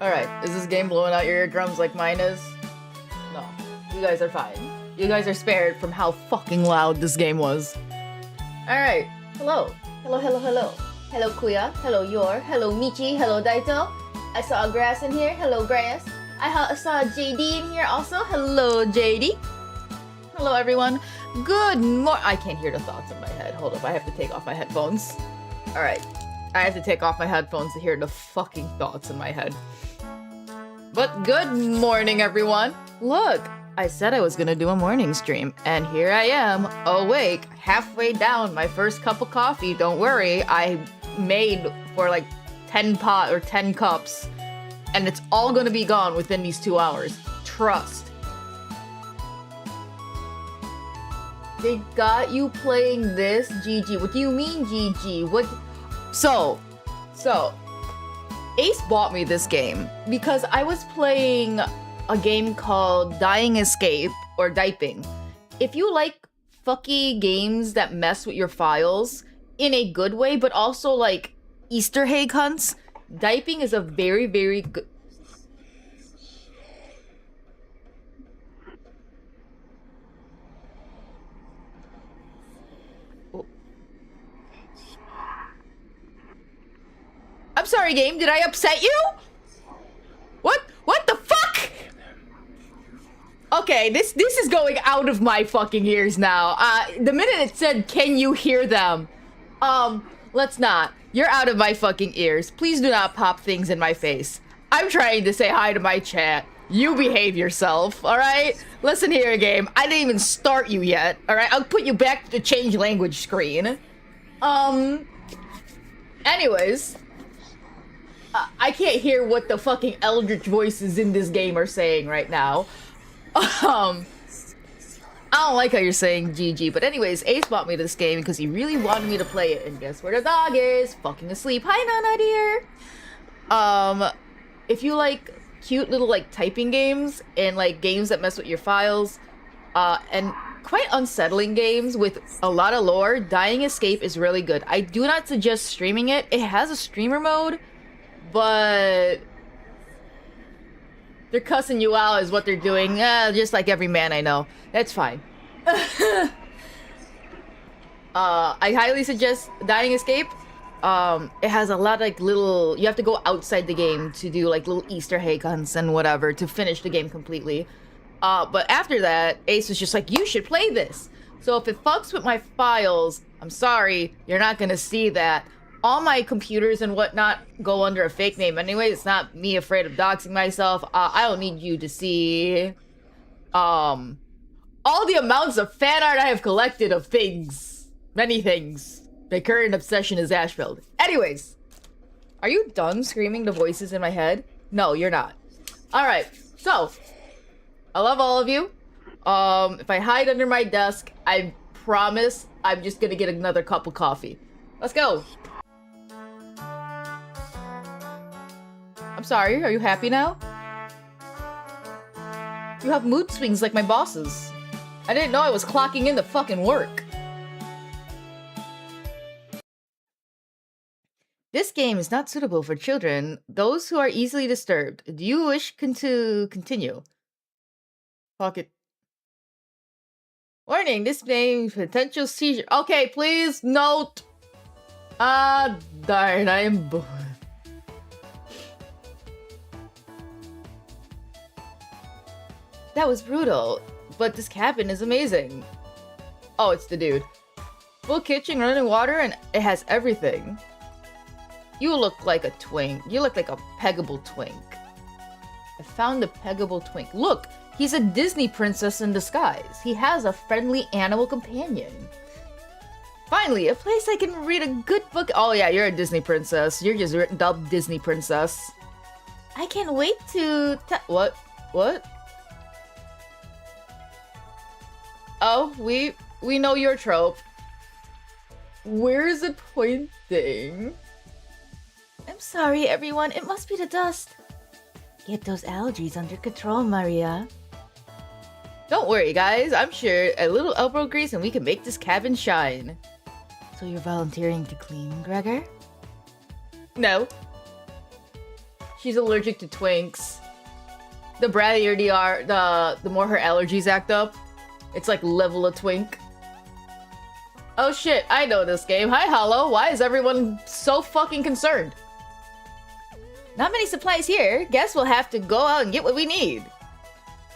Alright, is this game blowing out your eardrums like mine is? No. You guys are fine. You guys are spared from how fucking loud this game was. Alright, hello. Hello, hello, hello. Hello, Kuya. Hello, Yor. Hello, Michi. Hello, Daito. I saw a grass in here. Hello, grass. I saw JD in here also. Hello, JD. Hello, everyone. Good morning. I can't hear the thoughts in my head. Hold up, I have to take off my headphones. Alright. I have to take off my headphones to hear the fucking thoughts in my head. But good morning, everyone. Look, I said I was gonna do a morning stream, and here I am, awake, halfway down my first cup of coffee. Don't worry, I made for like 10 cups, and it's all gonna be gone within these 2 hours. Trust. They got you playing this? GG. What do you mean, GG? What? So, Ace bought me this game because I was playing a game called Dying Escape or Diping. If you like fucky games that mess with your files in a good way, but also like Easter egg hunts, Diping is a very, very good... I'm sorry, game. Did I upset you? What? What the fuck? Okay, this is going out of my fucking ears now. The minute it said, "Can you hear them?" Let's not. You're out of my fucking ears. Please do not pop things in my face. I'm trying to say hi to my chat. You behave yourself, alright? Listen here, game. I didn't even start you yet, alright? I'll put you back to the change language screen. Anyways... I can't hear what the fucking eldritch voices in this game are saying right now. I don't like how you're saying GG, but anyways, Ace bought me this game because he really wanted me to play it, and guess where the dog is? Fucking asleep. Hi, Nana dear. If you like cute little like typing games and like games that mess with your files, and quite unsettling games with a lot of lore, Dying Escape is really good. I do not suggest streaming it. It has a streamer mode, but they're cussing you out is what they're doing. Just like every man I know. That's fine. I highly suggest Dying Escape. It has a lot of like little... You have to go outside the game to do like little Easter egg hunts and whatever to finish the game completely. But after that, Ace was just like, you should play this. So if it fucks with my files, I'm sorry, you're not gonna see that. All my computers and whatnot go under a fake name anyway. It's not me afraid of doxing myself. I don't need you to see all the amounts of fan art I have collected of things. Many things. My current obsession is Ashfield. Anyways, are you done screaming the voices in my head? No, you're not. Alright, so I love all of you. If I hide under my desk, I promise I'm just gonna get another cup of coffee. Let's go. I'm sorry, are you happy now? You have mood swings like my bosses. I didn't know I was clocking in to fucking work. This game is not suitable for children, those who are easily disturbed. Do you wish to continue? Fuck it. Warning, this game potential seizure. Okay, please note. Darn, I am bored. That was brutal, but this cabin is amazing. Oh, it's the dude. Full kitchen, running water, and it has everything. You look like a twink. You look like a peggable twink. I found a peggable twink. Look, he's a Disney princess in disguise. He has a friendly animal companion. Finally, a place I can read a good book. Oh yeah, you're a Disney princess. You're just dubbed Disney princess. I can't wait to What? What? Oh, we know your trope. Where is it pointing? I'm sorry, everyone. It must be the dust. Get those allergies under control, Maria. Don't worry, guys. I'm sure a little elbow grease and we can make this cabin shine. So you're volunteering to clean, Gregor? No. She's allergic to twinks. The brattier they are, the more her allergies act up. It's like level a twink. Oh shit, I know this game. Hi, Hollow. Why is everyone so fucking concerned? Not many supplies here. Guess we'll have to go out and get what we need.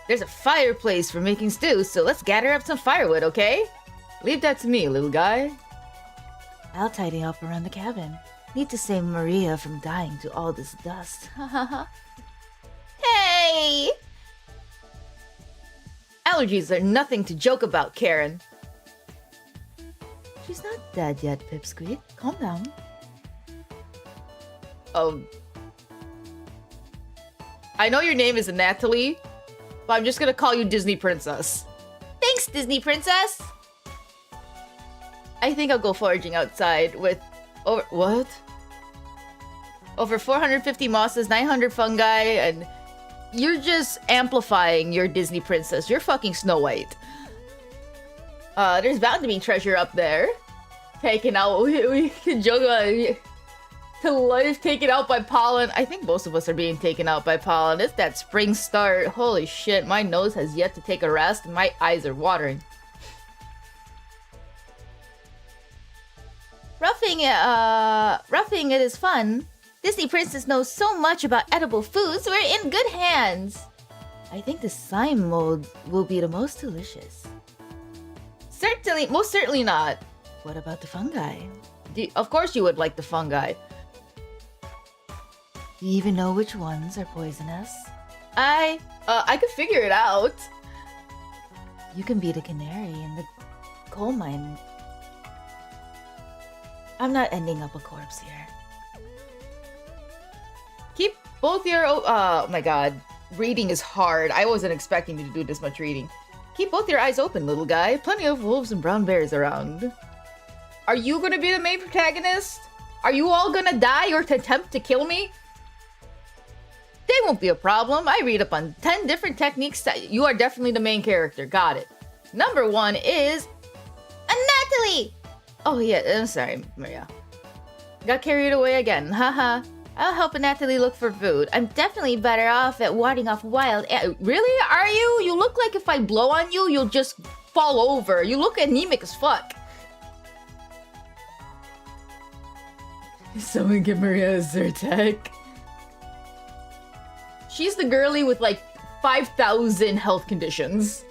There's a fireplace for making stew, so let's gather up some firewood, okay? Leave that to me, little guy. I'll tidy up around the cabin. Need to save Maria from dying to all this dust. Hey! Allergies are nothing to joke about, Karen. She's not dead yet, Pipsqueak. Calm down. Oh. I know your name is Natalie, but I'm just gonna call you Disney Princess. Thanks, Disney Princess! I think I'll go foraging outside with over 450 mosses, 900 fungi, and you're just amplifying your Disney Princess. You're fucking Snow White. There's bound to be treasure up there. Taken out, we can joke about it. To life taken out by pollen. I think most of us are being taken out by pollen. It's that spring start. Holy shit, my nose has yet to take a rest and my eyes are watering. Roughing it is fun. Disney Princess knows so much about edible foods, we're in good hands. I think the slime mold will be the most delicious. Most certainly not. What about the fungi? Of course you would like the fungi. Do you even know which ones are poisonous? I could figure it out. You can be the canary in the coal mine. I'm not ending up a corpse here. Keep both your... Oh my god. Reading is hard. I wasn't expecting you to do this much reading. Keep both your eyes open, little guy. Plenty of wolves and brown bears around. Are you gonna be the main protagonist? Are you all gonna die or attempt to kill me? They won't be a problem. I read up on 10 different techniques that you are definitely the main character. Got it. Number 1 is... Natalie! Oh yeah, I'm sorry, Maria. Got carried away again, haha. I'll help Natalie look for food. I'm definitely better off at warding off wild... Really? Are you? You look like if I blow on you, you'll just fall over. You look anemic as fuck. Someone give Maria a Zyrtec. She's the girly with like 5,000 health conditions.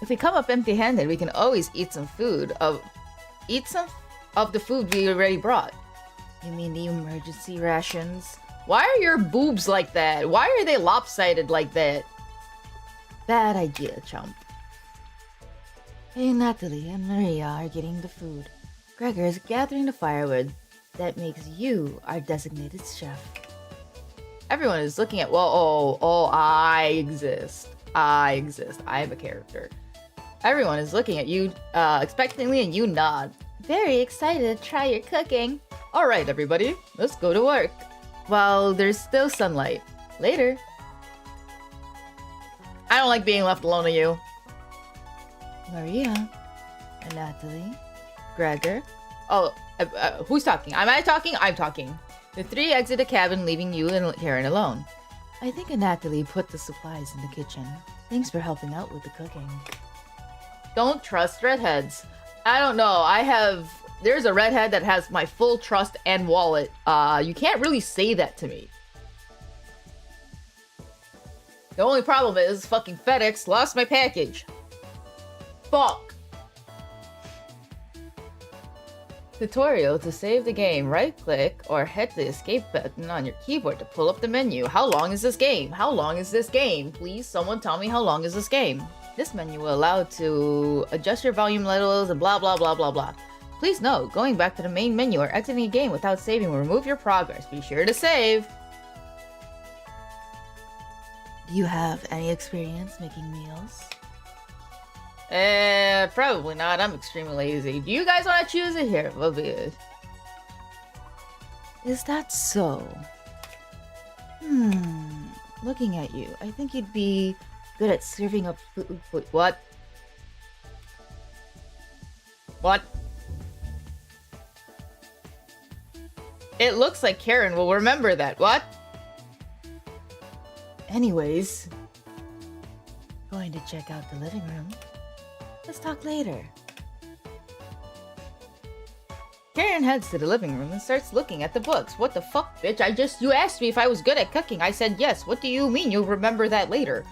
If we come up empty-handed, we can always eat some food Eat some of the food we already brought. You mean the emergency rations? Why are your boobs like that? Why are they lopsided like that? Bad idea, chump. Hey, Natalie and Maria are getting the food. Gregor is gathering the firewood. That makes you our designated chef. Everyone is looking at... Well, I exist. I have a character. Everyone is looking at you expectantly and you nod. Very excited to try your cooking. Alright, everybody. Let's go to work. While there's still sunlight. Later. I don't like being left alone with you. Maria. Natalie. Gregor. Oh, who's talking? Am I talking? I'm talking. The three exit the cabin, leaving you and Karen alone. I think Natalie put the supplies in the kitchen. Thanks for helping out with the cooking. Don't trust redheads. I don't know. There's a redhead that has my full trust and wallet. You can't really say that to me. The only problem is fucking FedEx lost my package. Fuck. Tutorial to save the game. Right-click or hit the escape button on your keyboard to pull up the menu. How long is this game? How long is this game? Please, someone tell me how long is this game? This menu will allow you to adjust your volume levels and blah blah blah blah blah. Please note, going back to the main menu or exiting a game without saving will remove your progress. Be sure to save. Do you have any experience making meals? Probably not. I'm extremely lazy. Do you guys want to choose it? Here, we'll be it. Is that so? Looking at you, I think you'd be good at serving up food. What? What? It looks like Karen will remember that. What? Anyways, going to check out the living room. Let's talk later. Karen heads to the living room and starts looking at the books. What the fuck, bitch? You asked me if I was good at cooking. I said yes. What do you mean you'll remember that later?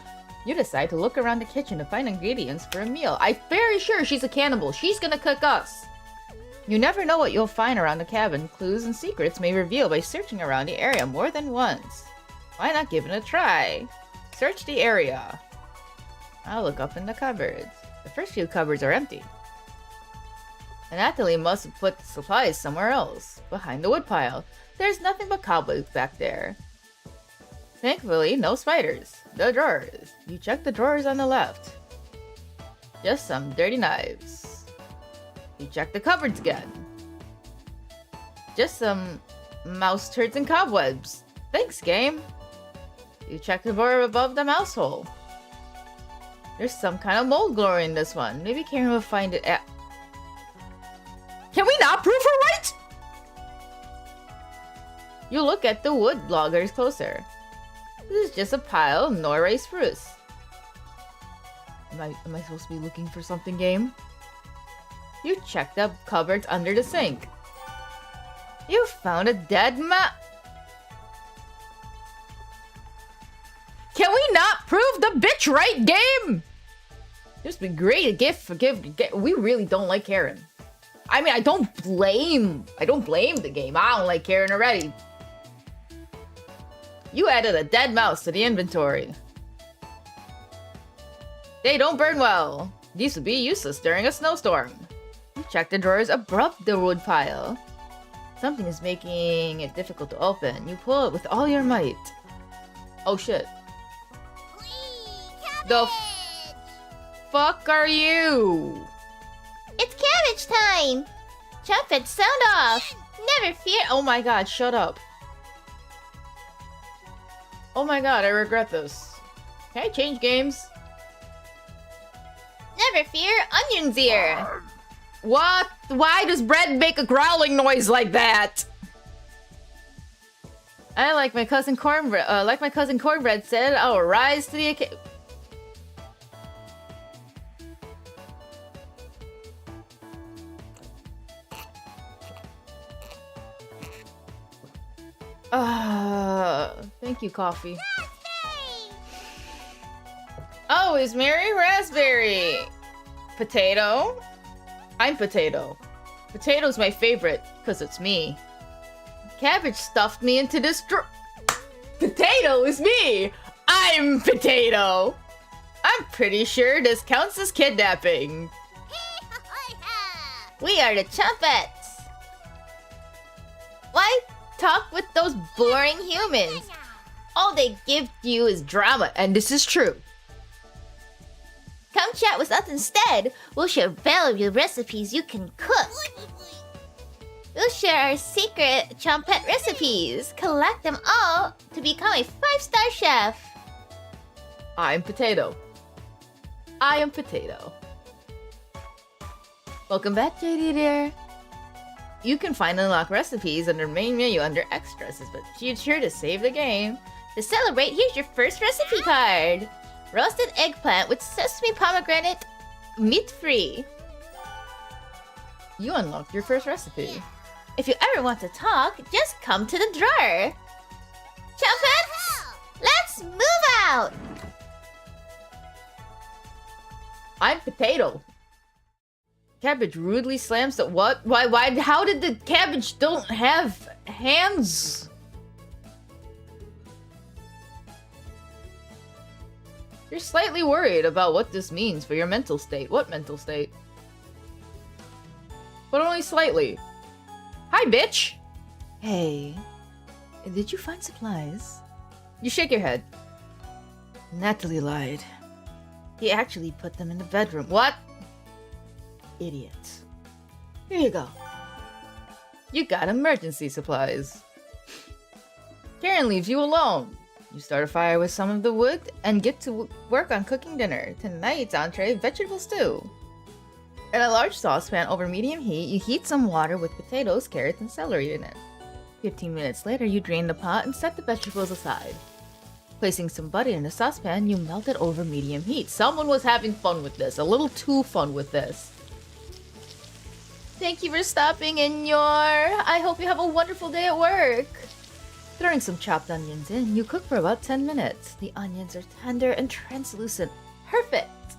You decide to look around the kitchen to find ingredients for a meal. I'm very sure she's a cannibal. She's gonna cook us. You never know what you'll find around the cabin. Clues and secrets may reveal by searching around the area more than once. Why not give it a try? Search the area. I'll look up in the cupboards. The first few cupboards are empty. And Natalie must have put the supplies somewhere else, behind the woodpile. There's nothing but cobwebs back there. Thankfully, no spiders. The drawers. You check the drawers on the left. Just some dirty knives. You check the cupboards again. Just some mouse turds and cobwebs. Thanks, game. You check the drawer above the mouse hole. There's some kind of mold growing in this one. Maybe Karen will find it at... Can we not prove her right? You look at the wood loggers closer. This is just a pile of Norway spruce. Am I supposed to be looking for something, game? You check the cupboards under the sink. You found a dead mouse. Can we not prove the bitch right, game? This would be great. A gift for gift. We really don't like Karen. I mean, I don't blame the game. I don't like Karen already. You added a dead mouse to the inventory. They don't burn well. These would be useless during a snowstorm. You check the drawers above the wood pile. Something is making it difficult to open. You pull it with all your might. Oh shit. The fuck are you? It's cabbage time! Trumpet, sound off! Never fear— Oh my god, shut up. Oh my god, I regret this. Can I change games? Never fear, Onion's ear! What? Why does bread make a growling noise like that? Like my cousin Cornbread said, I'll rise to the occasion. Thank you, coffee. Always Mary Raspberry. Potato. I'm Potato. Potato's my favorite, because it's me. Cabbage stuffed me into this Potato is me! I'm Potato! I'm pretty sure this counts as kidnapping. We are the Trumpets! Why talk with those boring humans? All they give you is drama, And this is true. Come chat with us instead. We'll share valuable recipes you can cook. We'll share our secret trumpet recipes. Collect them all to become a 5-star chef. I'm Potato. I am Potato. Welcome back, JD dear. You can find and unlock recipes under main menu under extras, but be sure to save the game. To celebrate, here's your first recipe card. Roasted eggplant with sesame pomegranate, meat-free. You unlocked your first recipe. If you ever want to talk, just come to the drawer. Trumpets, let's move out. I'm Potato. Cabbage rudely slams the what? Why? How did the cabbage don't have hands? You're slightly worried about what this means for your mental state. What mental state? But only slightly. Hi, bitch! Hey, did you find supplies? You shake your head. Natalie lied. He actually put them in the bedroom. What? Idiots. Here you go. You got emergency supplies. Karen leaves you alone. You start a fire with some of the wood and get to work on cooking dinner. Tonight's entree, vegetable stew. In a large saucepan over medium heat, you heat some water with potatoes, carrots, and celery in it. 15 minutes later, you drain the pot and set the vegetables aside. Placing some butter in the saucepan, you melt it over medium heat. Someone was having fun with this. A little too fun with this. Thank you for stopping in, Yor. I hope you have a wonderful day at work. Throwing some chopped onions in, you cook for about 10 minutes. The onions are tender and translucent. Perfect!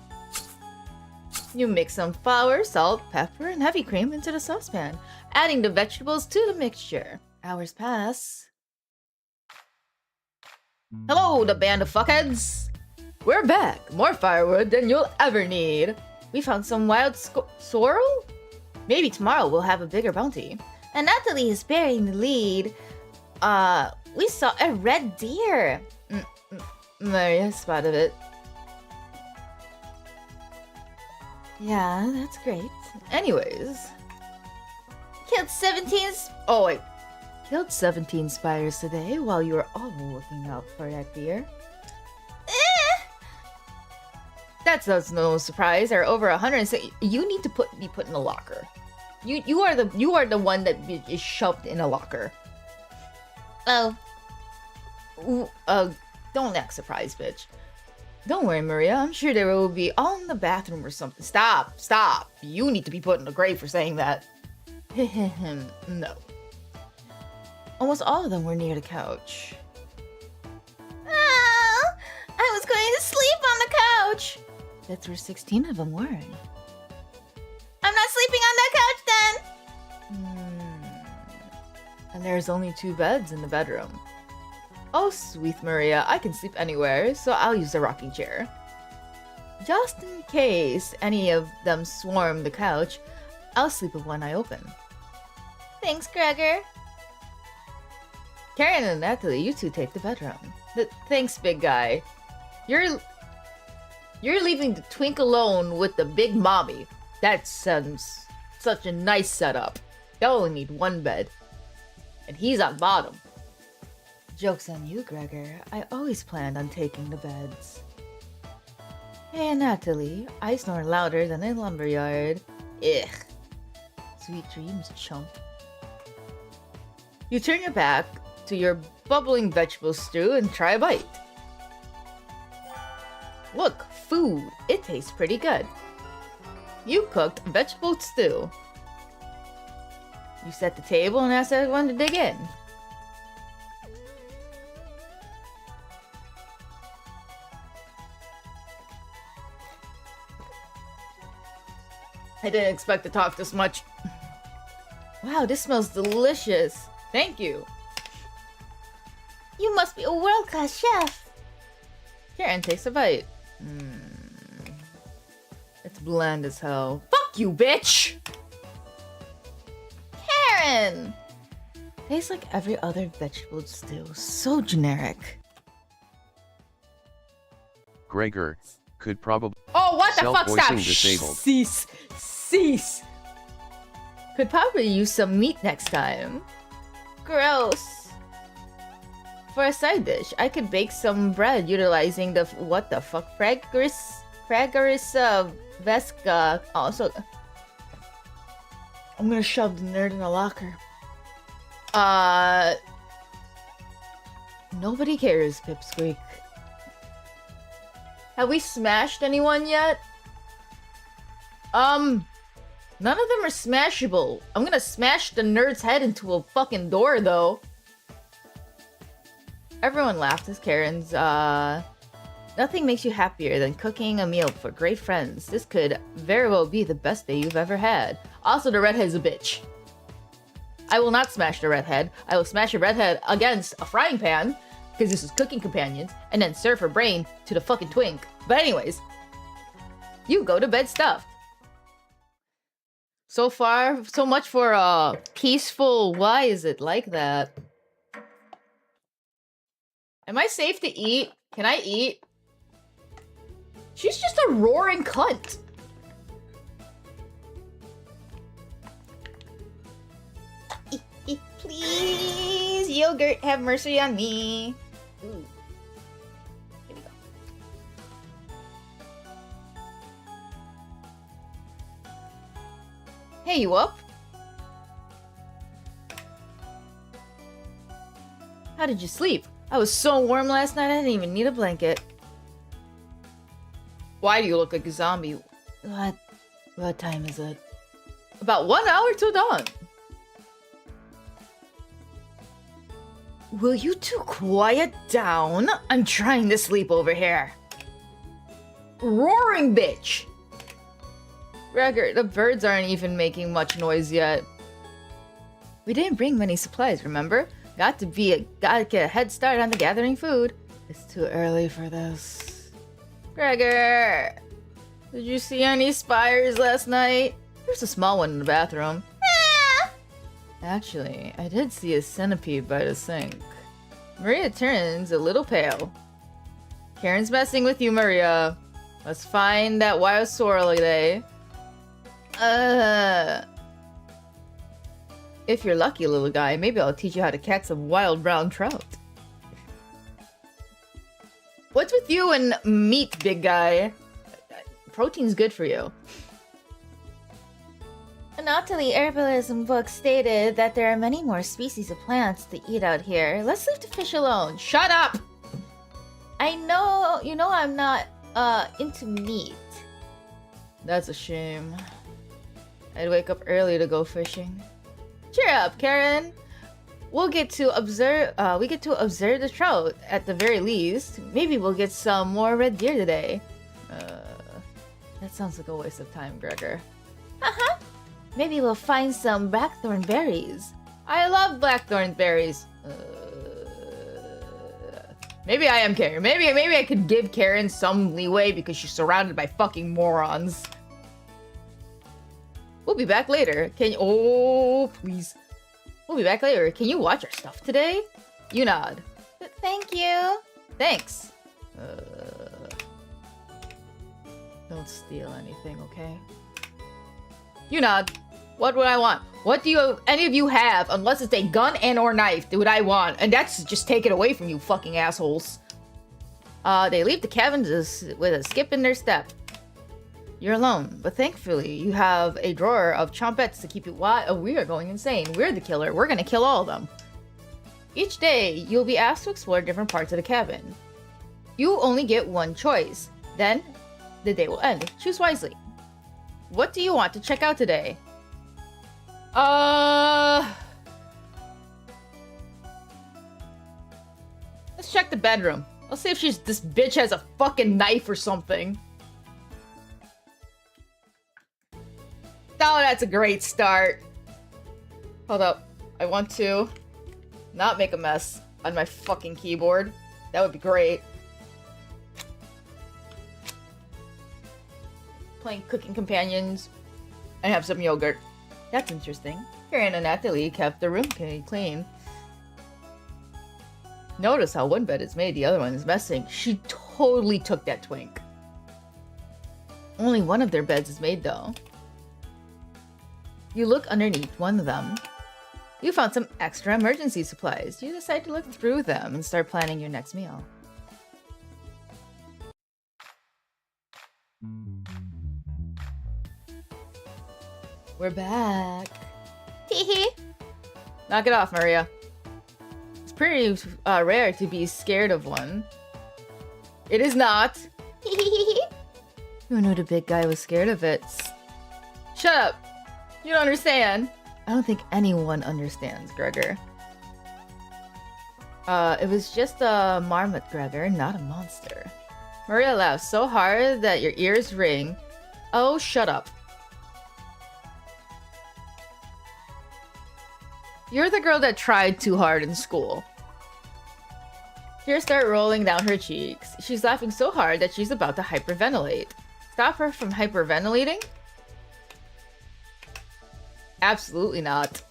You mix some flour, salt, pepper, and heavy cream into the saucepan, adding the vegetables to the mixture. Hours pass. Hello, the band of fuckheads! We're back! More firewood than you'll ever need! We found some wild sorrel? Maybe tomorrow we'll have a bigger bounty. And Natalie is bearing the lead. We saw a red deer. Maria spotted it. Yeah, that's great. Anyways. Killed 17... Oh, wait. Killed 17 spiders today while you were all looking out for that deer. That's no surprise. There are over 106. You need to be put in a locker. You are the one that is shoved in a locker. Oh. Don't act surprised, bitch. Don't worry, Maria. I'm sure they will be all in the bathroom or something. Stop. You need to be put in the grave for saying that. No. Almost all of them were near the couch. Oh, I was going to sleep on the couch. That's where 16 of them were. I'm not sleeping on that couch then. And there's only 2 beds in the bedroom. Oh, sweet Maria, I can sleep anywhere, so I'll use the rocking chair. Just in case any of them swarm the couch, I'll sleep with one eye open. Thanks, Gregor. Karen and Natalie, you two take the bedroom. Thanks, big guy. You're leaving the twink alone with the big mommy. That sounds such a nice setup. They only need 1 bed. And he's on bottom. Joke's on you, Gregor. I always planned on taking the beds. Hey, Natalie. I snore louder than a lumberyard. Ugh. Sweet dreams, chump. You turn your back to your bubbling vegetable stew and try a bite. Look, food. It tastes pretty good. You cooked vegetable stew. You set the table and asked everyone to dig in. I didn't expect to talk this much. Wow, this smells delicious. Thank you. You must be a world-class chef. Karen takes a bite. It's bland as hell. Fuck you, bitch! Karen! Tastes like every other vegetable stew. So generic. Gregor could probably. Oh, what the fuck? Stop! Disabled. Cease! Could probably use some meat next time. Gross. For a side dish, I could bake some bread utilizing the what the fuck? Frageris Vesca. Also, I'm gonna shove the nerd in a locker. Nobody cares, Pipsqueak. Have we smashed anyone yet? None of them are smashable. I'm gonna smash the nerd's head into a fucking door, though. Everyone laughed as Karen's, nothing makes you happier than cooking a meal for great friends. This could very well be the best day you've ever had. Also, the redhead's a bitch. I will not smash the redhead. I will smash a redhead against a frying pan, because this is cooking companions, and then serve her brain to the fucking twink. But anyways, you go to bed stuffed. So far, so much for a peaceful. Why is it like that? Am I safe to eat? Can I eat? She's just a roaring cunt. Please, yogurt, have mercy on me. Ooh. Here we go. Hey, you up? How did you sleep? I was so warm last night I didn't even need a blanket. Why do you look like a zombie? What time is it? About 1 hour till dawn. Will you two quiet down? I'm trying to sleep over here. Roaring bitch! Gregor, the birds aren't even making much noise yet. We didn't bring many supplies, remember? Gotta get a head start on the gathering food. It's too early for this. Gregor! Did you see any spiders last night? There's a small one in the bathroom. Ah! Actually, I did see a centipede by the sink. Maria turns a little pale. Karen's messing with you, Maria. Let's find that wild swirly. If you're lucky, little guy, maybe I'll teach you how to catch some wild brown trout. What's with you and meat, big guy? Protein's good for you. An Ottilie herbalism book stated that there are many more species of plants to eat out here. Let's leave the fish alone. Shut up! I know, you know I'm not, into meat. That's a shame. I'd wake up early to go fishing. Cheer up, Karen. We get to observe the trout at the very least. Maybe we'll get some more red deer today. That sounds like a waste of time, Gregor. Uh-huh. Maybe we'll find some blackthorn berries. I love blackthorn berries. Maybe I am Karen. Maybe I could give Karen some leeway because she's surrounded by fucking morons. We'll be back later. Oh, please. We'll be back later. Can you watch our stuff today? You nod. Thank you. Thanks. Don't steal anything, okay? You nod. What would I want? What do any of you have, unless it's a gun and or knife, do what I want? And that's just take it away from you fucking assholes. They leave the cabin with a skip in their step. You're alone, but thankfully you have a drawer of chompettes to keep you we are going insane. We're the killer. We're gonna kill all of them. Each day, you'll be asked to explore different parts of the cabin. You only get one choice. Then, the day will end. Choose wisely. What do you want to check out today? Let's check the bedroom. Let's see if this bitch has a fucking knife or something. Oh, that's a great start. Hold up. I want to not make a mess on my fucking keyboard. That would be great. Playing Cooking Companions and have some yogurt. That's interesting. Karen and Natalie kept the room clean. Notice how one bed is made, the other one is missing. She totally took that twink. Only one of their beds is made though. You look underneath one of them. You found some extra emergency supplies. You decide to look through them and start planning your next meal. We're back. Teehee. Knock it off, Maria. It's pretty rare to be scared of one. It is not. Who knew the big guy was scared of it? Shut up. You don't understand. I don't think anyone understands, Gregor. It was just a marmot, Gregor, not a monster. Maria laughs so hard that your ears ring. Oh, shut up. You're the girl that tried too hard in school. Tears start rolling down her cheeks. She's laughing so hard that she's about to hyperventilate. Stop her from hyperventilating? Absolutely not.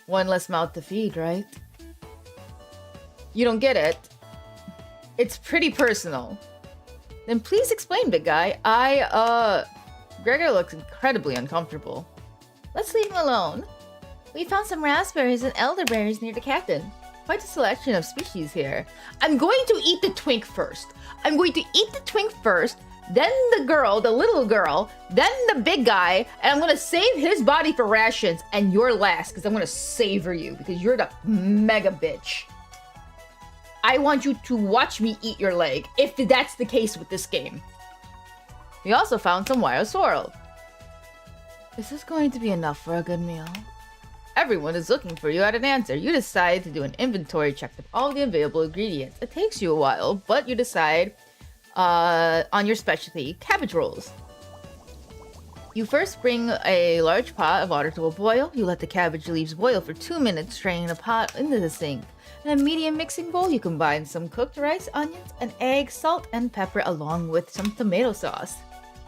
One less mouth to feed, right? You don't get it. It's pretty personal. Then please explain, big guy. Gregor looks incredibly uncomfortable. Let's leave him alone. We found some raspberries and elderberries near the cabin. Quite a selection of species here. I'm going to eat the twink first. I'm going to eat the twink first, then the girl, the little girl, then the big guy, and I'm gonna save his body for rations, and you're last, because I'm gonna savor you, because you're the mega bitch. I want you to watch me eat your leg, if that's the case with this game. We also found some wild sorrel. Is this going to be enough for a good meal? Everyone is looking for you at an answer. You decide to do an inventory check of all the available ingredients. It takes you a while, but you decide on your specialty, cabbage rolls. You first bring a large pot of water to a boil. You let the cabbage leaves boil for 2 minutes, straining the pot into the sink. In a medium mixing bowl, you combine some cooked rice, onions, an egg, salt, and pepper along with some tomato sauce.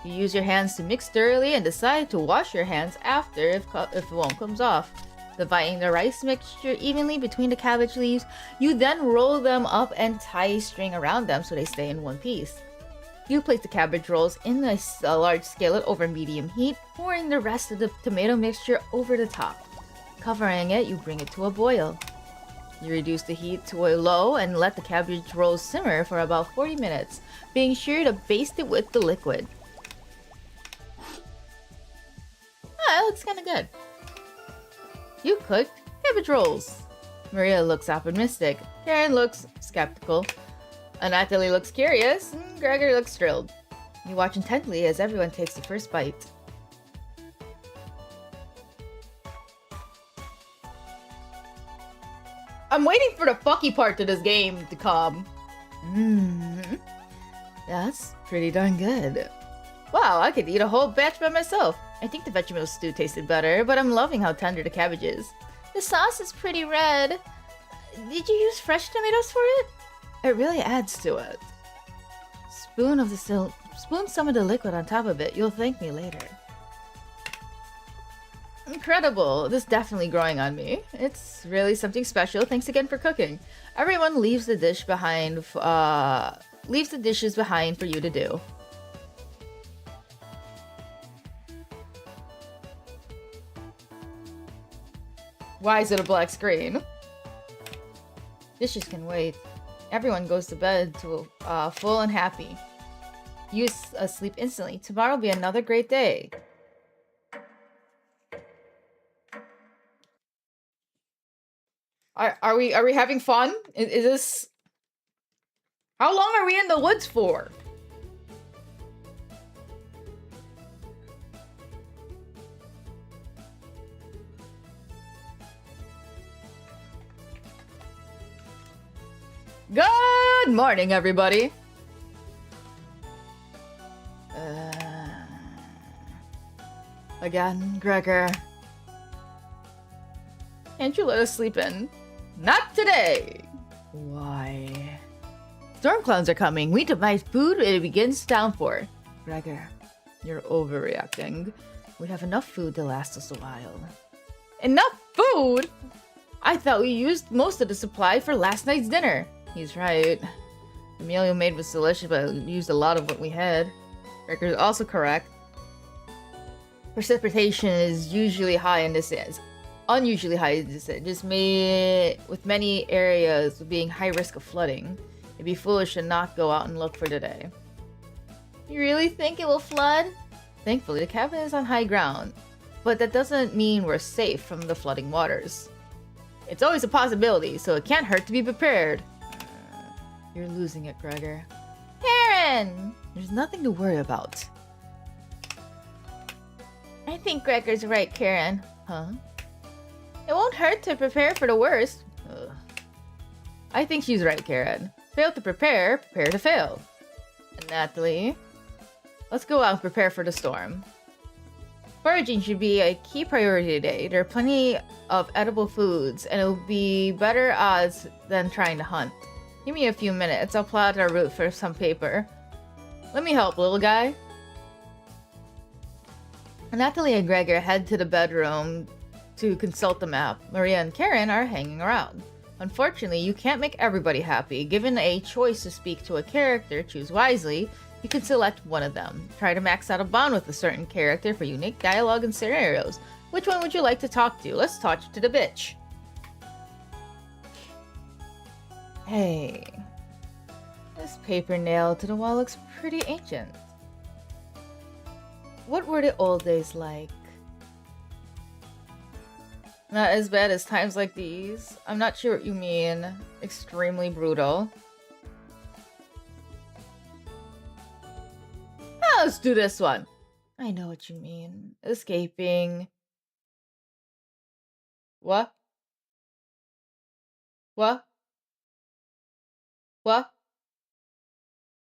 You use your hands to mix thoroughly and decide to wash your hands after if one comes off. Dividing the rice mixture evenly between the cabbage leaves, you then roll them up and tie string around them so they stay in one piece. You place the cabbage rolls in a large skillet over medium heat, pouring the rest of the tomato mixture over the top. Covering it, you bring it to a boil. You reduce the heat to a low and let the cabbage rolls simmer for about 40 minutes, being sure to baste it with the liquid. Oh, it looks kinda good. You cooked cabbage rolls. Maria looks optimistic. Karen looks skeptical. Natalie looks curious, and Gregor looks thrilled. You watch intently as everyone takes the first bite. I'm waiting for the fucky part to this game to come. That's pretty darn good. Wow, I could eat a whole batch by myself. I think the vegetable stew tasted better, but I'm loving how tender the cabbage is. The sauce is pretty red. Did you use fresh tomatoes for it? It really adds to it. Spoon some of the liquid on top of it. You'll thank me later. Incredible. This is definitely growing on me. It's really something special. Thanks again for cooking. Everyone leaves the dishes behind for you to do. Why is it a black screen? Dishes can wait. Everyone goes to bed to full and happy. You sleep instantly. Tomorrow will be another great day. Are we having fun? Is this? How long are we in the woods for? Good morning, everybody. Again, Gregor. Can't you let us sleep in? Not today. Why? Storm clouds are coming. We need to buy food and it begins to downpour. Gregor, you're overreacting. We have enough food to last us a while. Enough food? I thought we used most of the supply for last night's dinner. He's right. The meal you made was delicious, but we used a lot of what we had. Gregor's also correct. Precipitation is usually high in this unusually high in this just with many areas being high risk of flooding. It'd be foolish to not go out and look for today. You really think it will flood? Thankfully, the cabin is on high ground, but that doesn't mean we're safe from the flooding waters. It's always a possibility, so it can't hurt to be prepared. You're losing it, Gregor. Karen! There's nothing to worry about. I think Gregor's right, Karen. Huh? It won't hurt to prepare for the worst. Ugh. I think she's right, Karen. Fail to prepare, prepare to fail. And Natalie, let's go out and prepare for the storm. Foraging should be a key priority today. There are plenty of edible foods, and it'll be better odds than trying to hunt. Give me a few minutes. I'll plot our route for some paper. Let me help, little guy. Natalie and Gregor head to the bedroom to consult the map. Maria and Karen are hanging around. Unfortunately, you can't make everybody happy. Given a choice to speak to a character, choose wisely. You can select one of them. Try to max out a bond with a certain character for unique dialogue and scenarios. Which one would you like to talk to? Let's talk to the bitch. Hey. This paper nailed to the wall looks pretty ancient. What were the old days like? Not as bad as times like these. I'm not sure what you mean. Extremely brutal. Ah, let's do this one. I know what you mean. Escaping. What? What? What?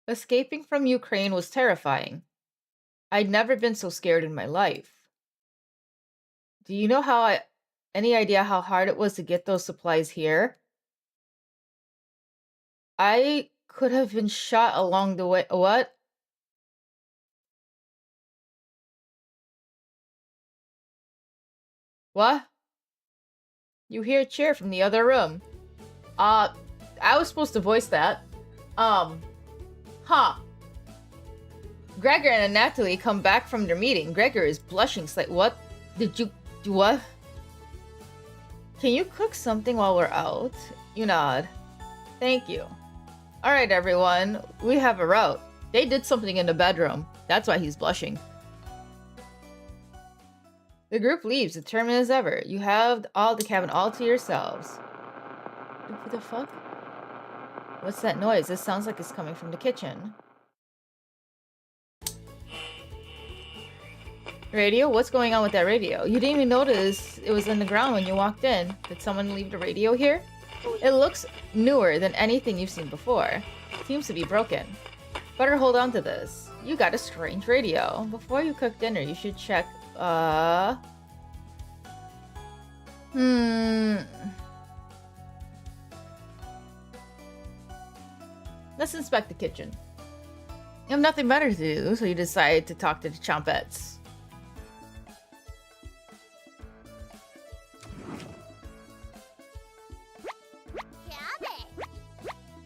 Escaping from Ukraine was terrifying. I'd never been so scared in my life. Do you know any idea how hard it was to get those supplies here? I could have been shot along the way. What? What? You hear a cheer from the other room. I was supposed to voice that. Huh. Gregor and Natalie come back from their meeting. Gregor is blushing slightly. What? Did you do what? Can you cook something while we're out? You nod. Thank you. Alright everyone, we have a route. They did something in the bedroom. That's why he's blushing. The group leaves, determined as ever. You have all the cabin all to yourselves. What the fuck? What's that noise? This sounds like it's coming from the kitchen. Radio? What's going on with that radio? You didn't even notice it was on the ground when you walked in. Did someone leave the radio here? It looks newer than anything you've seen before. It seems to be broken. Better hold on to this. You got a strange radio. Before you cook dinner, you should check, Let's inspect the kitchen. You have nothing better to do, so you decide to talk to the Chompettes.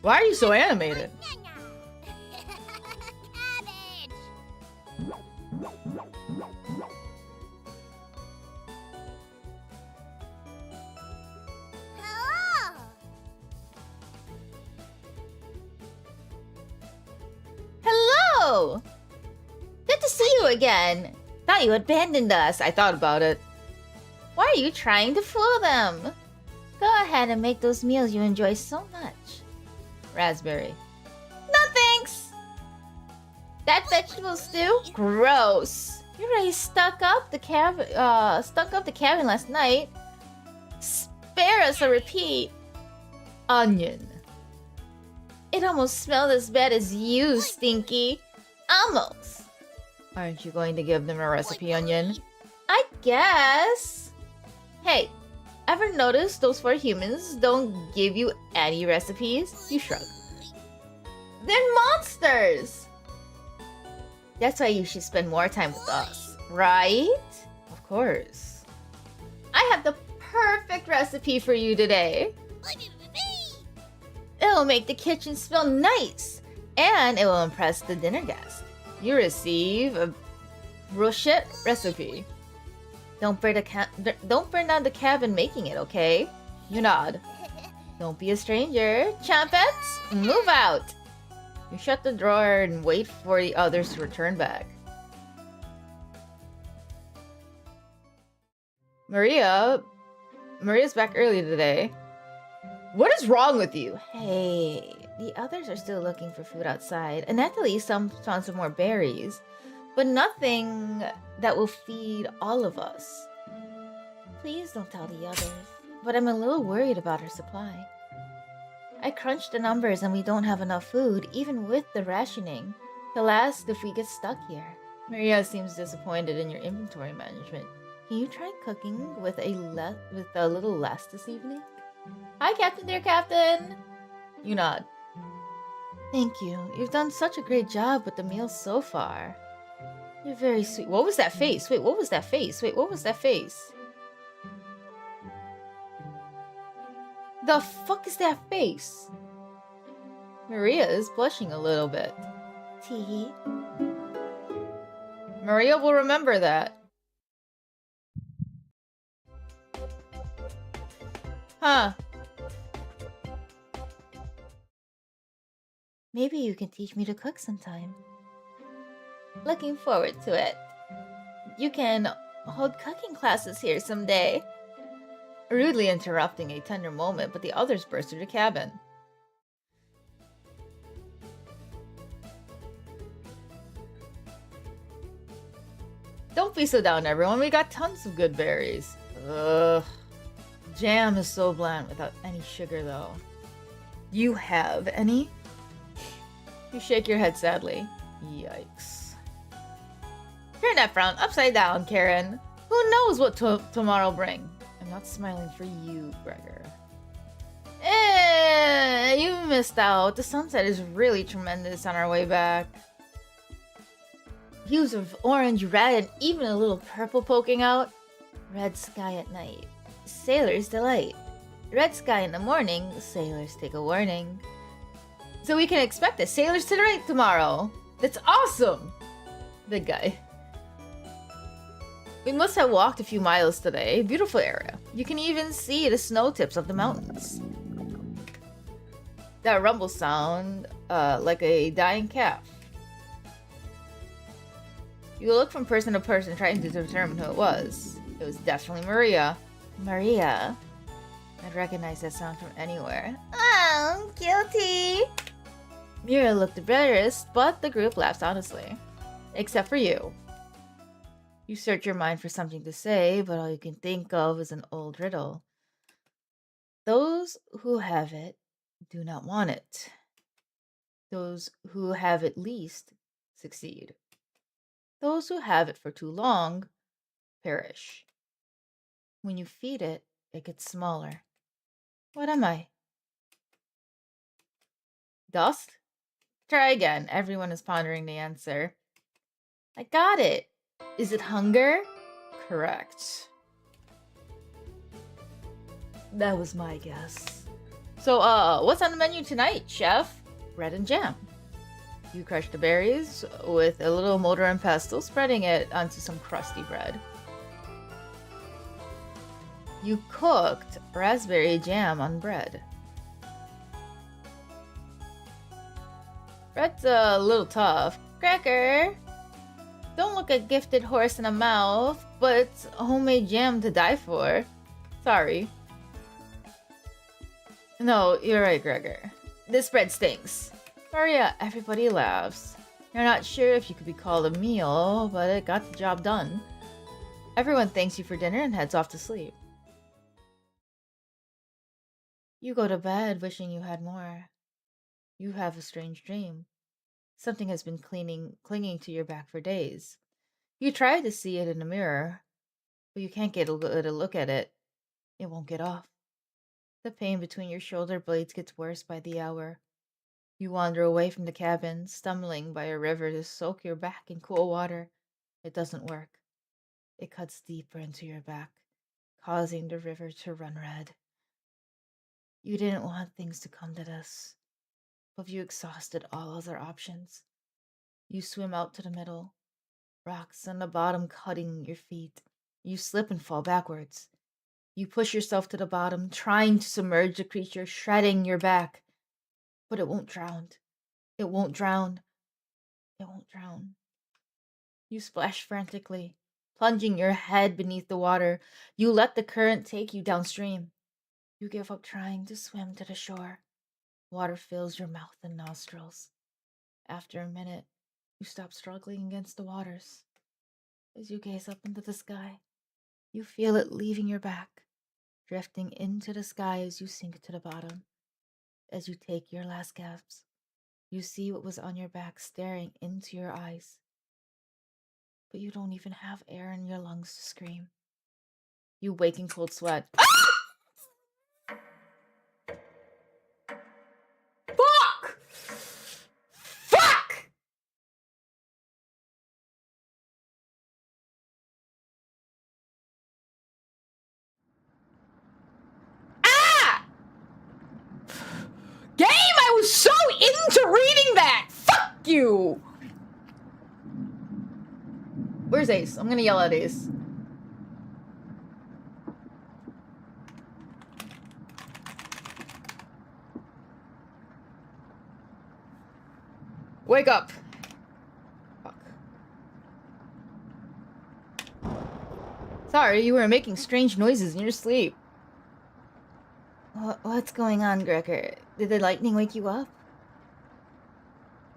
Why are you so animated? Hello! Good to see you again. Thought you abandoned us. I thought about it. Why are you trying to fool them? Go ahead and make those meals you enjoy so much. Raspberry. No thanks! That vegetable stew? Gross. You already stunk up the cabin last night. Spare us a repeat. Onion. It almost smelled as bad as you, Stinky. Almost. Aren't you going to give them a recipe, Onion? I guess. Hey, ever notice those 4 humans don't give you any recipes? You shrug. They're monsters! That's why you should spend more time with us, right? Of course. I have the perfect recipe for you today. It'll make the kitchen smell nice, and it will impress the dinner guest. You receive a brochette recipe. Don't burn down the cabin making it, okay? You nod. Don't be a stranger. Chompettes, move out. You shut the drawer and wait for the others to return back. Maria's back early today. What is wrong with you? Hey, the others are still looking for food outside. And Natalie found some more berries, but nothing that will feed all of us. Please don't tell the others, but I'm a little worried about our supply. I crunched the numbers and we don't have enough food, even with the rationing, to last if we get stuck here. Maria seems disappointed in your inventory management. Can you try cooking with a little less this evening? Hi, Captain, dear Captain! You nod. Thank you. You've done such a great job with the meals so far. You're very sweet. What was that face? Wait, what was that face? Wait, what was that face? The fuck is that face? Maria is blushing a little bit. Teehee. Maria will remember that. Huh. Maybe you can teach me to cook sometime. Looking forward to it. You can hold cooking classes here someday. rudely interrupting a tender moment, but the others burst through the cabin. Don't be so down, everyone. We got tons of good berries. Ugh. Jam is so bland without any sugar, though. You have any? You shake your head sadly. Yikes. Turn that frown upside down, Karen. Who knows what tomorrow bring? I'm not smiling for you, Gregor. You missed out. The sunset is really tremendous on our way back. Hues of orange, red, and even a little purple poking out. Red sky at night. Sailor's delight. Red sky in the morning. Sailors take a warning. So we can expect the sailors to the right tomorrow. That's awesome! Big guy. We must have walked a few miles today. Beautiful area. You can even see the snow tips of the mountains. That rumble sound, like a dying calf. You look from person to person trying to determine who it was. It was definitely Maria. Maria? I'd recognize that sound from anywhere. Oh, guilty! Mira looked embarrassed, but the group laughs honestly. Except for you. You search your mind for something to say, but all you can think of is an old riddle. Those who have it do not want it. Those who have it least succeed. Those who have it for too long perish. When you feed it, it gets smaller. What am I? Dust? Try again. Everyone is pondering the answer. I got it. Is it hunger? Correct. That was my guess. So, what's on the menu tonight, chef? Bread and jam. You crush the berries with a little mortar and pestle, spreading it onto some crusty bread. You cooked raspberry jam on bread. Bread's a little tough. Cracker! Don't look a gifted horse in the mouth, but it's homemade jam to die for. Sorry. No, you're right, Gregor. This bread stinks. Maria, everybody laughs. You're not sure if you could be called a meal, but it got the job done. Everyone thanks you for dinner and heads off to sleep. You go to bed wishing you had more. You have a strange dream. Something has been clinging to your back for days. You try to see it in the mirror, but you can't get a look at it. It won't get off. The pain between your shoulder blades gets worse by the hour. You wander away from the cabin, stumbling by a river to soak your back in cool water. It doesn't work. It cuts deeper into your back, causing the river to run red. You didn't want things to come to this, but you exhausted all other options. You swim out to the middle, rocks on the bottom cutting your feet. You slip and fall backwards. You push yourself to the bottom, trying to submerge the creature, shredding your back. But it won't drown. It won't drown. It won't drown. You splash frantically, plunging your head beneath the water. You let the current take you downstream. You give up trying to swim to the shore. Water fills your mouth and nostrils. After a minute, you stop struggling against the waters. As you gaze up into the sky, you feel it leaving your back, drifting into the sky as you sink to the bottom. As you take your last gasps, you see what was on your back staring into your eyes. But you don't even have air in your lungs to scream. You wake in cold sweat. Fuck! Fuck! Ah! Game! I was so into reading that! Fuck you! Where's Ace? I'm gonna yell at Ace. Wake up! Fuck. Sorry, you were making strange noises in your sleep. What's going on, Gregor? Did the lightning wake you up?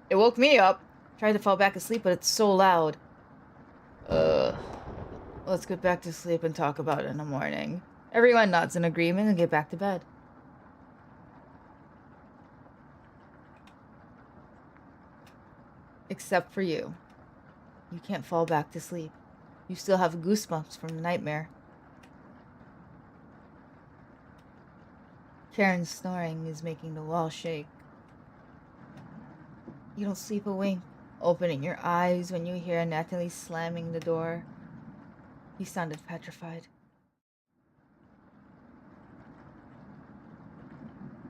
It woke me up. Tried to fall back asleep, but it's so loud. Let's get back to sleep and talk about it in the morning. Everyone nods in agreement and get back to bed. Except for you. You can't fall back to sleep. You still have goosebumps from the nightmare. Karen's snoring is making the wall shake. You don't sleep a wink, opening your eyes when you hear Natalie slamming the door. You sounded petrified.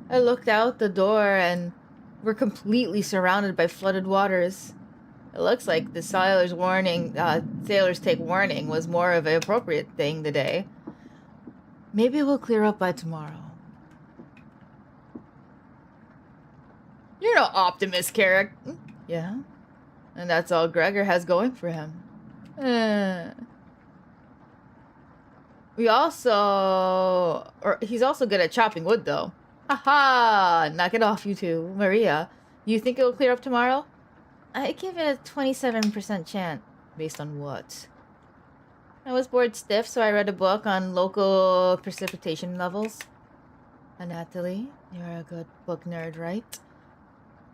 I looked out the door and we're completely surrounded by flooded waters. It looks like the sailors take warning was more of an appropriate thing today. Maybe we'll clear up by tomorrow. You're no optimist, Carrick. Yeah? And that's all Gregor has going for him. He's also good at chopping wood, though. Haha! Knock it off, you two. Maria, you think it'll clear up tomorrow? I give it a 27% chance. Based on what? I was bored stiff, so I read a book on local precipitation levels. And Natalie, you're a good book nerd, right?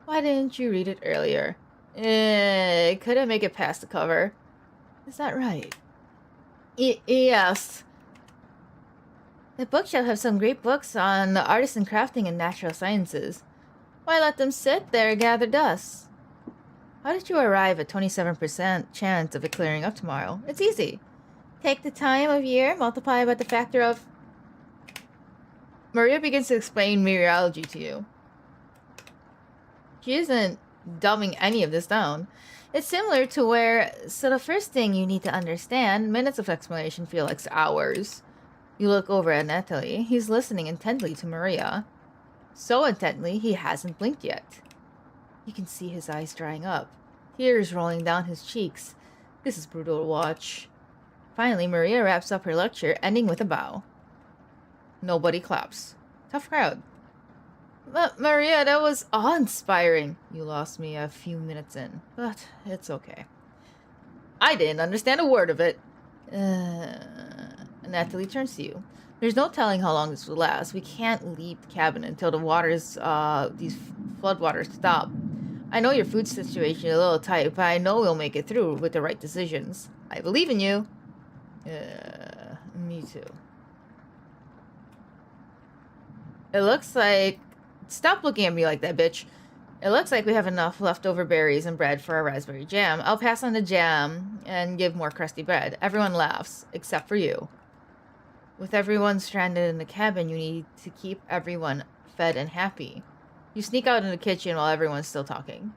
Why didn't you read it earlier? Couldn't make it past the cover. Is that right? Yes. The bookshelf has some great books on artisan crafting and natural sciences. Why let them sit there and gather dust? How did you arrive at 27% chance of it clearing up tomorrow? It's easy. Take the time of year, multiply by the factor of... Maria begins to explain meteorology to you. She isn't dumbing any of this down. It's similar to where... So the first thing you need to understand, minutes of explanation feel like hours. You look over at Natalie. He's listening intently to Maria. So intently, he hasn't blinked yet. You can see his eyes drying up. Tears rolling down his cheeks. This is brutal to watch. Finally, Maria wraps up her lecture, ending with a bow. Nobody claps. Tough crowd. But Maria, that was awe-inspiring. You lost me a few minutes in, but it's okay. I didn't understand a word of it. Natalie turns to you. There's no telling how long this will last. We can't leave the cabin until the waters, these floodwaters stop. I know your food situation is a little tight, but I know we'll make it through with the right decisions. I believe in you. Me too. It looks like... Stop looking at me like that, bitch. It looks like we have enough leftover berries and bread for our raspberry jam. I'll pass on the jam and give more crusty bread. Everyone laughs, except for you. With everyone stranded in the cabin, you need to keep everyone fed and happy. You sneak out in the kitchen while everyone's still talking.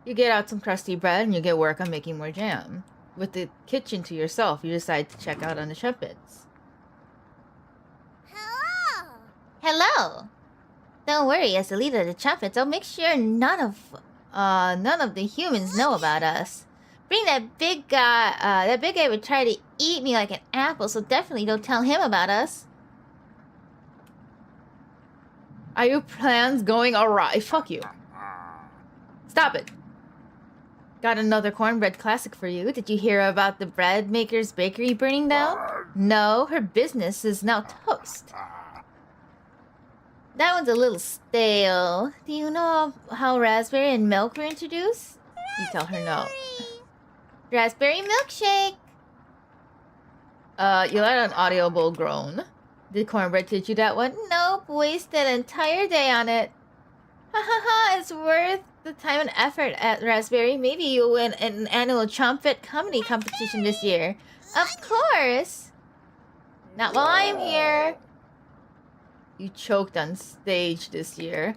You get out some crusty bread and you get work on making more jam. With the kitchen to yourself, you decide to check out on the trumpets. Hello. Don't worry, as the leader of the trumpets, I'll make sure none of the humans know about us. Bring that big guy. That big guy would try to eat me like an apple, so definitely don't tell him about us. Are your plans going awry? Fuck you. Stop it. Got another cornbread classic for you. Did you hear about the bread maker's bakery burning down? No, her business is now toast. That one's a little stale. Do you know how raspberry and milk were introduced? You tell her no. Raspberry milkshake! You let an audible groan. Did cornbread teach you that one? Nope, wasted an entire day on it. Ha ha ha, it's worth the time and effort at Raspberry. Maybe you'll win an annual trumpet comedy competition this year. Of course! Not while I'm here. You choked on stage this year.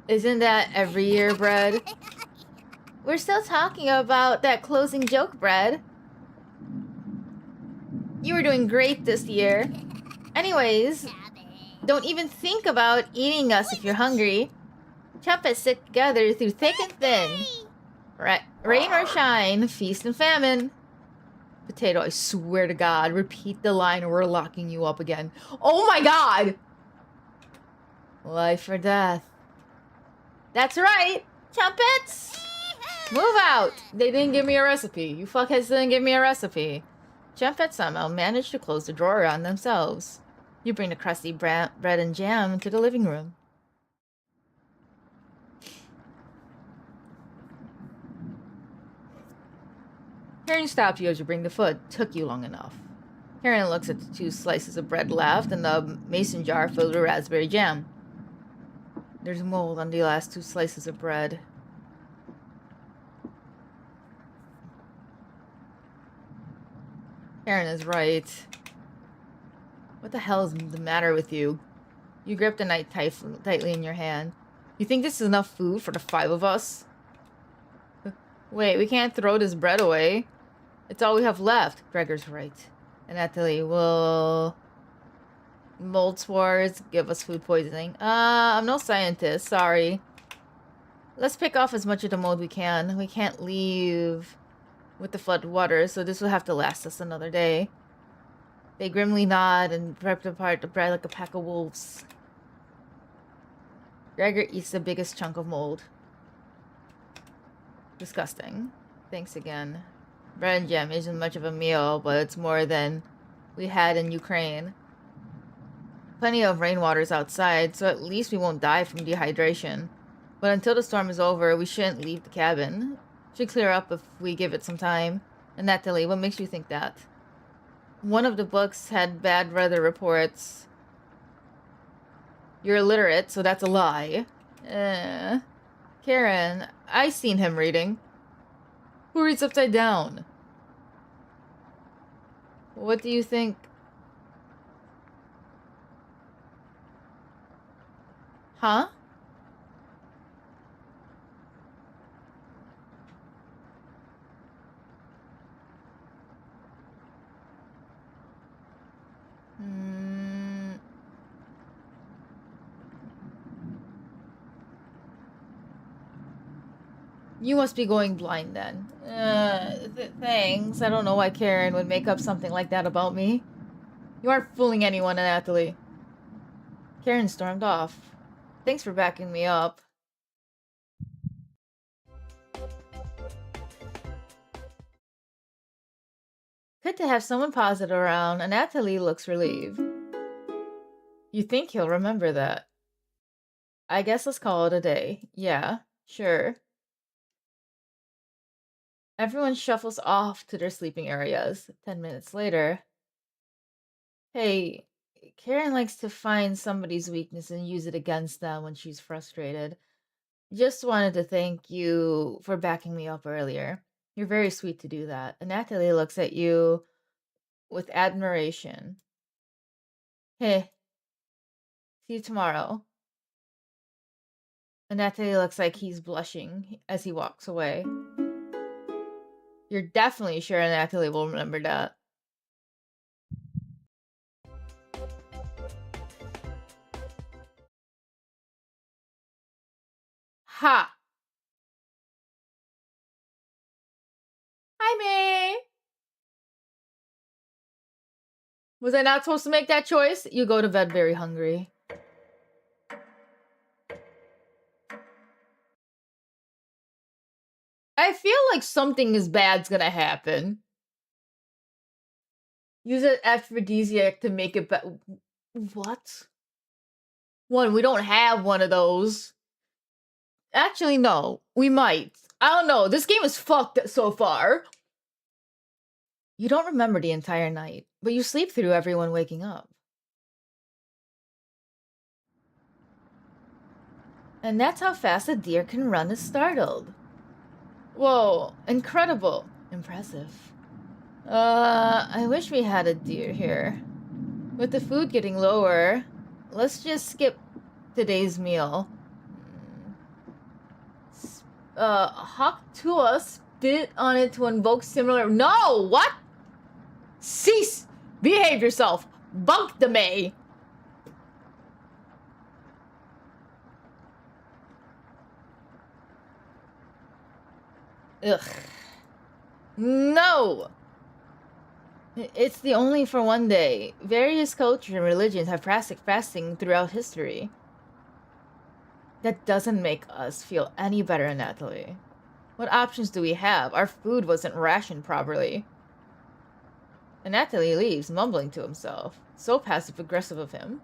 Isn't that every year, Bread? We're still talking about that closing joke, Bread. You were doing great this year. Anyways, don't even think about eating us if you're hungry. Trumpets stick together through thick and thin. Rain or shine, feast and famine. Potato, I swear to God, repeat the line or we're locking you up again. Oh my God! Life or death. That's right! Chumpets! Move out! They didn't give me a recipe. You fuckheads didn't give me a recipe. Chumpets somehow managed to close the drawer on themselves. You bring the crusty bread and jam into the living room. Karen stops you as you bring the food. Took you long enough. Karen looks at the 2 slices of bread left and the mason jar filled with raspberry jam. There's mold on the last 2 slices of bread. Karen is right. What the hell is the matter with you? You grip the knife tightly in your hand. You think this is enough food for the 5 of us? Wait, we can't throw this bread away. It's all we have left. Gregor's right. And Natalie will... Mold spores give us food poisoning. I'm no scientist, sorry. Let's pick off as much of the mold we can. We can't leave with the flood water, so this will have to last us another day. They grimly nod and rip apart the bread like a pack of wolves. Gregor eats the biggest chunk of mold. Disgusting. Thanks again. Bread and jam isn't much of a meal, but it's more than we had in Ukraine. Plenty of rainwater's outside, so at least we won't die from dehydration. But until the storm is over, we shouldn't leave the cabin. Should clear up if we give it some time. And Natalie, what makes you think that? One of the books had bad weather reports. You're illiterate, so that's a lie. Karen, I seen him reading. Who reads upside down? What do you think? Huh? You must be going blind then. Thanks. I don't know why Karen would make up something like that about me. You aren't fooling anyone, Natalie. Karen stormed off. Thanks for backing me up. Good to have someone positive around, and Natalie looks relieved. You think he'll remember that? I guess let's call it a day. Yeah, sure. Everyone shuffles off to their sleeping areas. 10 minutes later. Hey, Karen likes to find somebody's weakness and use it against them when she's frustrated. Just wanted to thank you for backing me up earlier. You're very sweet to do that. And Natalie looks at you with admiration. Hey, see you tomorrow. And Natalie looks like he's blushing as he walks away. You're definitely sure Natalie will remember that. Ha! Hi, May! Was I not supposed to make that choice? You go to bed very hungry. I feel like something is bad's gonna happen. Use an aphrodisiac to make it better. What? One, we don't have one of those. Actually, no. We might. I don't know. This game is fucked so far. You don't remember the entire night, but you sleep through everyone waking up. And that's how fast a deer can run if startled. Whoa, incredible. Impressive. I wish we had a deer here. With the food getting lower, let's just skip today's meal. Haktua spit on it to invoke similar... No! What? Cease! Behave yourself! Bunk the May! Ugh. No! It's the only for one day. Various cultures and religions have practiced fasting throughout history. That doesn't make us feel any better, Natalie. What options do we have? Our food wasn't rationed properly. And Natalie leaves, mumbling to himself. So passive-aggressive of him.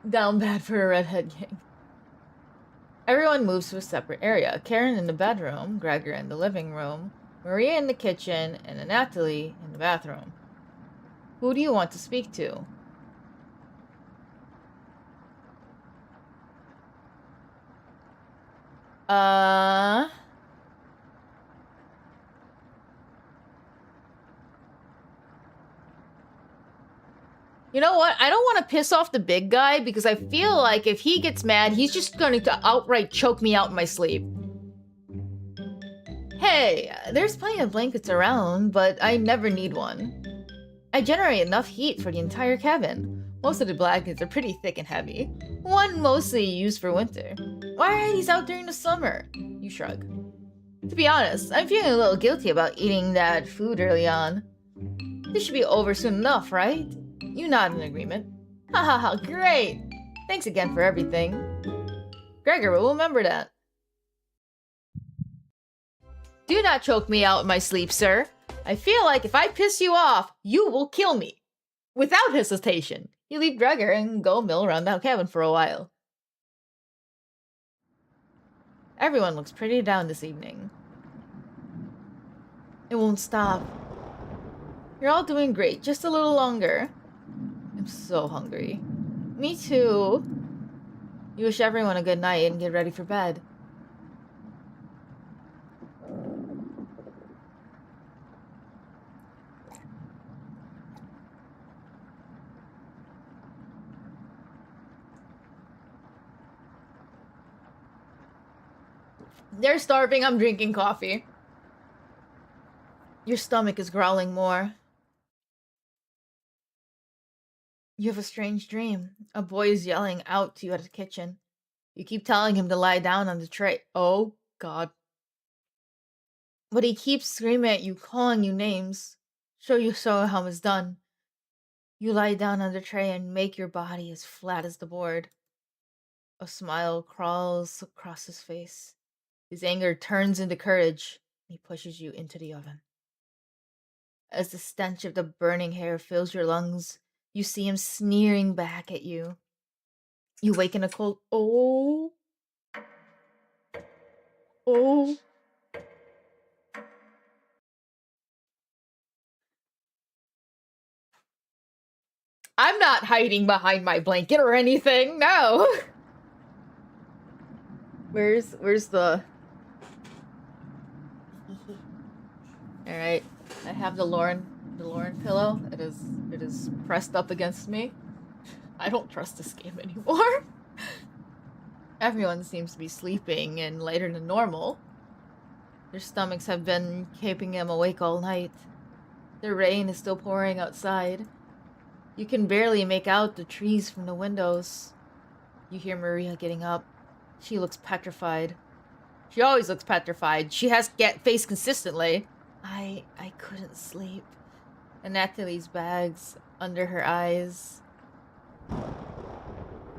Down bad for a redhead gang. Everyone moves to a separate area. Karen in the bedroom, Gregor in the living room, Maria in the kitchen, and Natalie in the bathroom. Who do you want to speak to? You know what? I don't want to piss off the big guy because I feel like if he gets mad, he's just going to outright choke me out in my sleep. Hey, there's plenty of blankets around, but I never need one. I generate enough heat for the entire cabin. Most of the blankets are pretty thick and heavy. One mostly used for winter. Why are these out during the summer? You shrug. To be honest, I'm feeling a little guilty about eating that food early on. This should be over soon enough, right? You nod in agreement. Hahaha, great! Thanks again for everything. Gregor will remember that. Do not choke me out in my sleep, sir. I feel like if I piss you off, you will kill me. Without hesitation, you leave Gregor and go mill around the cabin for a while. Everyone looks pretty down this evening. It won't stop. You're all doing great, just a little longer. I'm so hungry. Me too. You wish everyone a good night and get ready for bed. They're starving, I'm drinking coffee. Your stomach is growling more. You have a strange dream. A boy is yelling out to you at the kitchen. You keep telling him to lie down on the tray. Oh, God. But he keeps screaming at you, calling you names. Show you so how it's done. You lie down on the tray and make your body as flat as the board. A smile crawls across his face. His anger turns into courage. He pushes you into the oven. As the stench of the burning hair fills your lungs, you see him sneering back at you. You wake in a cold... Oh. I'm not hiding behind my blanket or anything, no! Where's the... Alright, I have the Lauren pillow. It is pressed up against me. I don't trust this game anymore. Everyone seems to be sleeping and later than normal. Their stomachs have been keeping them awake all night. The rain is still pouring outside. You can barely make out the trees from the windows. You hear Maria getting up. She looks petrified. She always looks petrified. She has face consistently. I couldn't sleep. And Natalie's bags under her eyes.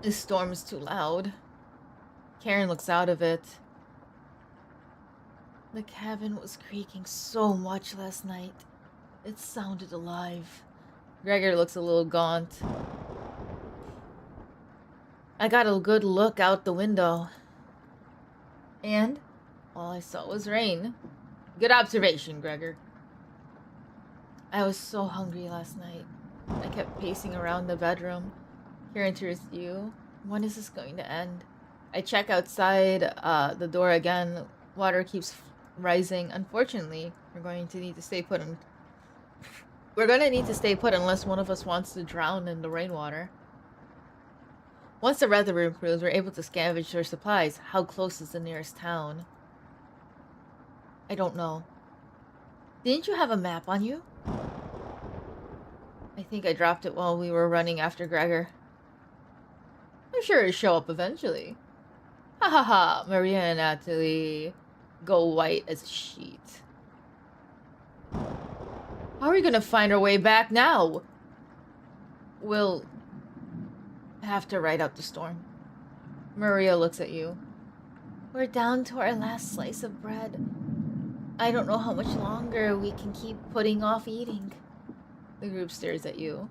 The storm is too loud. Karen looks out of it. The cabin was creaking so much last night. It sounded alive. Gregor looks a little gaunt. I got a good look out the window. And all I saw was rain. Good observation, Gregor. I was so hungry last night. I kept pacing around the bedroom. Hearing to you. When is this going to end? I check outside the door again. Water keeps rising. Unfortunately, we're going to need to stay put unless one of us wants to drown in the rainwater. Once the weather improves, we're able to scavenge their supplies. How close is the nearest town? I don't know. Didn't you have a map on you? I think I dropped it while we were running after Gregor. I'm sure it'll show up eventually. Ha ha ha, Maria and Natalie go white as a sheet. How are we gonna find our way back now? We'll have to ride out the storm. Maria looks at you. We're down to our last slice of bread. I don't know how much longer we can keep putting off eating. The group stares at you.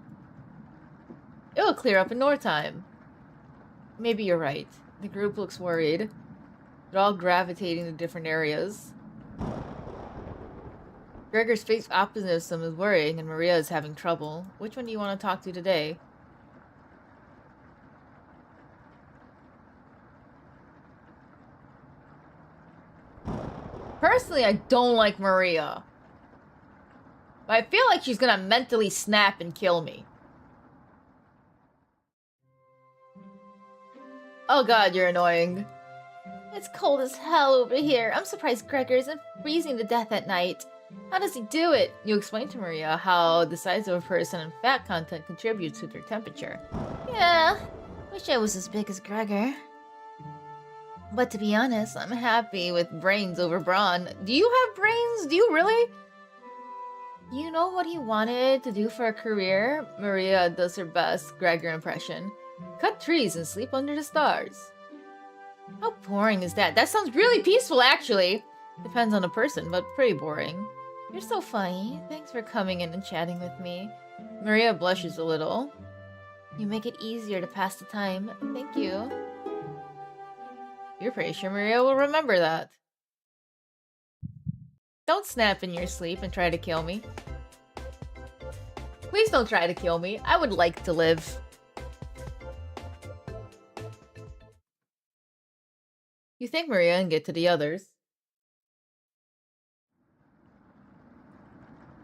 It'll clear up in no time. Maybe you're right. The group looks worried. They're all gravitating to different areas. Gregor's fake optimism is worrying and Maria is having trouble. Which one do you want to talk to today? Personally, I don't like Maria. But I feel like she's gonna mentally snap and kill me. Oh god, you're annoying. It's cold as hell over here. I'm surprised Gregor isn't freezing to death at night. How does he do it? You explain to Maria how the size of a person and fat content contributes to their temperature. Yeah, wish I was as big as Gregor. But to be honest, I'm happy with brains over brawn. Do you have brains? Do you really? You know what he wanted to do for a career? Maria does her best Gregor impression. Cut trees and sleep under the stars. How boring is that? That sounds really peaceful, actually. Depends on the person, but pretty boring. You're so funny. Thanks for coming in and chatting with me. Maria blushes a little. You make it easier to pass the time. Thank you. You're pretty sure Maria will remember that. Don't snap in your sleep and try to kill me. Please don't try to kill me. I would like to live. You thank Maria and get to the others.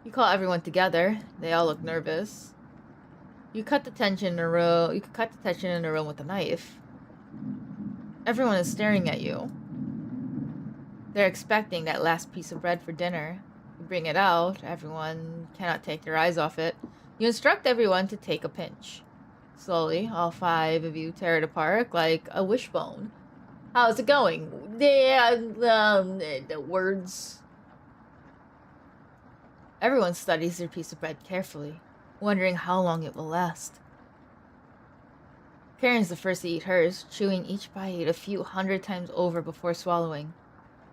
You call everyone together. They all look nervous. You cut the tension in a row. You could cut the tension in a room with a knife. Everyone is staring at you. They're expecting that last piece of bread for dinner. You bring it out. Everyone cannot take their eyes off it. You instruct everyone to take a pinch. Slowly, all 5 of you tear it apart like a wishbone. How's it going? The words. Everyone studies their piece of bread carefully, wondering how long it will last. Karen's the first to eat hers, chewing each bite a few 100 times over before swallowing.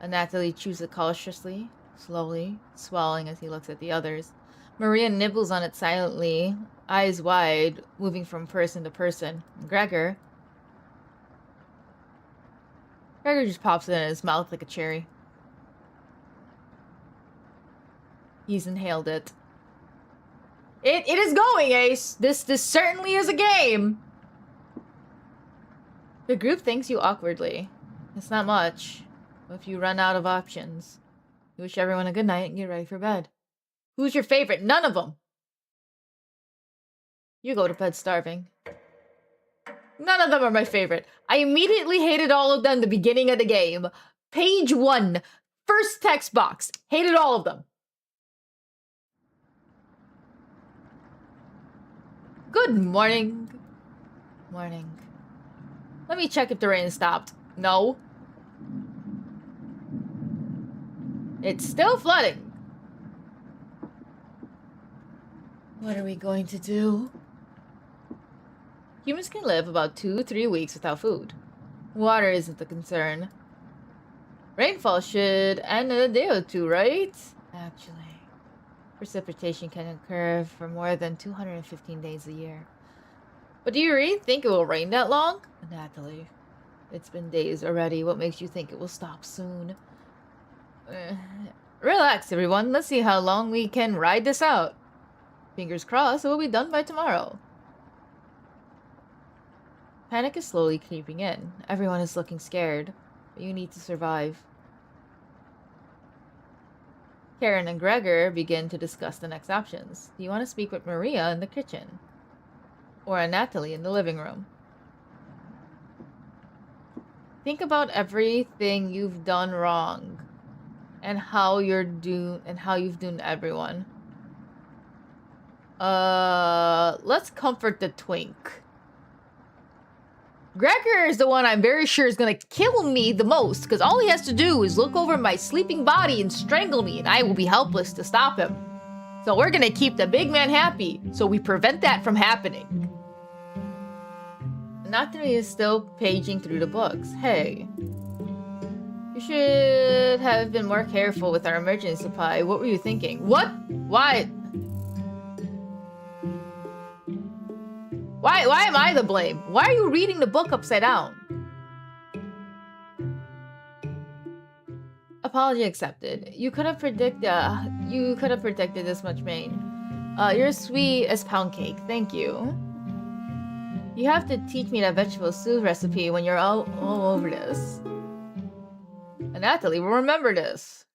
Natalie chews it cautiously, slowly, swallowing as he looks at the others. Maria nibbles on it silently, eyes wide, moving from person to person. Gregor just pops it in his mouth like a cherry. He's inhaled it. It is going, Ace! This certainly is a game! The group thanks you awkwardly. It's not much. But if you run out of options, you wish everyone a good night and get ready for bed. Who's your favorite? None of them! You go to bed starving. None of them are my favorite. I immediately hated all of them at the beginning of the game. Page 1. First text box. Hated all of them. Good morning. Morning. Let me check if the rain stopped. No. It's still flooding. What are we going to do? Humans can live about 2-3 weeks without food. Water isn't the concern. Rainfall should end in a day or 2, right? Actually, precipitation can occur for more than 215 days a year. But do you really think it will rain that long? Natalie, it's been days already. What makes you think it will stop soon? Relax, everyone. Let's see how long we can ride this out. Fingers crossed it will be done by tomorrow. Panic is slowly creeping in. Everyone is looking scared, but you need to survive. Karen and Gregor begin to discuss the next options. Do you want to speak with Maria in the kitchen? Or Natalie in the living room? Think about everything you've done wrong and how you've doomed everyone. Let's comfort the twink. Gregor is the one I'm very sure is gonna kill me the most, because all he has to do is look over my sleeping body and strangle me, and I will be helpless to stop him. So we're gonna keep the big man happy, so we prevent that from happening. Natalie is still paging through the books. Hey. You should have been more careful with our emergency supply. What were you thinking? What? Why? Why am I the blame? Why are you reading the book upside down? Apology accepted. You could have predicted this much, Maine. You're sweet as pound cake. Thank you. You have to teach me that vegetable stew recipe when you're all over this. And Natalie will remember this.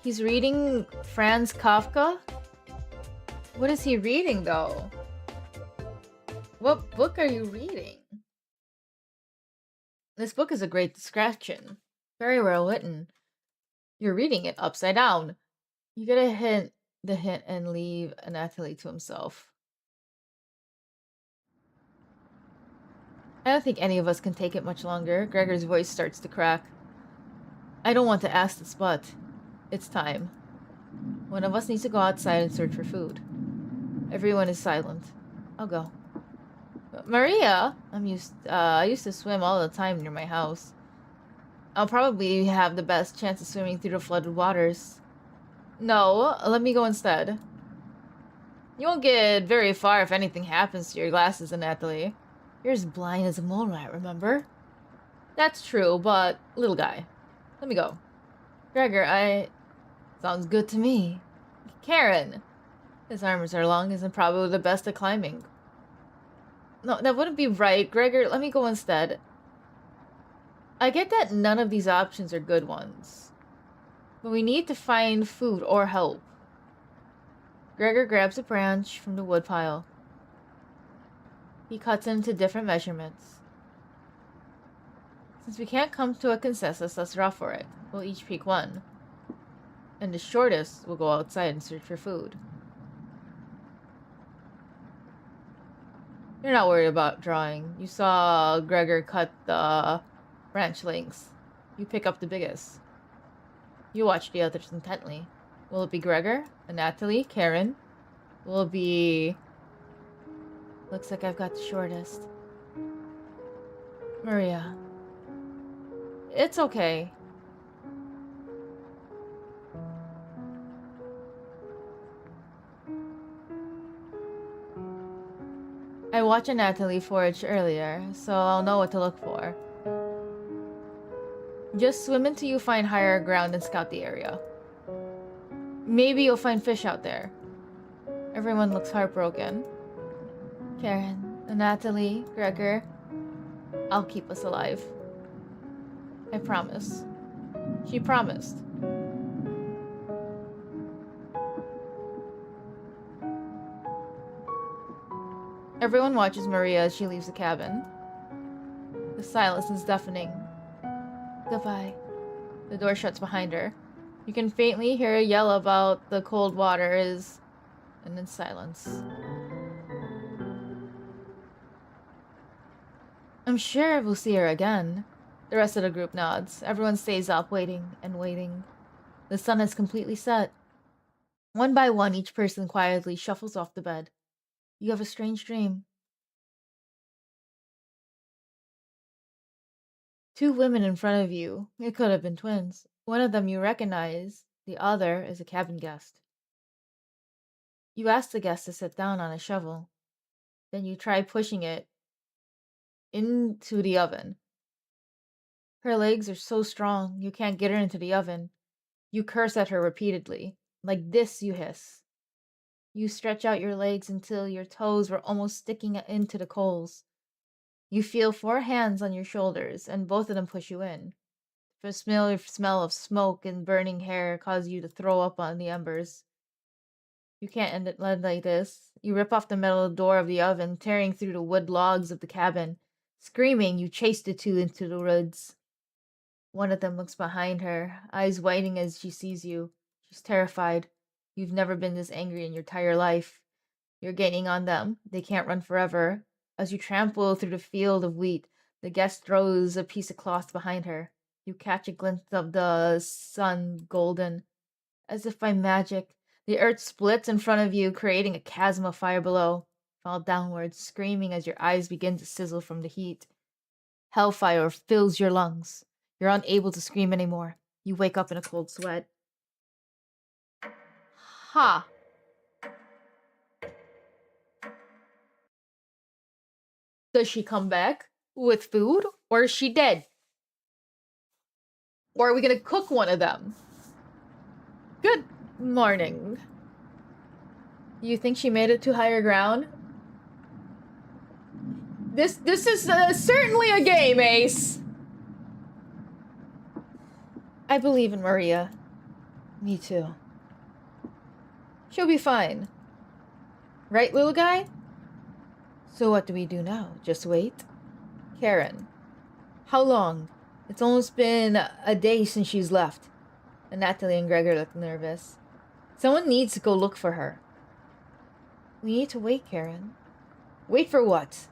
He's reading Franz Kafka? What is he reading, though? What book are you reading? This book is a great distraction. Very well written. You're reading it upside down. You get the hint, and leave Natalie to himself. I don't think any of us can take it much longer. Gregor's voice starts to crack. I don't want to ask this, but it's time. One of us needs to go outside and search for food. Everyone is silent. I'll go. Maria, I used to swim all the time near my house. I'll probably have the best chance of swimming through the flooded waters. No, let me go instead. You won't get very far if anything happens to your glasses, Natalie. You're as blind as a mole rat, remember? That's true, but little guy. Let me go. Gregor, sounds good to me. Karen. His arms are long, isn't probably the best at climbing. No, that wouldn't be right. Gregor, let me go instead. I get that none of these options are good ones. But we need to find food or help. Gregor grabs a branch from the woodpile. He cuts into different measurements. Since we can't come to a consensus, let's draw for it. We'll each pick one. And the shortest will go outside and search for food. You're not worried about drawing. You saw Gregor cut the branch lengths. You pick up the biggest. You watch the others intently. Will it be Gregor? Natalie? Karen? Will it be... Looks like I've got the shortest. Maria. It's okay. I watched Natalie forage earlier, so I'll know what to look for. Just swim until you find higher ground and scout the area. Maybe you'll find fish out there. Everyone looks heartbroken. Karen, Natalie, Gregor, I'll keep us alive. I promise. She promised. Everyone watches Maria as she leaves the cabin. The silence is deafening. Goodbye. The door shuts behind her. You can faintly hear a yell about the cold water and then silence. I'm sure we'll see her again. The rest of the group nods. Everyone stays up, waiting and waiting. The sun has completely set. One by one, each person quietly shuffles off the bed. You have a strange dream. Two women in front of you. It could have been twins. One of them you recognize. The other is a cabin guest. You ask the guest to sit down on a shovel. Then you try pushing it into the oven. Her legs are so strong, you can't get her into the oven. You curse at her repeatedly. Like this, you hiss. You stretch out your legs until your toes were almost sticking into the coals. You feel 4 hands on your shoulders, and both of them push you in. The smell of smoke and burning hair cause you to throw up on the embers. You can't end it like this. You rip off the metal door of the oven, tearing through the wood logs of the cabin. Screaming, you chase the two into the woods. One of them looks behind her, eyes widening as she sees you. She's terrified. You've never been this angry in your entire life. You're gaining on them. They can't run forever. As you trample through the field of wheat, the guest throws a piece of cloth behind her. You catch a glimpse of the sun golden. As if by magic, the earth splits in front of you, creating a chasm of fire below. Fall downwards, screaming as your eyes begin to sizzle from the heat. Hellfire fills your lungs. You're unable to scream anymore. You wake up in a cold sweat. Ha! Does she come back with food, or is she dead? Or are we gonna cook one of them? Good morning. You think she made it to higher ground? This is certainly a game, Ace. I believe in Maria. Me too. She'll be fine. Right, little guy? So what do we do now? Just wait? Karen. How long? It's almost been a day since she's left. And Natalie and Gregor look nervous. Someone needs to go look for her. We need to wait, Karen. Wait for what?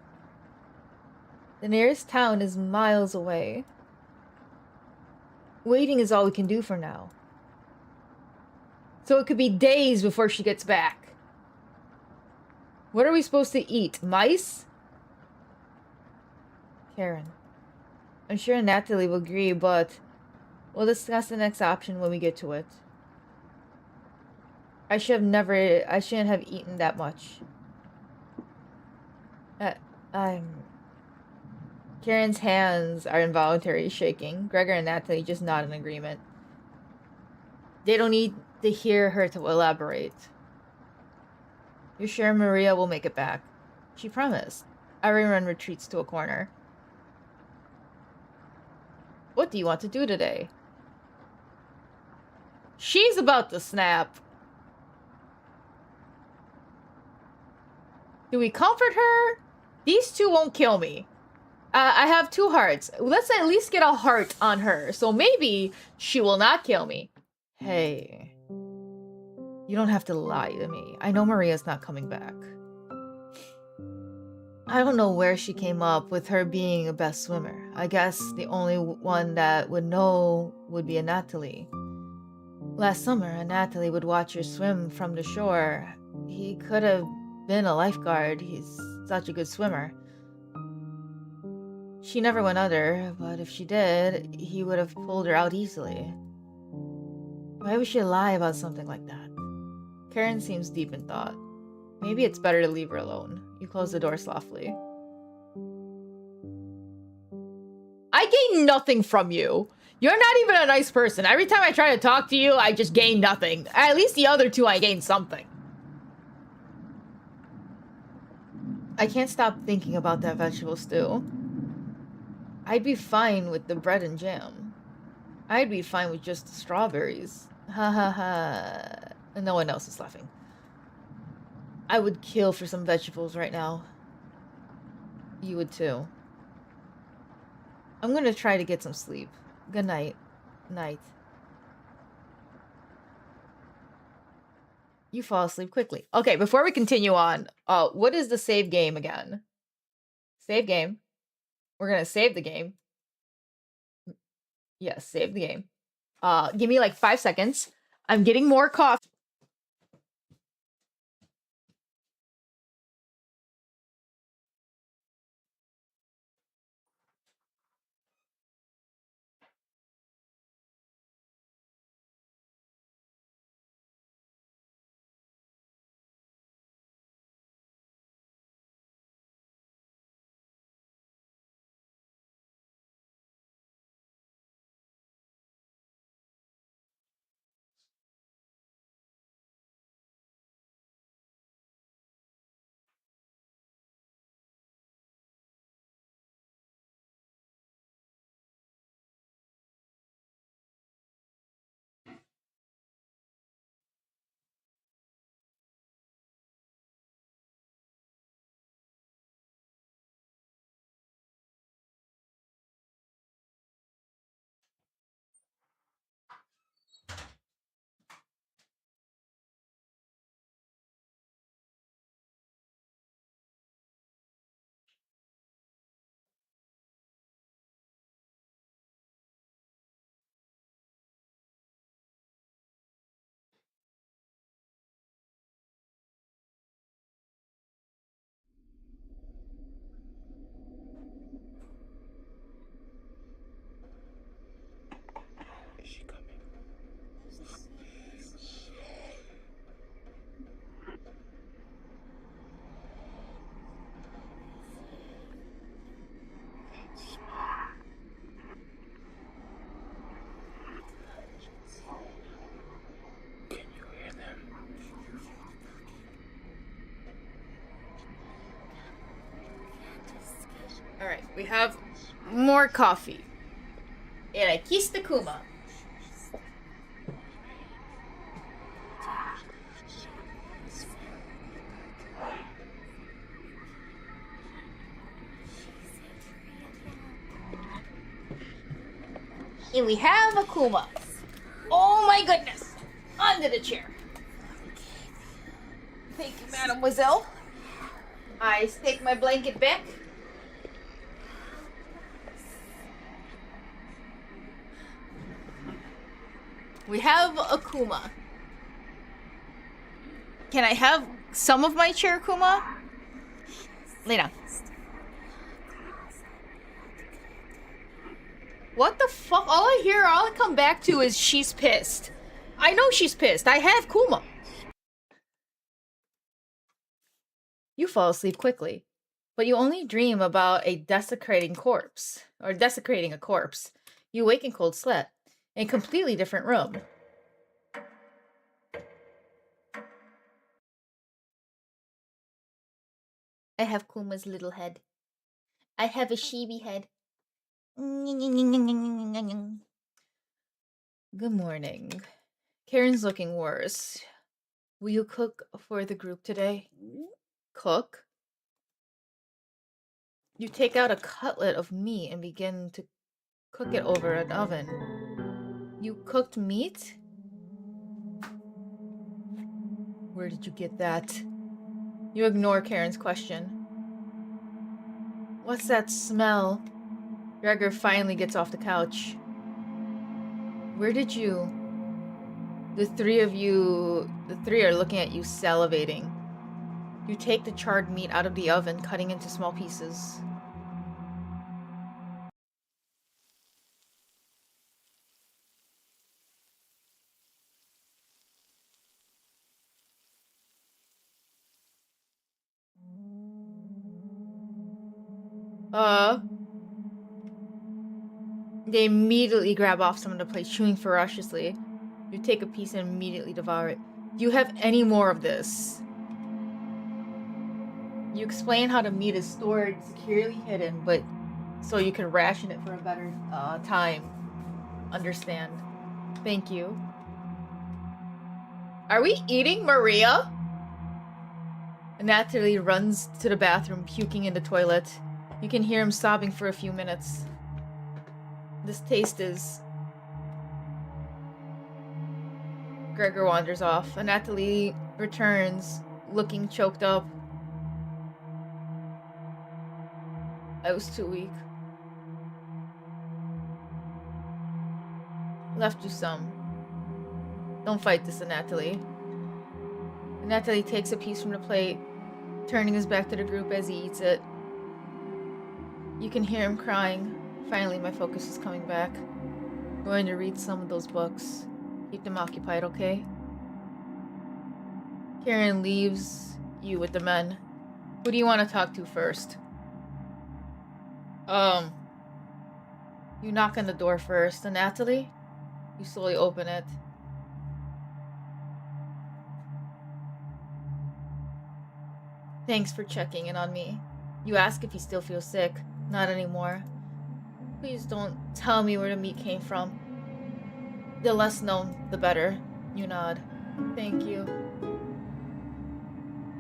The nearest town is miles away. Waiting is all we can do for now. So it could be days before she gets back. What are we supposed to eat? Mice? Karen. I'm sure Natalie will agree, but we'll discuss the next option when we get to it. I shouldn't have eaten that much. Karen's hands are involuntarily shaking. Gregor and Natalie just nod in agreement. They don't need to hear her to elaborate. You're sure Maria will make it back? She promised. Everyone retreats to a corner. What do you want to do today? She's about to snap. Do we comfort her? These two won't kill me. I have 2 hearts. Let's at least get a heart on her. So maybe she will not kill me. Hey. You don't have to lie to me. I know Maria's not coming back. I don't know where she came up with her being a best swimmer. I guess the only one that would know would be a Natalie. Last summer, a Natalie would watch her swim from the shore. He could have been a lifeguard. He's such a good swimmer. She never went under, but if she did, he would have pulled her out easily. Why would she lie about something like that? Karen seems deep in thought. Maybe it's better to leave her alone. You close the door softly. I gain nothing from you. You're not even a nice person. Every time I try to talk to you, I just gain nothing. At least the other 2, I gain something. I can't stop thinking about that vegetable stew. I'd be fine with the bread and jam. I'd be fine with just the strawberries. Ha ha ha. And no one else is laughing. I would kill for some vegetables right now. You would too. I'm gonna try to get some sleep. Good night. Night. You fall asleep quickly. Okay, before we continue on, what is the save game again? Save game. We're gonna save the game. Yes, save the game. Give me like 5 seconds. I'm getting more coffee. Alright, we have more coffee. And I kissed the Kuma. And we have a Kuma. Oh my goodness! Under the chair. Thank you, mademoiselle. I take my blanket back. We have a Kuma. Can I have some of my chair, Kuma? Lay down. What the fuck? All I come back to is she's pissed. I know she's pissed. I have Kuma. You fall asleep quickly, but you only dream about a desecrating corpse, or desecrating a corpse. You wake in cold sweat, in a completely different room. I have Kuma's little head. I have a chibi head. Good morning. Karen's looking worse. Will you cook for the group today? Cook? You take out a cutlet of meat and begin to cook it over an oven. You cooked meat? Where did you get that? You ignore Karen's question. What's that smell? Gregor finally gets off the couch. Where did you... The three are looking at you, salivating. You take the charred meat out of the oven, cutting into small pieces. They immediately grab off some of the plate, chewing ferociously. You take a piece and immediately devour it. Do you have any more of this? You explain how the meat is stored securely hidden, but so you can ration it for a better time. Understand. Thank you. Are we eating Maria? Natalie runs to the bathroom, puking in the toilet. You can hear him sobbing for a few minutes. This taste is... Gregor wanders off. Natalie returns, looking choked up. I was too weak. Left you some. Don't fight this, Natalie. Natalie takes a piece from the plate, turning his back to the group as he eats it. You can hear him crying. Finally, my focus is coming back. I'm going to read some of those books. Keep them occupied, okay? Karen leaves you with the men. Who do you want to talk to first? You knock on the door first. And Natalie? You slowly open it. Thanks for checking in on me. You ask if he still feels sick. Not anymore. Please don't tell me where the meat came from. The less known, the better. You nod. Thank you.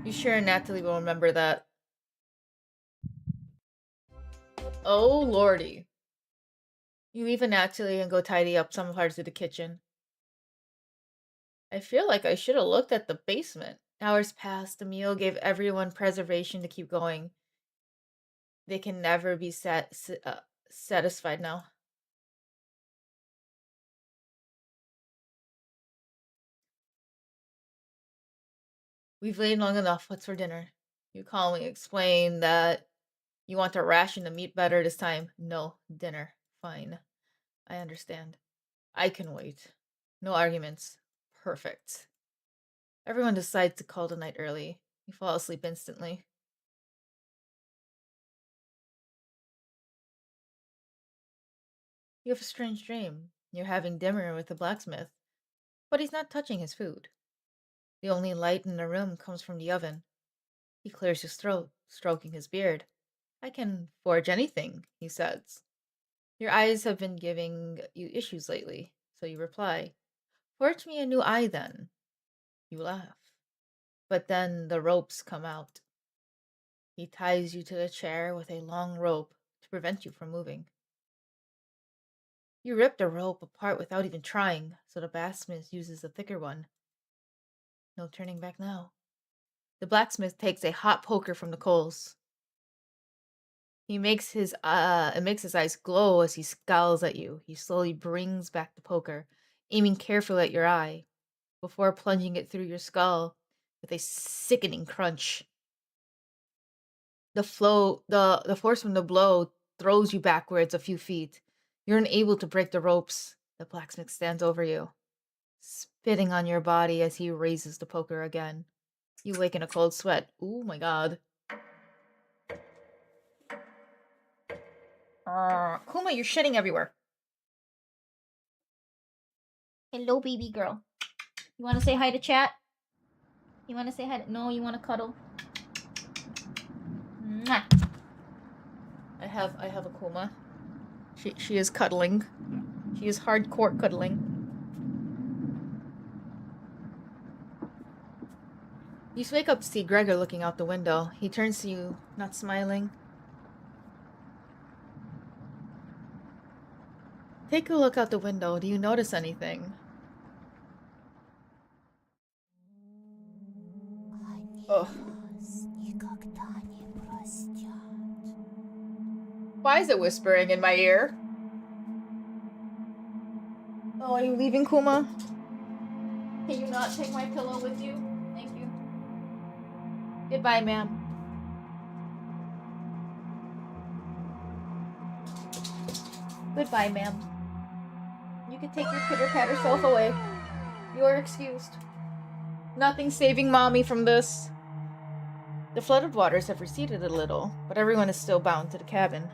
You sure Natalie will remember that? Oh lordy. You leave Natalie and go tidy up some parts of the kitchen. I feel like I should have looked at the basement. Hours passed. The meal gave everyone preservation to keep going. They can never be satisfied now. We've laid long enough. What's for dinner? You calmly explain that you want to ration the meat better this time. No, dinner. Fine. I understand. I can wait. No arguments. Perfect. Everyone decides to call the night early. You fall asleep instantly. You have a strange dream. You're having dinner with the blacksmith, but he's not touching his food. The only light in the room comes from the oven. He clears his throat, stroking his beard. I can forge anything, he says. Your eyes have been giving you issues lately, so you reply, forge me a new eye then. You laugh. But then the ropes come out. He ties you to the chair with a long rope to prevent you from moving. You rip the rope apart without even trying, so the blacksmith uses a thicker one. No turning back now. The blacksmith takes a hot poker from the coals. It makes his eyes glow as he scowls at you. He slowly brings back the poker, aiming carefully at your eye, before plunging it through your skull with a sickening crunch. The force from the blow throws you backwards a few feet. You're unable to break the ropes. The blacksmith stands over you, spitting on your body as he raises the poker again. You wake in a cold sweat. Oh my god. Kuma, you're shitting everywhere. Hello, baby girl. You want to say hi to chat? You want to say hi to... No, you want to cuddle? Mwah. I have a Kuma. She is cuddling. She is hardcore cuddling. You wake up to see Gregor looking out the window. He turns to you, not smiling. Take a look out the window. Do you notice anything? Oh. Why is it whispering in my ear? Oh, are you leaving, Kuma? Can you not take my pillow with you? Thank you. Goodbye, ma'am. Goodbye, ma'am. You can take your pitter-patter self away. You are excused. Nothing saving mommy from this. The flooded waters have receded a little, but everyone is still bound to the cabin.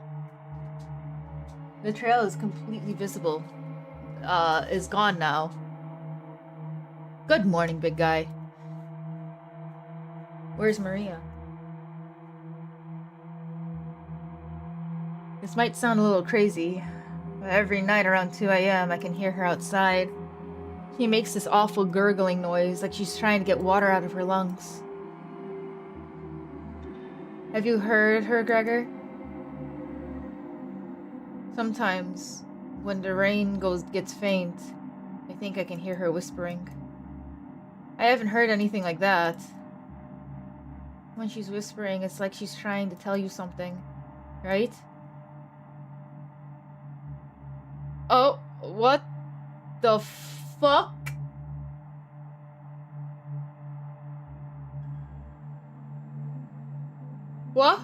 The trail is completely visible. Is gone now. Good morning, big guy. Where's Maria? This might sound a little crazy, but every night around 2 a.m. I can hear her outside. She makes this awful gurgling noise like she's trying to get water out of her lungs. Have you heard her, Gregor? Sometimes, when the rain gets faint, I think I can hear her whispering. I haven't heard anything like that. When she's whispering, it's like she's trying to tell you something, right? Oh, what the fuck? What?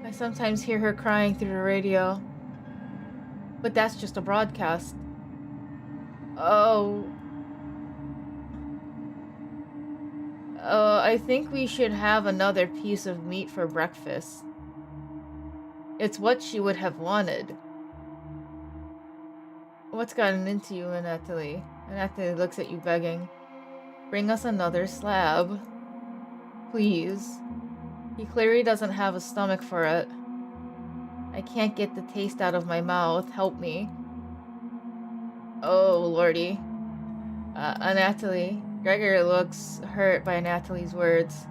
I sometimes hear her crying through the radio. But that's just a broadcast. Oh. I think we should have another piece of meat for breakfast. It's what she would have wanted. What's gotten into you, Anatoly? Anatoly looks at you begging. Bring us another slab. Please. He clearly doesn't have a stomach for it. I can't get the taste out of my mouth. Help me. Oh, lordy. Anatoly. Gregor looks hurt by Anatoly's words.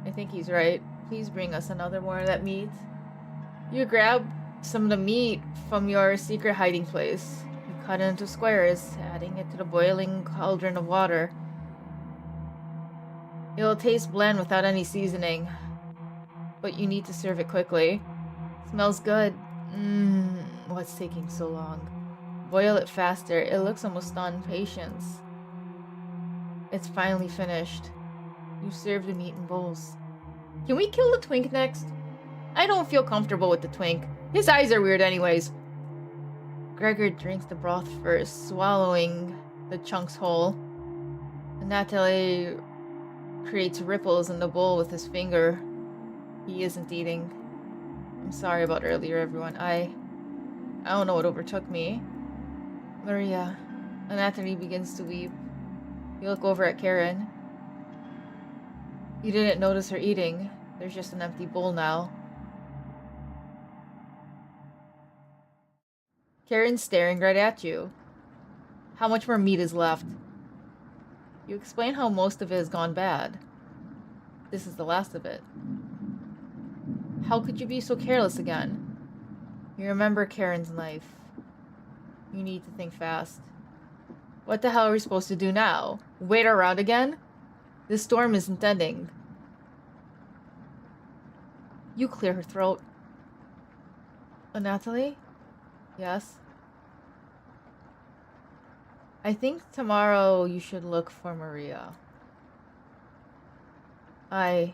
I think he's right. Please bring us another more of that meat. You grab some of the meat from your secret hiding place. You cut it into squares, adding it to the boiling cauldron of water. It'll taste bland without any seasoning. But you need to serve it quickly. Smells good. What's taking so long? Boil it faster. It looks almost done. Patience. It's finally finished. You serve the meat in bowls. Can we kill the twink next? I don't feel comfortable with the twink. His eyes are weird anyways. Gregor drinks the broth first, swallowing the chunks whole. Natalie creates ripples in the bowl with his finger. He isn't eating. I'm sorry about earlier, everyone. I don't know what overtook me. Maria. Natalie begins to weep. You look over at Karen. You didn't notice her eating. There's just an empty bowl now. Karen's staring right at you. How much more meat is left? You explain how most of it has gone bad. This is the last of it. How could you be so careless again? You remember Karen's knife. You need to think fast. What the hell are we supposed to do now? Wait around again? This storm isn't ending. You clear her throat. Natalie? Yes? I think tomorrow you should look for Maria. I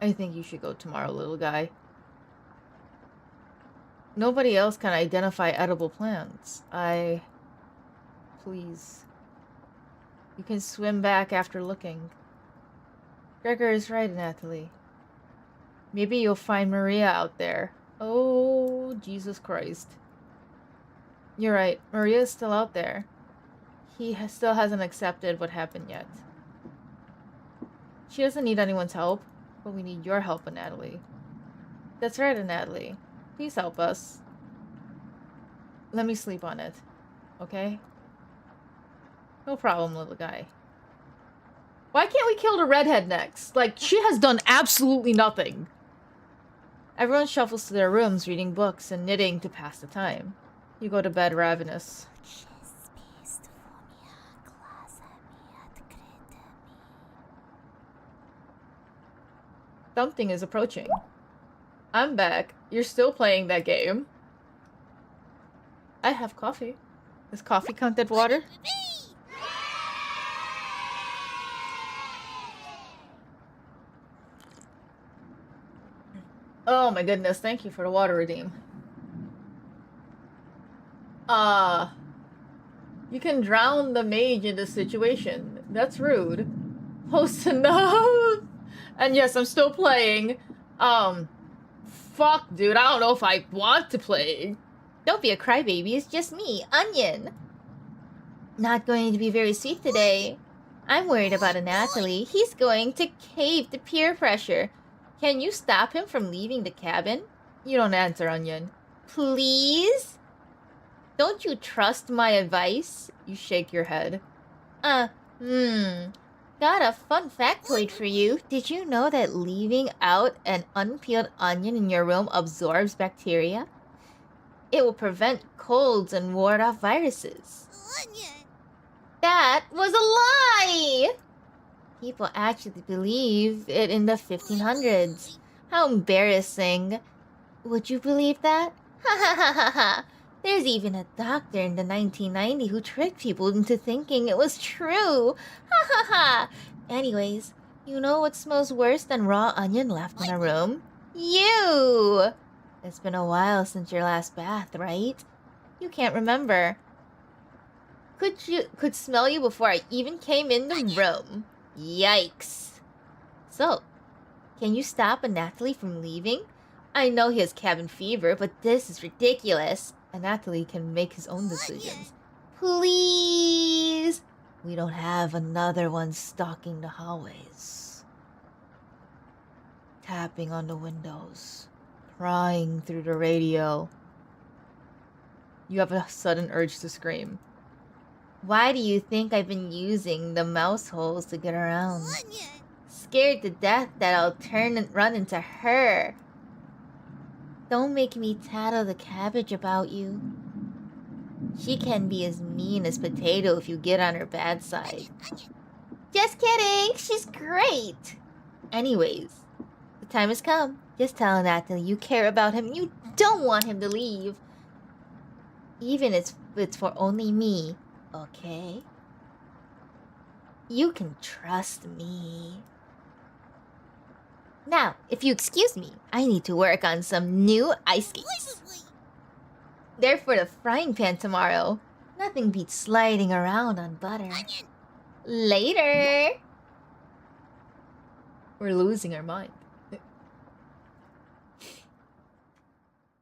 think you should go tomorrow, little guy. Nobody else can identify edible plants. Please. You can swim back after looking. Gregor is right, Natalie. Maybe you'll find Maria out there. Oh, Jesus Christ. You're right. Maria's still out there. He still hasn't accepted what happened yet. She doesn't need anyone's help, but we need your help, Natalie. That's right, Natalie. Please help us. Let me sleep on it, okay? No problem, little guy. Why can't we kill the redhead next? Like, she has done absolutely nothing. Everyone shuffles to their rooms, reading books and knitting to pass the time. You go to bed ravenous. Something is approaching. I'm back. You're still playing that game. I have coffee. Is coffee counted water? Oh my goodness, thank you for the water redeem. You can drown the mage in this situation. That's rude. Post enough. And yes, I'm still playing. Fuck, dude, I don't know if I want to play. Don't be a crybaby, it's just me, Onion. Not going to be very sweet today. I'm worried about Natalie. He's going to cave to peer pressure. Can you stop him from leaving the cabin? You don't answer, Onion. Please? Don't you trust my advice? You shake your head. Got a fun factoid for you. Did you know that leaving out an unpeeled onion in your room absorbs bacteria? It will prevent colds and ward off viruses. Onion. That was a lie! People actually believe it in the 1500s. How embarrassing. Would you believe that? Ha ha ha ha ha. There's even a doctor in the 1990 who tricked people into thinking it was true. Ha ha ha. Anyways, you know what smells worse than raw onion left in a room? You! It's been a while since your last bath, right? You can't remember. Could smell you before I even came in the room. Yikes. So, can you stop Natalie from leaving? I know he has cabin fever, but this is ridiculous. Natalie can make his own decisions. Please! We don't have another one stalking the hallways. Tapping on the windows. Crying through the radio. You have a sudden urge to scream. Why do you think I've been using the mouse holes to get around? Scared to death that I'll turn and run into her. Don't make me tattle the cabbage about you. She can be as mean as potato if you get on her bad side. Just kidding, she's great. Anyways, the time has come. Just tell Natalie you care about him. You don't want him to leave. Even if it's for only me, okay? You can trust me. Now, if you excuse me, I need to work on some new ice skates. They're for the frying pan tomorrow. Nothing beats sliding around on butter. Later! We're losing our mind.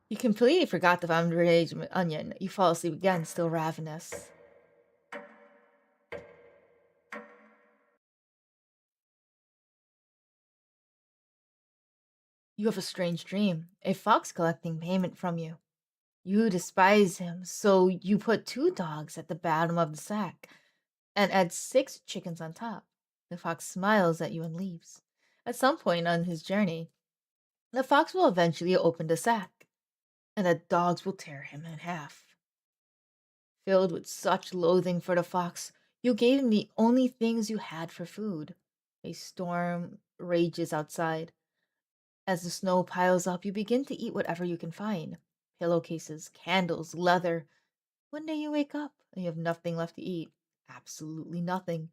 You completely forgot the foundation onion. You fall asleep again, still ravenous. You have a strange dream. A fox collecting payment from you. You despise him, so you put 2 dogs at the bottom of the sack and add 6 chickens on top. The fox smiles at you and leaves. At some point on his journey, the fox will eventually open the sack, and the dogs will tear him in half. Filled with such loathing for the fox, you gave him the only things you had for food. A storm rages outside. As the snow piles up, you begin to eat whatever you can find. Pillowcases, candles, leather. One day you wake up and you have nothing left to eat. Absolutely nothing.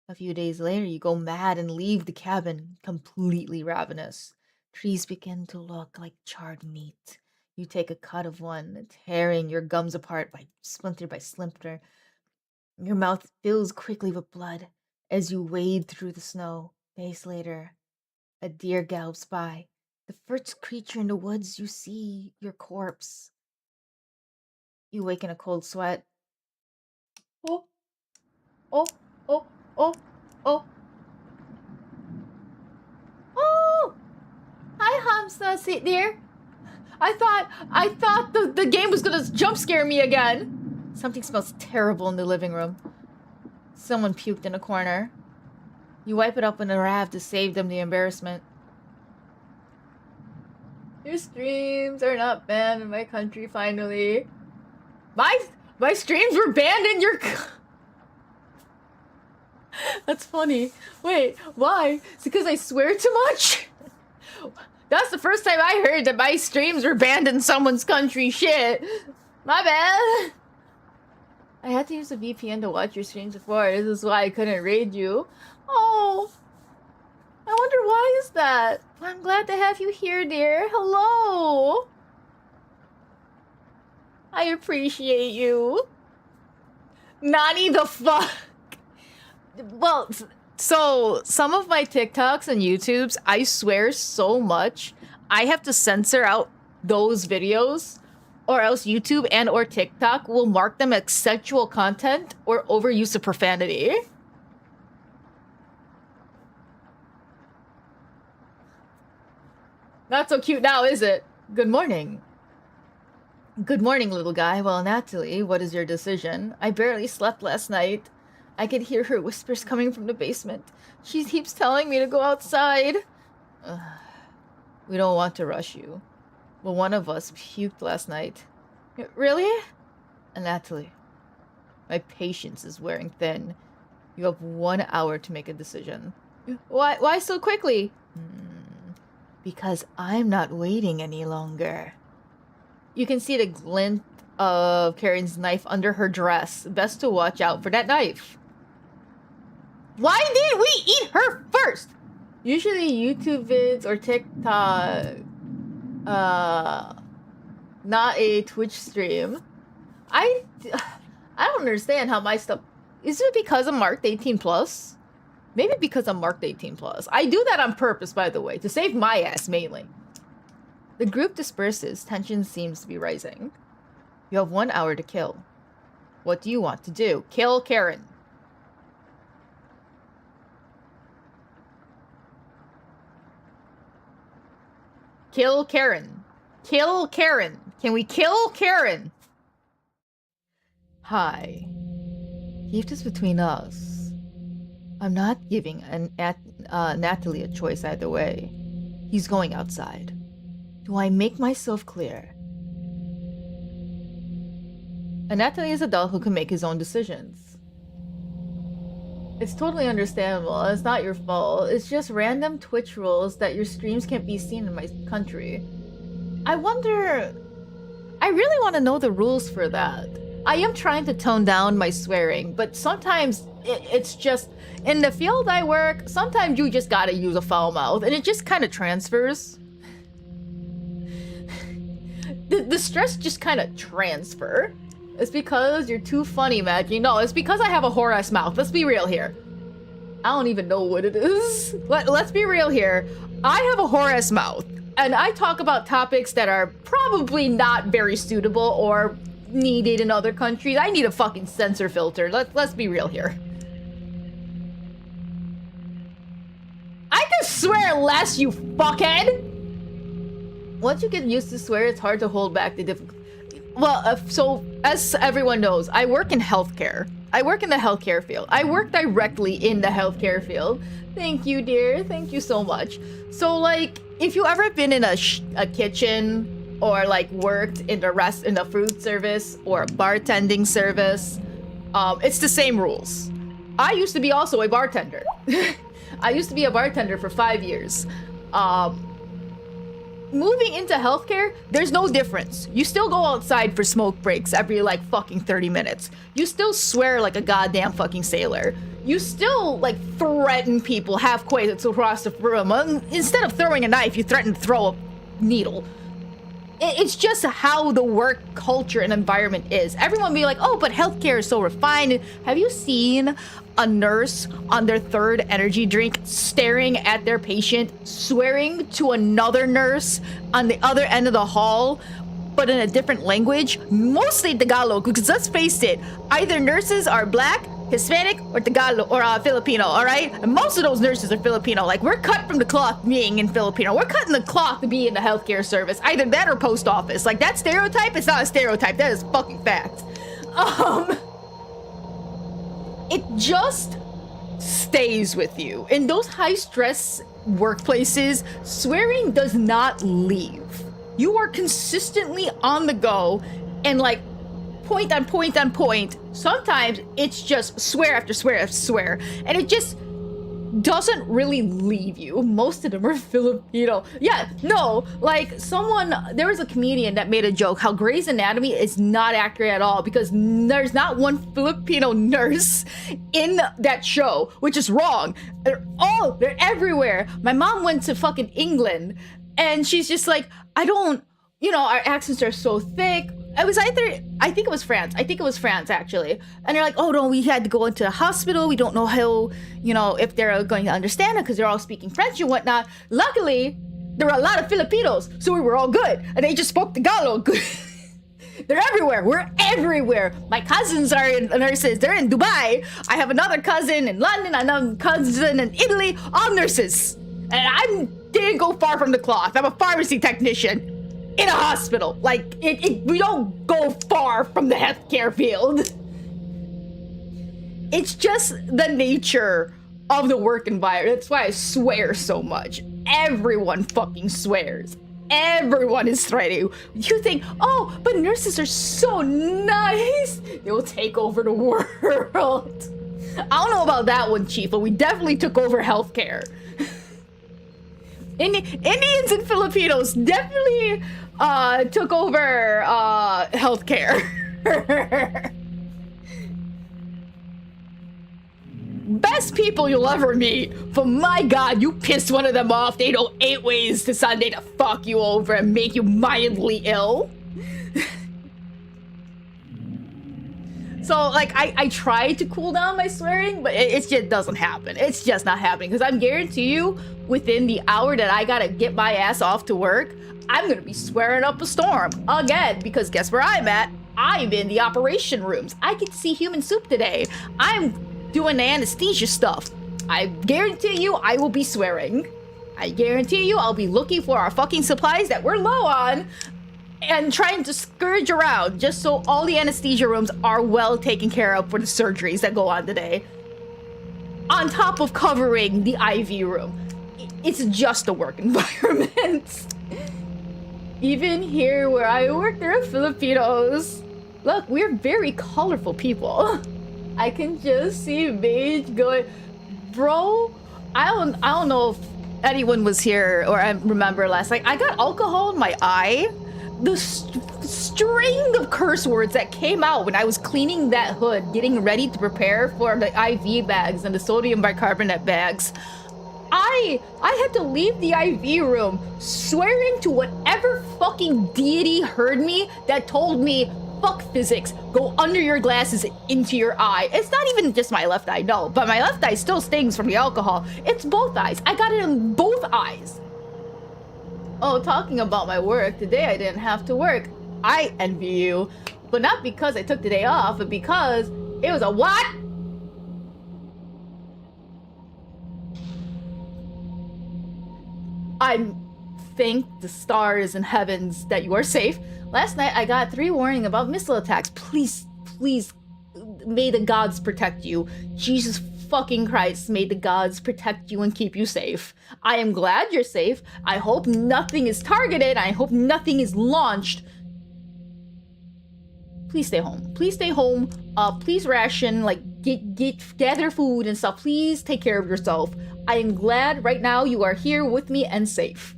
A few days later, you go mad and leave the cabin, completely ravenous. Trees begin to look like charred meat. You take a cut of one, tearing your gums apart by splinter. Your mouth fills quickly with blood as you wade through the snow. Days later, a deer gallops by. The first creature in the woods, you see your corpse. You wake in a cold sweat. Oh, oh, oh, oh, oh. Oh! Hi, Hamsa, sit there. I thought the game was gonna jump scare me again. Something smells terrible in the living room. Someone puked in a corner. You wipe it up in a rag to save them the embarrassment. Your streams are not banned in my country, finally. My streams were banned in your... That's funny. Wait, why? Is it because I swear too much? That's the first time I heard that my streams were banned in someone's country. Shit. My bad. I had to use a VPN to watch your streams before. This is why I couldn't raid you. Oh. I wonder why is that? I'm glad to have you here, dear. Hello. I appreciate you. Nani the fuck? Well, so some of my TikToks and YouTubes, I swear so much, I have to censor out those videos, or else YouTube and or TikTok will mark them as sexual content or overuse of profanity. Not so cute now, is it? Good morning. Good morning, little guy. Well, Natalie, what is your decision? I barely slept last night. I could hear her whispers coming from the basement. She keeps telling me to go outside. We don't want to rush you. Well, one of us puked last night. Really? Natalie, my patience is wearing thin. You have 1 hour to make a decision. Why so quickly? Because I'm not waiting any longer. You can see the glint of Karen's knife under her dress. Best to watch out for that knife. Why did we eat her first? Usually YouTube vids or TikTok. Not a Twitch stream. I don't understand how my stuff... Is it because I'm marked 18+? Maybe because I'm marked 18+. I do that on purpose, by the way, to save my ass, mainly. The group disperses. Tension seems to be rising. You have 1 hour to kill. What do you want to do? Kill Karen. Kill Karen. Kill Karen. Can we kill Karen? Hi. Keep this between us. I'm not giving Natalie a choice either way. He's going outside. Do I make myself clear? And Natalie is an adult who can make his own decisions. It's totally understandable. It's not your fault. It's just random Twitch rules that your streams can't be seen in my country. I wonder... I really want to know the rules for that. I am trying to tone down my swearing, but sometimes it's just... In the field I work, sometimes you just gotta use a foul mouth, and it just kind of transfers. The stress just kind of transfer. It's because you're too funny, Maggie. No, it's because I have a whore-ass mouth. Let's be real here. I don't even know what it is. Let's be real here. I have a whore-ass mouth, and I talk about topics that are probably not very suitable or needed in other countries. I need a fucking censor filter. Let's be real here. I can swear less, you fuckhead! once you get used to swear, it's hard to hold back the difficult. Well, so as everyone knows, I work in healthcare. I work in the healthcare field. I work directly in the healthcare field. Thank you, dear. Thank you so much. So, like, if you ever been in a kitchen or like worked in the food service or bartending service, it's the same rules. I used to be also a bartender. I used to be a bartender for 5 years. Moving into healthcare, there's no difference. You still go outside for smoke breaks every like fucking 30 minutes. You still swear like a goddamn fucking sailor. You still like threaten people halfway across the room. Instead of throwing a knife, you threaten to throw a needle. It's just how the work culture and environment is. Everyone be like, oh, but healthcare is so refined. Have you seen a nurse on their third energy drink staring at their patient, swearing to another nurse on the other end of the hall, but in a different language? Mostly Tagalog, because let's face it, either nurses are black, Hispanic, or Tagalog, or Filipino, all right? And most of those nurses are Filipino. Like, we're cut from the cloth being in Filipino. We're cutting the cloth to be in the healthcare service. Either that or post office. Like, that stereotype, it's not a stereotype. That is fucking fact. It just stays with you. In those high-stress workplaces, swearing does not leave. You are consistently on the go and, like, point on point on point. Sometimes it's just swear after swear after swear, and it just doesn't really leave you. Most of them are Filipino. Yeah, no, like there was a comedian that made a joke how Grey's Anatomy is not accurate at all because there's not one Filipino nurse in that show, which is wrong. They're everywhere. My mom went to fucking England and she's just like, our accents are so thick. I think it was France. I think it was France, actually. And they're like, oh, no, we had to go into the hospital. We don't know how, if they're going to understand it because they're all speaking French and whatnot. Luckily, there were a lot of Filipinos, so we were all good. And they just spoke Tagalog. They're everywhere. We're everywhere. My cousins are nurses. They're in Dubai. I have another cousin in London, another cousin in Italy, all nurses. And I didn't go far from the cloth. I'm a pharmacy technician. In a hospital. Like, we don't go far from the healthcare field. It's just the nature of the work environment. That's why I swear so much. Everyone fucking swears. Everyone is threatening. You think, oh, but nurses are so nice. They will take over the world. I don't know about that one, Chief, but we definitely took over healthcare. Indians and Filipinos definitely took over healthcare. Best people you'll ever meet. But my God, you pissed one of them off. They know 8 ways to Sunday to fuck you over and make you mildly ill. So, like, I try to cool down my swearing, but it just doesn't happen. It's just not happening. Because I'm guarantee you, within the hour that I gotta get my ass off to work, I'm gonna be swearing up a storm. Again, because guess where I'm at? I'm in the operation rooms. I get to see human soup today. I'm doing the anesthesia stuff. I guarantee you I will be swearing. I guarantee you I'll be looking for our fucking supplies that we're low on and trying to scourge around just so all the anesthesia rooms are well taken care of for the surgeries that go on today. On top of covering the IV room. It's just a work environment. Even here where I work, there are Filipinos. Look, we're very colorful people. I can just see Beige going, bro, I don't know if anyone was here or I remember last night. I got alcohol in my eye. The string of curse words that came out when I was cleaning that hood, getting ready to prepare for the IV bags and the sodium bicarbonate bags. I had to leave the IV room swearing to whatever fucking deity heard me that told me, fuck physics, go under your glasses into your eye. It's not even just my left eye, no, but my left eye still stings from the alcohol. It's both eyes. I got it in both eyes. Oh, talking about my work, today I didn't have to work. I envy you. But not because I took the day off, but because it was a what? I'm thank the stars and heavens that you are safe. Last night I got 3 warning about missile attacks. Please, please, may the gods protect you. Jesus fucking Christ, may the gods protect you and keep you safe. I am glad you're safe. I hope nothing is targeted. I hope nothing is launched. Please stay home. Please stay home. Please ration, like, gather food and stuff. Please take care of yourself. I am glad right now you are here with me and safe.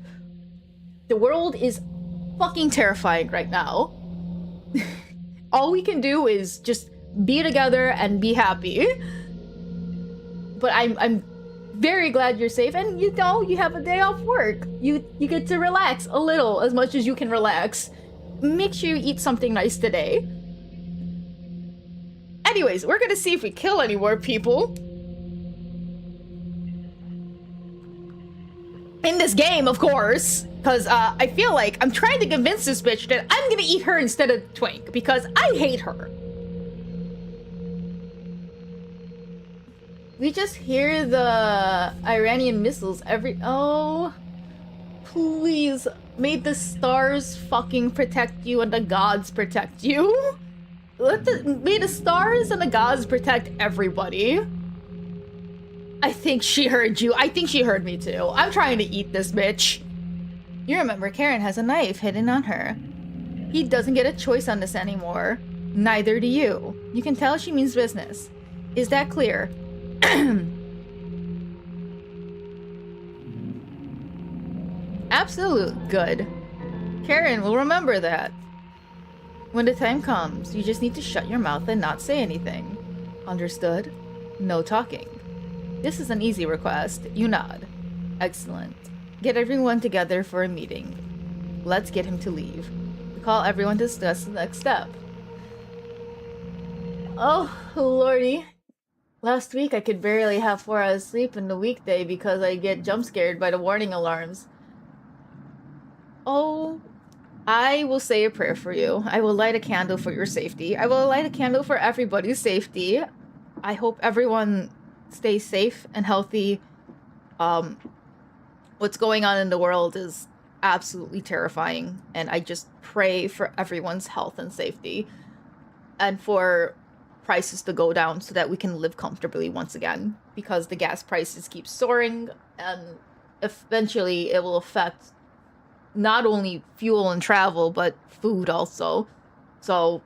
The world is fucking terrifying right now. All we can do is just be together and be happy. But I'm very glad you're safe, and you know you have a day off work. You get to relax a little, as much as you can relax. Make sure you eat something nice today. Anyways, we're gonna see if we kill any more people in this game, of course, because I feel like I'm trying to convince this bitch that I'm gonna eat her instead of Twink, because I hate her. We just hear the Iranian missiles every— oh, please, may the stars fucking protect you and the gods protect you. May the stars and the gods protect everybody. I think she heard you. I think she heard me too. I'm trying to eat this bitch. You remember Karen has a knife hidden on her. He doesn't get a choice on this anymore. Neither do you. You can tell she means business. Is that clear? Absolute good. Karen will remember that. When the time comes, you just need to shut your mouth and not say anything. Understood? No talking. This is an easy request. You nod. Excellent. Get everyone together for a meeting. Let's get him to leave. Call everyone to discuss the next step. Oh, lordy. Last week I could barely have 4 hours sleep in the weekday because I get jump scared by the warning alarms. Oh, I will say a prayer for you. I will light a candle for your safety. I will light a candle for everybody's safety. I hope everyone stays safe and healthy. What's going on in the world is absolutely terrifying, and I just pray for everyone's health and safety, and for prices to go down so that we can live comfortably once again, because the gas prices keep soaring, and eventually it will affect not only fuel and travel, but food also. So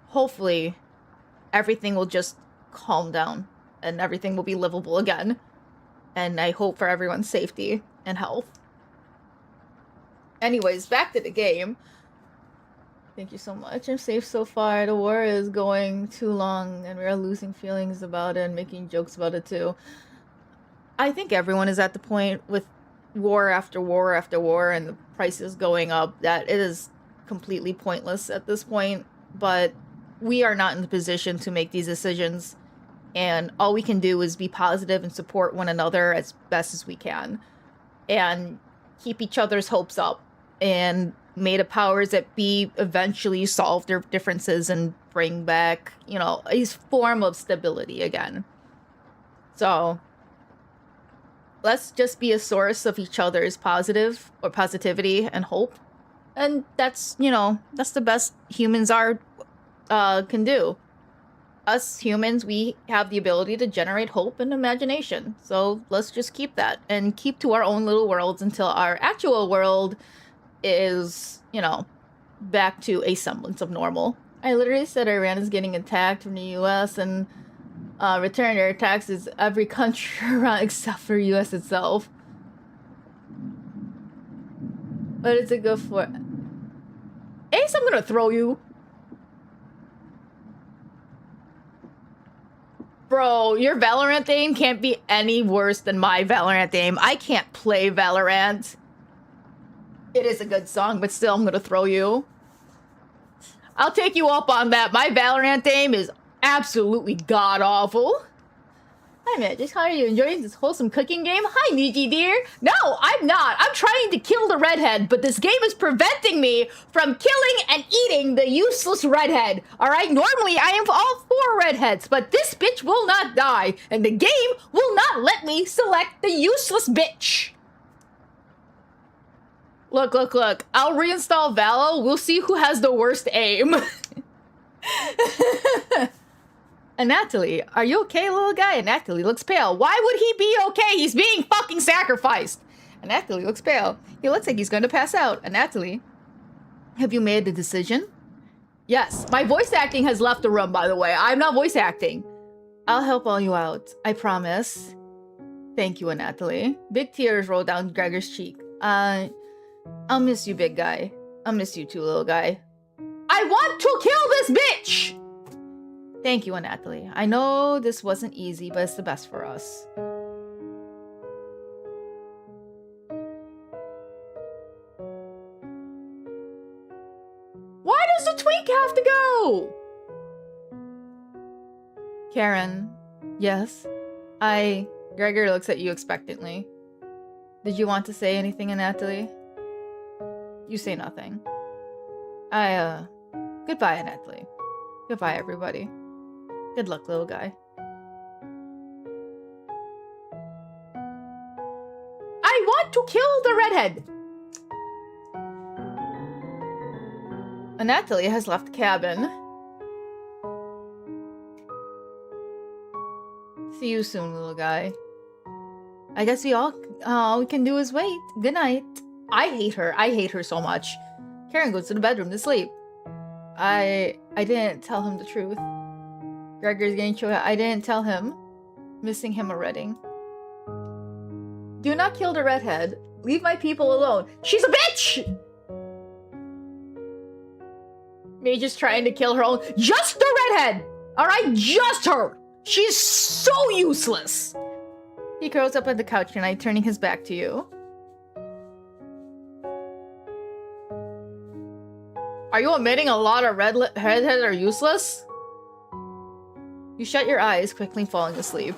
hopefully everything will just calm down and everything will be livable again. And I hope for everyone's safety and health. Anyways, back to the game. Thank you so much. I'm safe so far. The war is going too long and we're losing feelings about it and making jokes about it too. I think everyone is at the point with war after war after war and the prices going up that it is completely pointless at this point. But we are not in the position to make these decisions. And all we can do is be positive and support one another as best as we can. And keep each other's hopes up. And may the powers that be eventually solve their differences and bring back, you know, a form of stability again. So let's just be a source of each other's positivity and hope. And that's, you know, that's the best humans can do. Us humans, we have the ability to generate hope and imagination. So let's just keep that and keep to our own little worlds until our actual world is, you know, back to a semblance of normal. I literally said Iran is getting attacked from the US and return their taxes every country around except for US itself. But it's a good for. Ace, I'm gonna throw you. Bro, your Valorant aim can't be any worse than my Valorant aim. I can't play Valorant. It is a good song, but still, I'm gonna throw you. I'll take you up on that. My Valorant aim is absolutely god-awful. Hi, Mitch. Just how are you enjoying this wholesome cooking game? Hi, Niji dear. No, I'm not. I'm trying to kill the redhead, but this game is preventing me from killing and eating the useless redhead. All right? Normally, I am all for redheads, but this bitch will not die, and the game will not let me select the useless bitch. Look, look, look. I'll reinstall Valo. We'll see who has the worst aim. And Natalie, are you okay, little guy? And Natalie looks pale. Why would he be okay? He's being fucking sacrificed. And Natalie looks pale. He looks like he's going to pass out. And Natalie, have you made a decision? Yes. My voice acting has left the room, by the way. I'm not voice acting. I'll help all you out. I promise. Thank you, Natalie. Big tears roll down Gregor's cheek. I'll miss you, big guy. I'll miss you too, little guy. I want to kill this bitch! Thank you, Natalie. I know this wasn't easy, but it's the best for us. Why does the twink have to go? Karen, yes? Gregor looks at you expectantly. Did you want to say anything, Natalie? You say nothing. Goodbye, Natalie. Goodbye, everybody. Good luck, little guy. I want to kill the redhead! Natalie has left the cabin. See you soon, little guy. I guess all we can do is wait. Good night. I hate her. I hate her so much. Karen goes to the bedroom to sleep. I didn't tell him the truth. Gregor's getting choked. I didn't tell him. Missing him already. Do not kill the redhead. Leave my people alone. She's a bitch! Mage is trying to kill her own. Just the redhead! Alright? Just her! She's so useless! He curls up on the couch tonight, turning his back to you. Are you admitting a lot of redheads are useless? You shut your eyes, quickly falling asleep.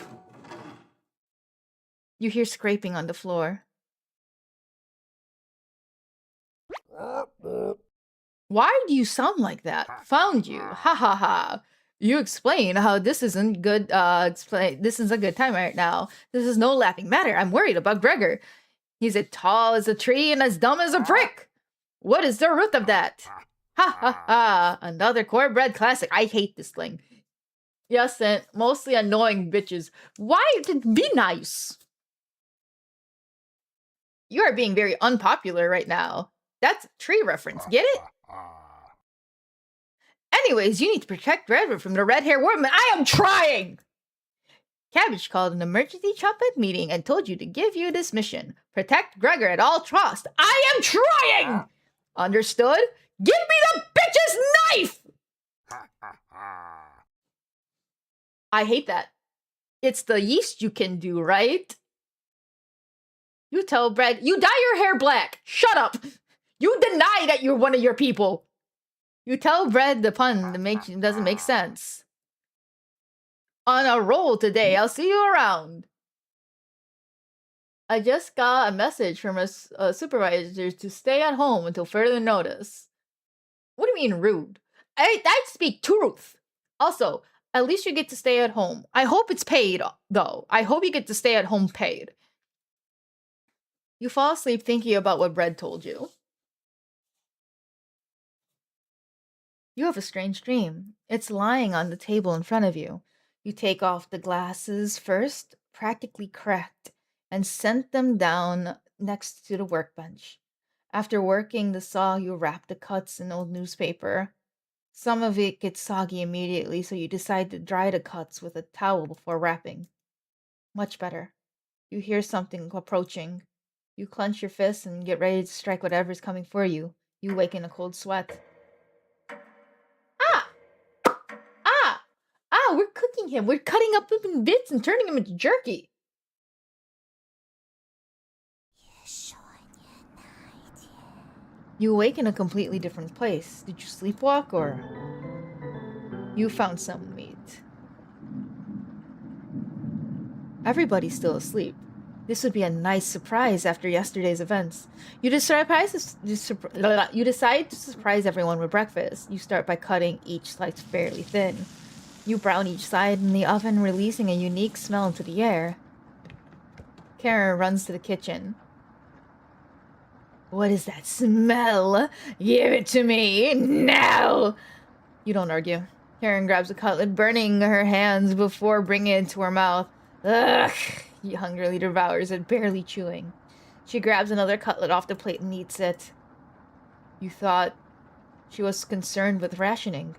You hear scraping on the floor. Why do you sound like that? Found you. Ha ha ha. You explain how this isn't good, this is a good time right now. This is no laughing matter. I'm worried about Gregor. He's as tall as a tree and as dumb as a brick. What is the root of that? Ha ha ha. Another cornbread classic. I hate this thing. Yes, and mostly annoying bitches. Why? Be nice. You are being very unpopular right now. That's a tree reference. Get it? Anyways, you need to protect Redwood from the red-haired woman. I am trying! Cabbage called an emergency trumpet meeting and told you to give you this mission. Protect Gregor at all costs. I am trying! Understood? Give me the bitch's knife! I hate that. It's the least you can do, right? You tell Brad, you dye your hair black. Shut up. You deny that you're one of your people. You tell Brad the pun that doesn't make sense. On a roll today. I'll see you around. I just got a message from a supervisor to stay at home until further notice. What do you mean rude? I speak truth. Also, at least you get to stay at home. I hope it's paid, though. I hope you get to stay at home paid. You fall asleep thinking about what Brad told you. You have a strange dream. It's lying on the table in front of you. You take off the glasses first, practically cracked, and sent them down next to the workbench. After working the saw, you wrap the cuts in old newspaper. Some of it gets soggy immediately, so you decide to dry the cuts with a towel before wrapping. Much better. You hear something approaching. You clench your fists and get ready to strike whatever's coming for you. You wake in a cold sweat. We're cooking him. We're cutting up him in bits and turning him into jerky. You awake in a completely different place. Did you sleepwalk or... You found some meat. Everybody's still asleep. This would be a nice surprise after yesterday's events. You decide to surprise everyone with breakfast. You start by cutting each slice fairly thin. You brown each side in the oven, releasing a unique smell into the air. Karen runs to the kitchen. What is that smell? Give it to me, now! You don't argue. Karen grabs a cutlet, burning her hands before bringing it to her mouth. Ugh! He hungrily devours it, barely chewing. She grabs another cutlet off the plate and eats it. You thought she was concerned with rationing.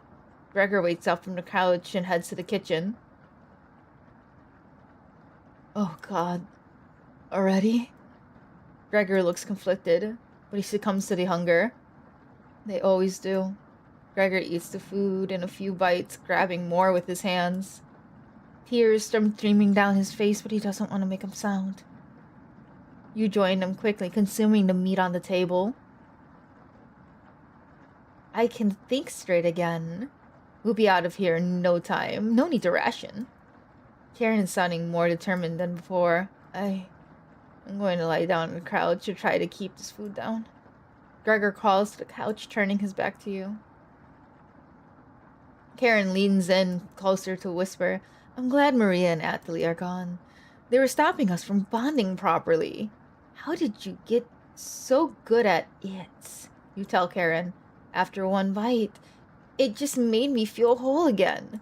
Gregor wakes up from the couch and heads to the kitchen. Oh god. Already? Gregor looks conflicted, but he succumbs to the hunger. They always do. Gregor eats the food in a few bites, grabbing more with his hands. Tears start streaming down his face, but he doesn't want to make a sound. You join them quickly, consuming the meat on the table. I can think straight again. We'll be out of here in no time. No need to ration. Karen is sounding more determined than before. I'm going to lie down on the couch to try to keep this food down. Gregor crawls to the couch, turning his back to you. Karen leans in closer to whisper, I'm glad Maria and Athalie are gone. They were stopping us from bonding properly. How did you get so good at it? You tell Karen. After one bite, it just made me feel whole again.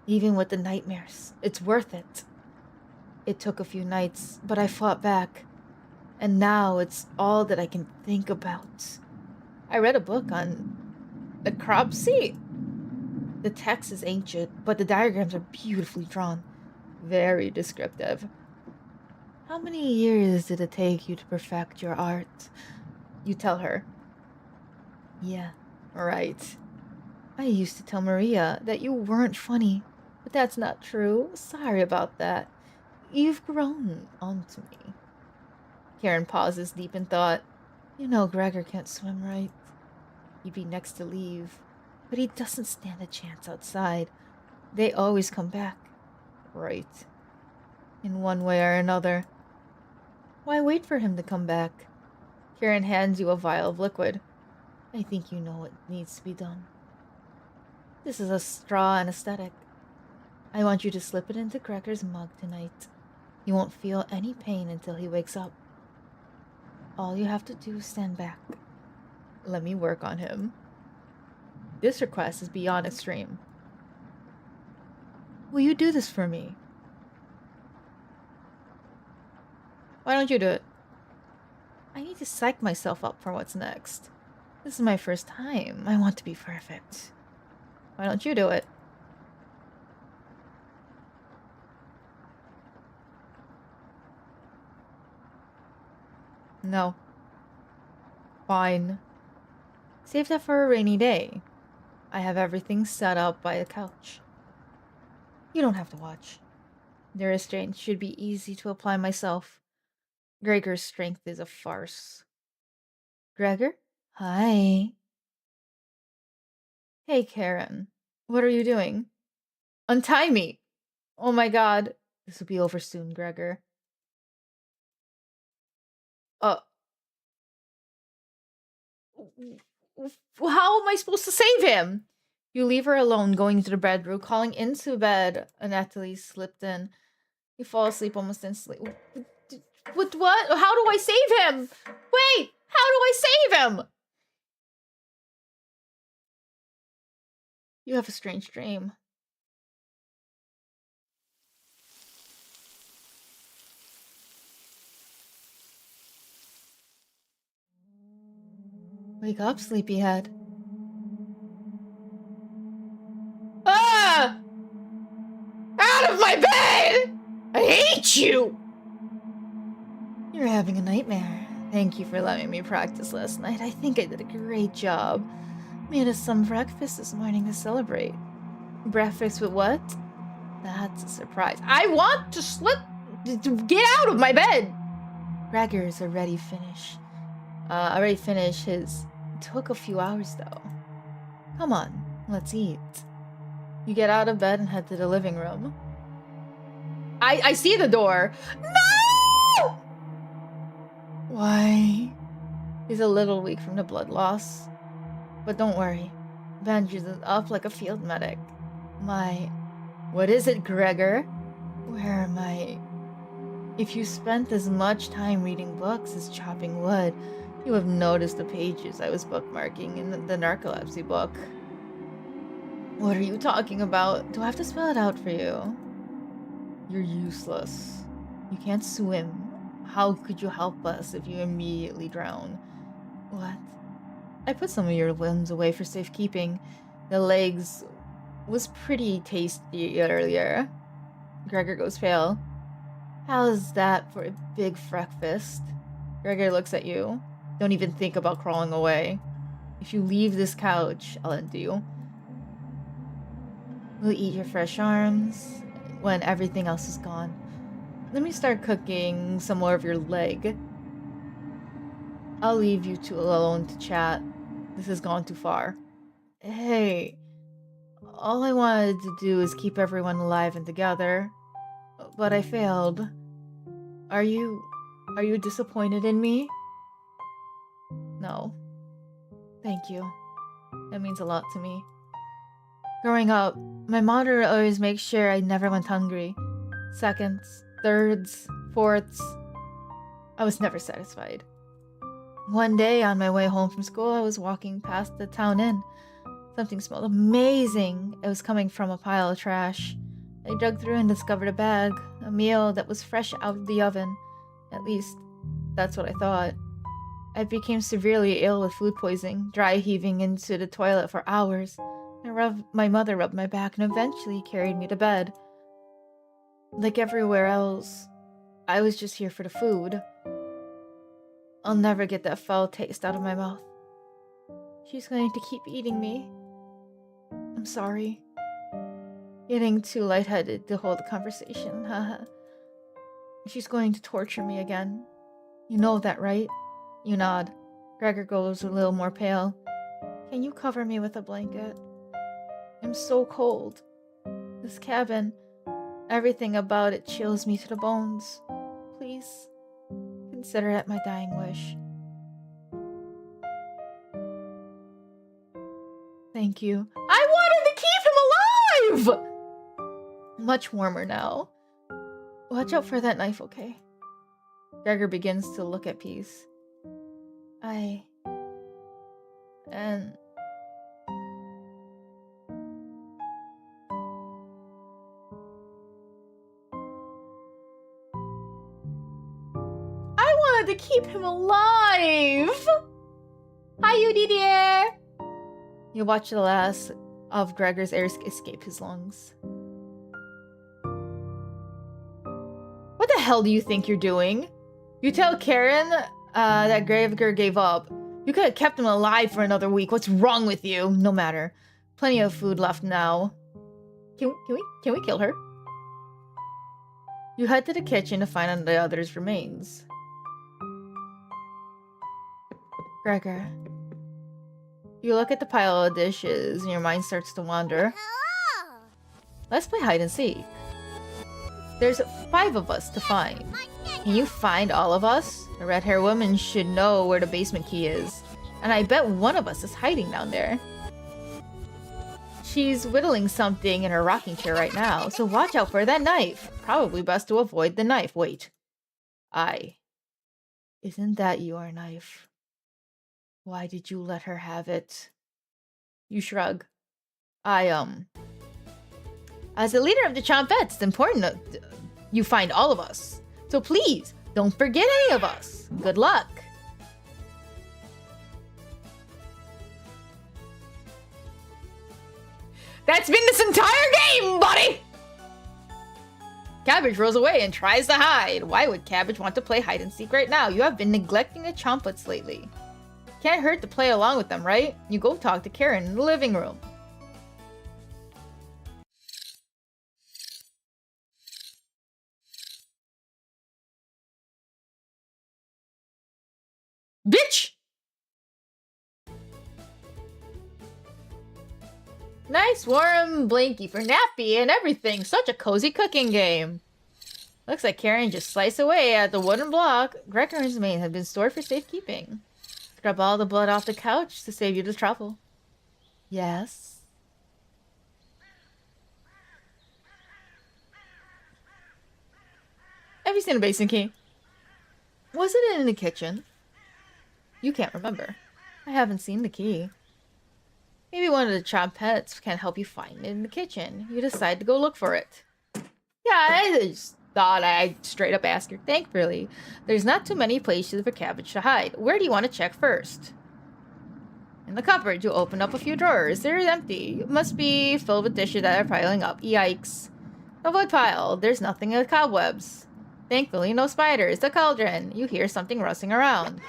Even with the nightmares, it's worth it. It took a few nights, but I fought back. And now it's all that I can think about. I read a book on necropsy. The text is ancient, but the diagrams are beautifully drawn. Very descriptive. How many years did it take you to perfect your art? You tell her. Yeah, right. I used to tell Maria that you weren't funny, but that's not true. Sorry about that. You've grown onto me. Karen pauses, deep in thought. You know Gregor can't swim, right? He'd be next to leave, but he doesn't stand a chance outside. They always come back. Right. In one way or another. Why wait for him to come back? Karen hands you a vial of liquid. I think you know what needs to be done. This is a straw anesthetic. I want you to slip it into Gregor's mug tonight. You won't feel any pain until he wakes up. All you have to do is stand back. Let me work on him. This request is beyond extreme. Will you do this for me? Why don't you do it? I need to psych myself up for what's next. This is my first time. I want to be perfect. Why don't you do it? No. Fine. Save that for a rainy day. I have everything set up by the couch. You don't have to watch. The restraint should be easy to apply myself. Gregor's strength is a farce. Gregor? Hi. Hey, Karen. What are you doing? Untie me! Oh my god. This will be over soon, Gregor. How am I supposed to save him? You leave her alone, going to the bedroom, calling into bed. Anatoly slipped in. You fall asleep almost instantly. What? How do I save him? Wait! How do I save him? You have a strange dream. Wake up, sleepyhead. Ah! Out of my bed! I hate you! You're having a nightmare. Thank you for letting me practice last night. I think I did a great job. Made us some breakfast this morning to celebrate. Breakfast with what? That's a surprise. I want to get out of my bed! Gregor's already finished. His. Took a few hours though. Come on, let's eat. You get out of bed and head to the living room. I see the door. No! Why? He's a little weak from the blood loss. But don't worry. Bandages is up like a field medic. What is it, Gregor? Where are my If you spent as much time reading books as chopping wood, you have noticed the pages I was bookmarking in the narcolepsy book. What are you talking about? Do I have to spell it out for you? You're useless. You can't swim. How could you help us if you immediately drown? What? I put some of your limbs away for safekeeping. The legs was pretty tasty earlier. Gregor goes pale. How's that for a big breakfast? Gregor looks at you. Don't even think about crawling away. If you leave this couch, I'll end you. We'll eat your fresh arms when everything else is gone. Let me start cooking some more of your leg. I'll leave you two alone to chat. This has gone too far. Hey, all I wanted to do is keep everyone alive and together, but I failed. Are you disappointed in me? No. Thank you. That means a lot to me. Growing up, my mother always makes sure I never went hungry. Seconds, thirds, fourths. I was never satisfied. One day on my way home from school, I was walking past the town inn. Something smelled amazing. It was coming from a pile of trash. I dug through and discovered a bag, a meal that was fresh out of the oven. At least, that's what I thought. I became severely ill with food poisoning, dry heaving into the toilet for hours. My mother rubbed my back and eventually carried me to bed. Like everywhere else, I was just here for the food. I'll never get that foul taste out of my mouth. She's going to keep eating me. I'm sorry. Getting too lightheaded to hold a conversation, haha. She's going to torture me again. You know that, right? You nod. Gregor goes a little more pale. Can you cover me with a blanket? I'm so cold. This cabin, everything about it chills me to the bones. Please, consider it my dying wish. Thank you. I wanted to keep him alive! Much warmer now. Watch out for that knife, okay? Gregor begins to look at Peace. I wanted to keep him alive! Hi, Yudi dear! You watch the last of Gregor's air escape his lungs. What the hell do you think you're doing? You tell Karen that Gregor gave up. You could have kept him alive for another week. What's wrong with you? No matter. Plenty of food left now. Can we kill her? You head to the kitchen to find the other's remains. Gregor. You look at the pile of dishes and your mind starts to wander. Let's play hide and seek. There's 5 of us to find. Can you find all of us? The red-haired woman should know where the basement key is. And I bet one of us is hiding down there. She's whittling something in her rocking chair right now, so watch out for that knife. Probably best to avoid the knife. Wait. Isn't that your knife? Why did you let her have it? You shrug. As the leader of the Chompettes, it's important that you find all of us. So please, don't forget any of us. Good luck. That's been this entire game, buddy! Cabbage rolls away and tries to hide. Why would Cabbage want to play hide and seek right now? You have been neglecting the Chompettes lately. Can't hurt to play along with them, right? You go talk to Karen in the living room. Bitch! Nice warm blankie for nappy and everything. Such a cozy cooking game. Looks like Karen just sliced away at the wooden block. Gregor and his mate have been stored for safekeeping. Scrub all the blood off the couch to save you the trouble. Yes? Have you seen a basement key? Was it in the kitchen? You can't remember. I haven't seen the key. Maybe one of the trumpets can help you find it in the kitchen. You decide to go look for it. Yeah, I just thought I'd straight up ask her. Thankfully, there's not too many places for Cabbage to hide. Where do you want to check first? In the cupboard, you open up a few drawers. They're empty. It must be filled with dishes that are piling up. Yikes. The wood pile. There's nothing but cobwebs. Thankfully, no spiders. The cauldron. You hear something rustling around.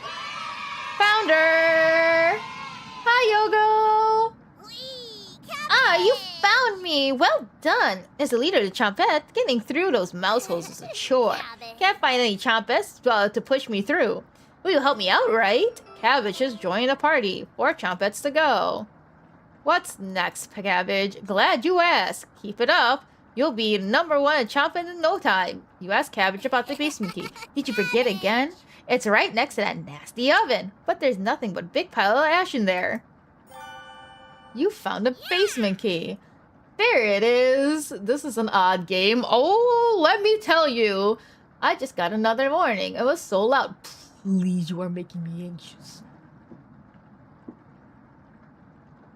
Found her! Hi, Yogo! Ah, you found me! Well done! As the leader of the Chompette, getting through those mouse holes is a chore. Can't find any Chompettes to push me through. Will you help me out, right? Cabbage has joined the party. 4 Chompettes to go. What's next, Cabbage? Glad you asked. Keep it up. You'll be #1 Chompette in no time. You asked Cabbage about the basement key. Did you forget again? It's right next to that nasty oven. But there's nothing but a big pile of ash in there. You found a basement key. There it is. This is an odd game. Oh, let me tell you. I just got another warning. It was so loud. Please, you are making me anxious.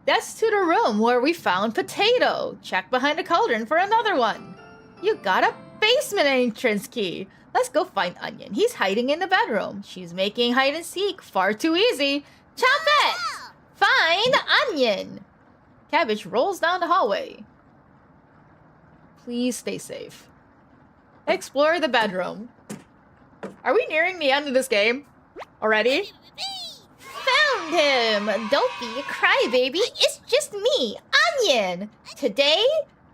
That's to the room where we found Potato. Check behind the cauldron for another one. You got a basement entrance key. Let's go find Onion. He's hiding in the bedroom. She's making hide and seek far too easy. Chompette! Find Onion! Cabbage rolls down the hallway. Please stay safe. Explore the bedroom. Are we nearing the end of this game? Already? Found him! Don't be a crybaby. It's just me, Onion. Today,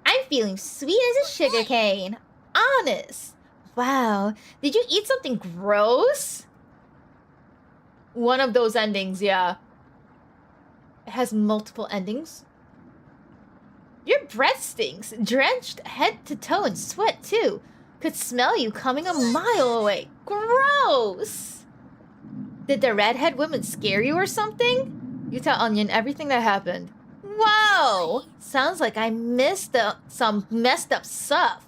I'm feeling sweet as a sugar cane. Honest. Wow. Did you eat something gross? One of those endings, yeah. It has multiple endings. Your breath stinks. Drenched head to toe in sweat, too. Could smell you coming a mile away. Gross! Did the redhead woman scare you or something? You tell Onion everything that happened. Whoa! Sounds like I missed some messed up stuff.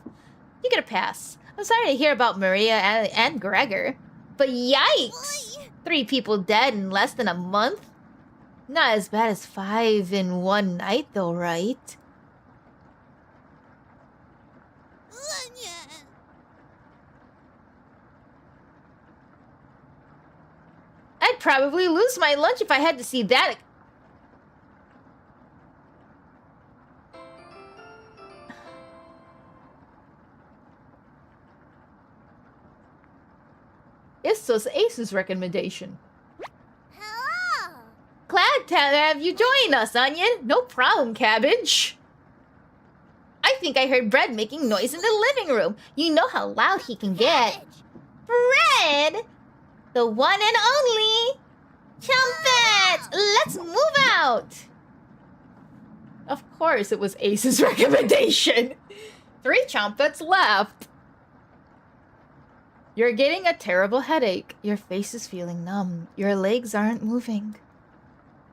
You get a pass. I'm sorry to hear about Maria and Gregor. But yikes! 3 people dead in less than a month? Not as bad as 5 in one night, though, right? I'd probably lose my lunch if I had to see that. This was Ace's recommendation. Hello. Glad to have you join us, Onion. No problem, Cabbage. I think I heard Bread making noise in the living room. You know how loud he can get. Bread? The one and only. Chompette! Let's move out. Of course it was Ace's recommendation. 3 Chompettes left. You're getting a terrible headache. Your face is feeling numb. Your legs aren't moving.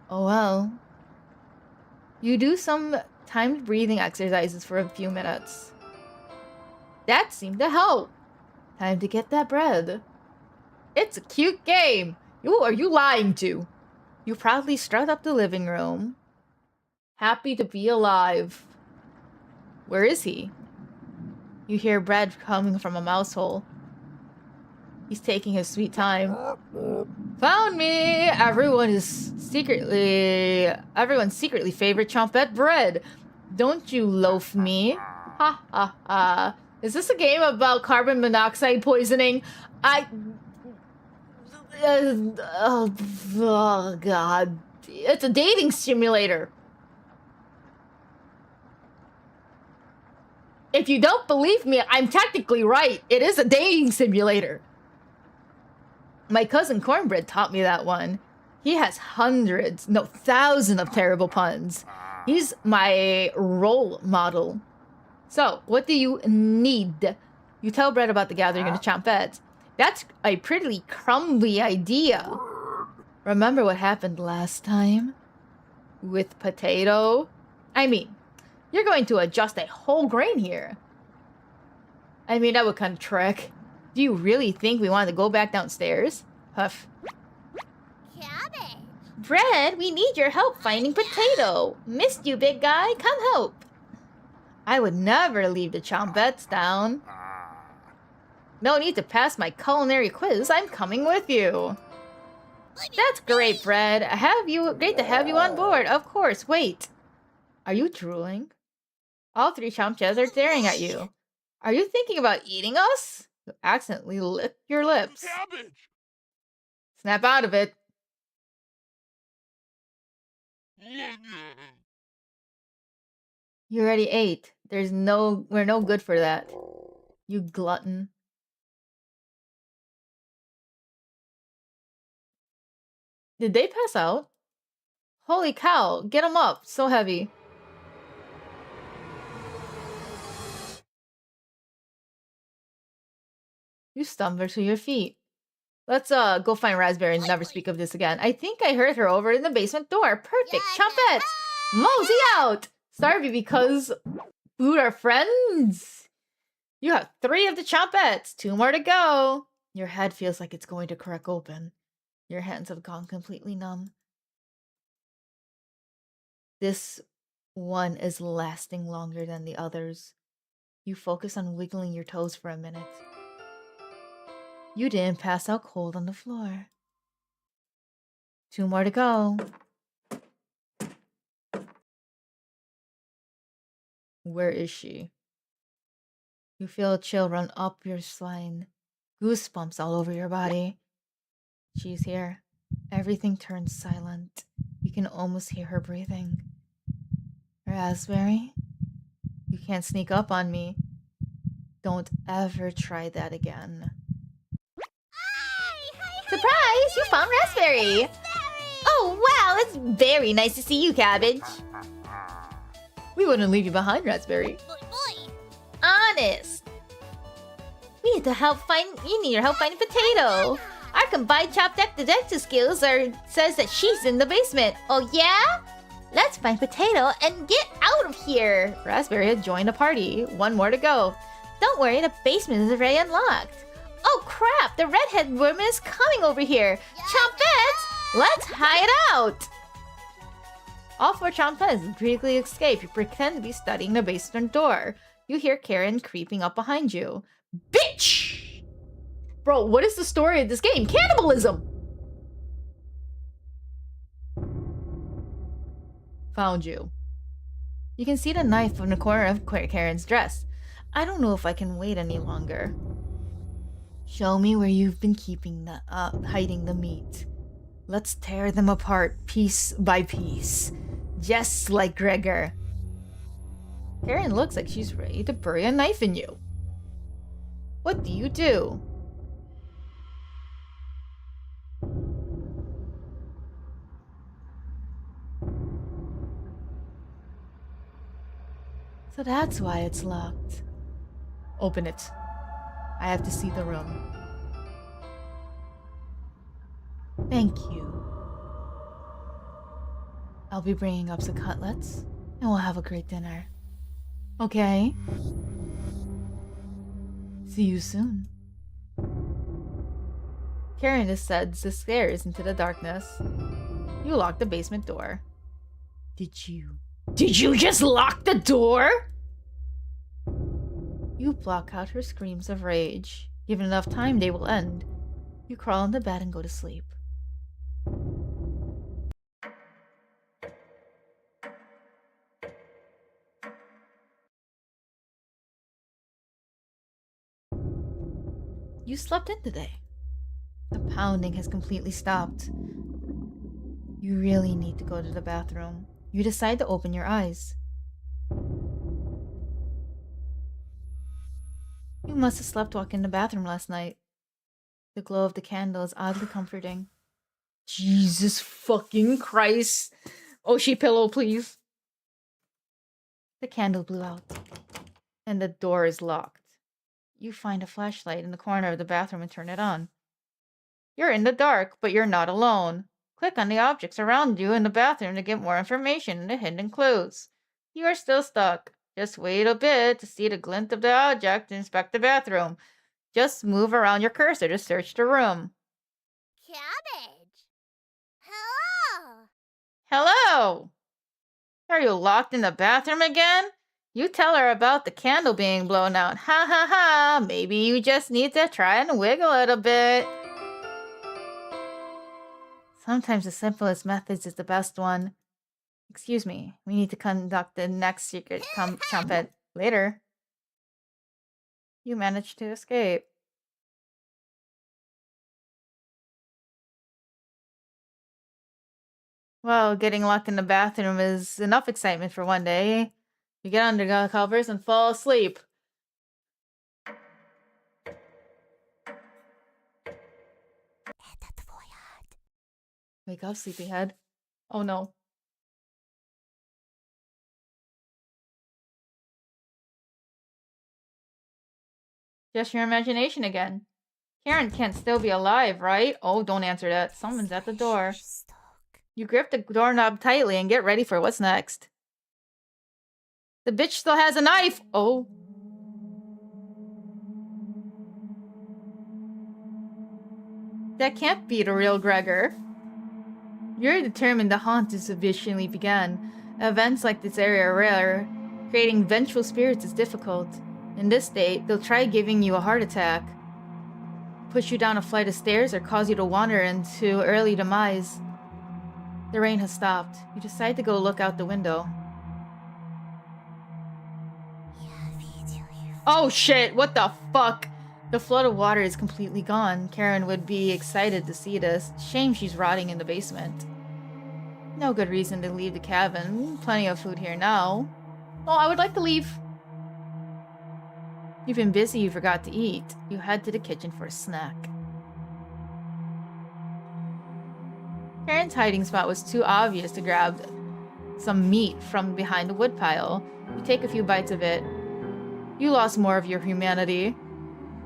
Oh well. You do some timed breathing exercises for a few minutes. That seemed to help. Time to get that bread. It's a cute game. Who are you lying to? You proudly strut up the living room. Happy to be alive. Where is he? You hear Bread coming from a mouse hole. He's taking his sweet time. Found me! Everyone's secretly favorite Chompette Bread. Don't you loaf me? Ha ha ha. Is this a game about carbon monoxide poisoning? Oh god. It's a dating simulator. If you don't believe me, I'm technically right. It is a dating simulator. My cousin Cornbread taught me that one. He has hundreds, no, thousands of terrible puns. He's my role model. So, what do you need? You tell Bread about the gathering of the Chompettes. That's a pretty crumbly idea. Remember what happened last time? With Potato? I mean, you're going to adjust a whole grain here. I mean, that would kind of trick. Do you really think we want to go back downstairs? Huff. Cabbage. Fred, we need your help finding Potato. Missed you, big guy. Come help. I would never leave the Chompettes down. No need to pass my culinary quiz. I'm coming with you. That's great, Fred. Great to have you on board. Of course. Wait. Are you drooling? All three Chompettes are staring at you. Are you thinking about eating us? You accidentally licked your lips. Cabbage. Snap out of it. You already ate. We're no good for that. You glutton. Did they pass out? Holy cow, get them up. So heavy. You stumble to your feet. Let's go find Raspberry and never speak of this again. I think I heard her over in the basement door. Perfect. Chompettes! Mosey out! Starvey because food are friends. You have 3 of the Chompettes. 2 more to go. Your head feels like it's going to crack open. Your hands have gone completely numb. This one is lasting longer than the others. You focus on wiggling your toes for a minute. You didn't pass out cold on the floor. 2 more to go. Where is she? You feel a chill run up your spine. Goosebumps all over your body. She's here. Everything turns silent. You can almost hear her breathing. Raspberry? You can't sneak up on me. Don't ever try that again. Surprise! You found Raspberry! Oh, wow! It's very nice to see you, Cabbage. We wouldn't leave you behind, Raspberry. Honest. You need your help finding Potato. Our combined chop-deck detective skills says that she's in the basement. Oh yeah? Let's find Potato and get out of here. Raspberry had joined the party. 1 more to go. Don't worry, the basement is already unlocked. Oh crap, the redhead woman is coming over here. Chompettes, let's hide out. All 4 Chompettes briefly escape. You pretend to be studying the basement door. You hear Karen creeping up behind you. Bitch! Bro, what is the story of this game? Cannibalism! Found you. You can see the knife from the corner of Karen's dress. I don't know if I can wait any longer. Show me where you've been hiding the meat. Let's tear them apart piece by piece. Just like Gregor. Karen looks like she's ready to bury a knife in you. What do you do? So that's why it's locked. Open it. I have to see the room. Thank you. I'll be bringing up some cutlets, and we'll have a great dinner. Okay? See you soon. Karen descends the stairs into the darkness. You lock the basement door. Did you just lock the door? You block out her screams of rage. Given enough time, they will end. You crawl on the bed and go to sleep. You slept in today. The pounding has completely stopped. You really need to go to the bathroom. You decide to open your eyes. You must have slept walking in the bathroom last night. The glow of the candle is oddly comforting. Jesus fucking Christ. Oshi pillow, please. The candle blew out. And the door is locked. You find a flashlight in the corner of the bathroom and turn it on. You're in the dark, but you're not alone. Click on the objects around you in the bathroom to get more information and the hidden clues. You are still stuck. Just wait a bit to see the glint of the object and inspect the bathroom. Just move around your cursor to search the room. Cabbage. Hello. Hello! Are you locked in the bathroom again? You tell her about the candle being blown out. Ha ha ha! Maybe you just need to try and wiggle a little bit. Sometimes the simplest methods is the best one. Excuse me, we need to conduct the next secret trumpet later. You managed to escape. Well, getting locked in the bathroom is enough excitement for one day. You get under the covers and fall asleep. Wake up, sleepyhead. Oh no. Just your imagination again. Karen can't still be alive, right? Oh, don't answer that. Someone's at the door. You grip the doorknob tightly and get ready for what's next. The bitch still has a knife! Oh. That can't be the real Gregor. You're determined the haunt is officially began. Events like this area are rare. Creating vengeful spirits is difficult. In this state, they'll try giving you a heart attack, push you down a flight of stairs, or cause you to wander into early demise. The rain has stopped. You decide to go look out the window. Oh shit, what the fuck? The flood of water is completely gone. Karen would be excited to see this. Shame she's rotting in the basement. No good reason to leave the cabin. Plenty of food here now. Oh, I would like to leave. You've been busy, you forgot to eat. You head to the kitchen for a snack. Karen's hiding spot was too obvious to grab some meat from behind the woodpile. You take a few bites of it. You lost more of your humanity.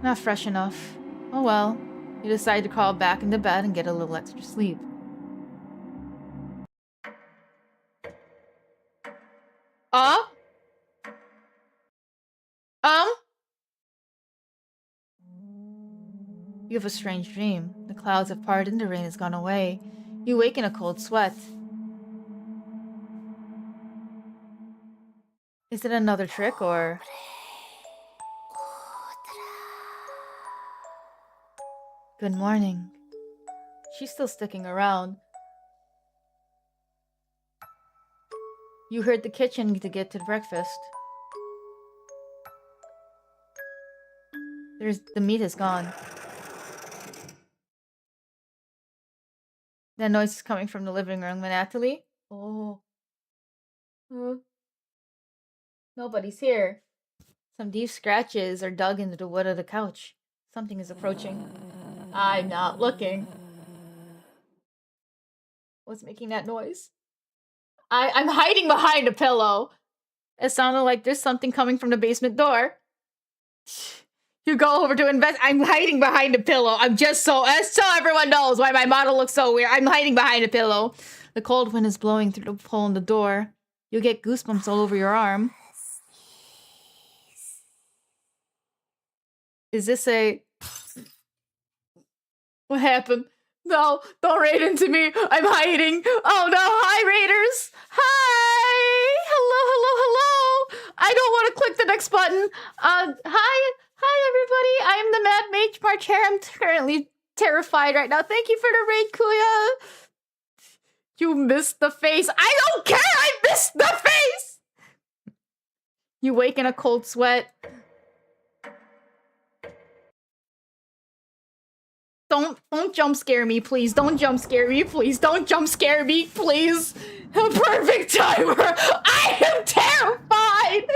Not fresh enough. Oh well. You decide to crawl back into bed and get a little extra sleep. You have a strange dream. The clouds have parted and the rain has gone away. You wake in a cold sweat. Is it another trick or... Good morning. She's still sticking around. You heard the kitchen to get to breakfast. The meat is gone. That noise is coming from the living room. Natalie? Oh. Nobody's here. Some deep scratches are dug into the wood of the couch. Something is approaching. I'm not looking. What's making that noise? I'm hiding behind a pillow. It sounded like there's something coming from the basement door. You go over to invest. I'm hiding behind a pillow. I'm just so everyone knows why my model looks so weird. I'm hiding behind a pillow. The cold wind is blowing through the hole in the door. You get goosebumps all over your arm. Is this a... What happened? No, don't raid into me. I'm hiding. Oh no, hi raiders. Hi. Hello. I don't want to click the next button. Hi everybody. I am the Mad Mage March Hare. I'm currently terrified right now. Thank you for the raid, Kuya. You missed the face. I don't care. I missed the face. You wake in a cold sweat. Don't jump scare me, please. Don't jump scare me, please. Don't jump scare me, please. A perfect timer. I am terrified.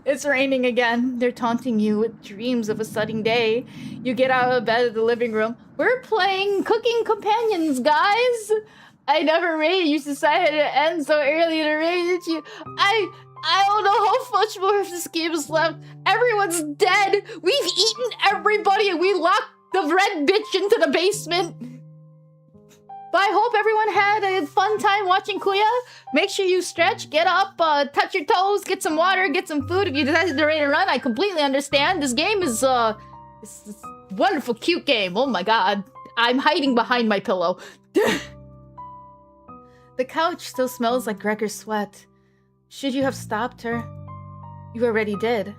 It's raining again. They're taunting you with dreams of a sunny day. You get out of bed in the living room. We're playing Cooking Companions, guys. I never raided you. Decided to end so early to raid you. I don't know how much more of this game is left. Everyone's dead. We've eaten everybody and we locked the red bitch into the basement. But I hope everyone had a fun time watching Kuya. Make sure you stretch, get up, touch your toes, get some water, get some food. If you decided to ready to run, I completely understand. This game is This wonderful, cute game. Oh my god. I'm hiding behind my pillow. The couch still smells like Gregor's sweat. Should you have stopped her? You already did.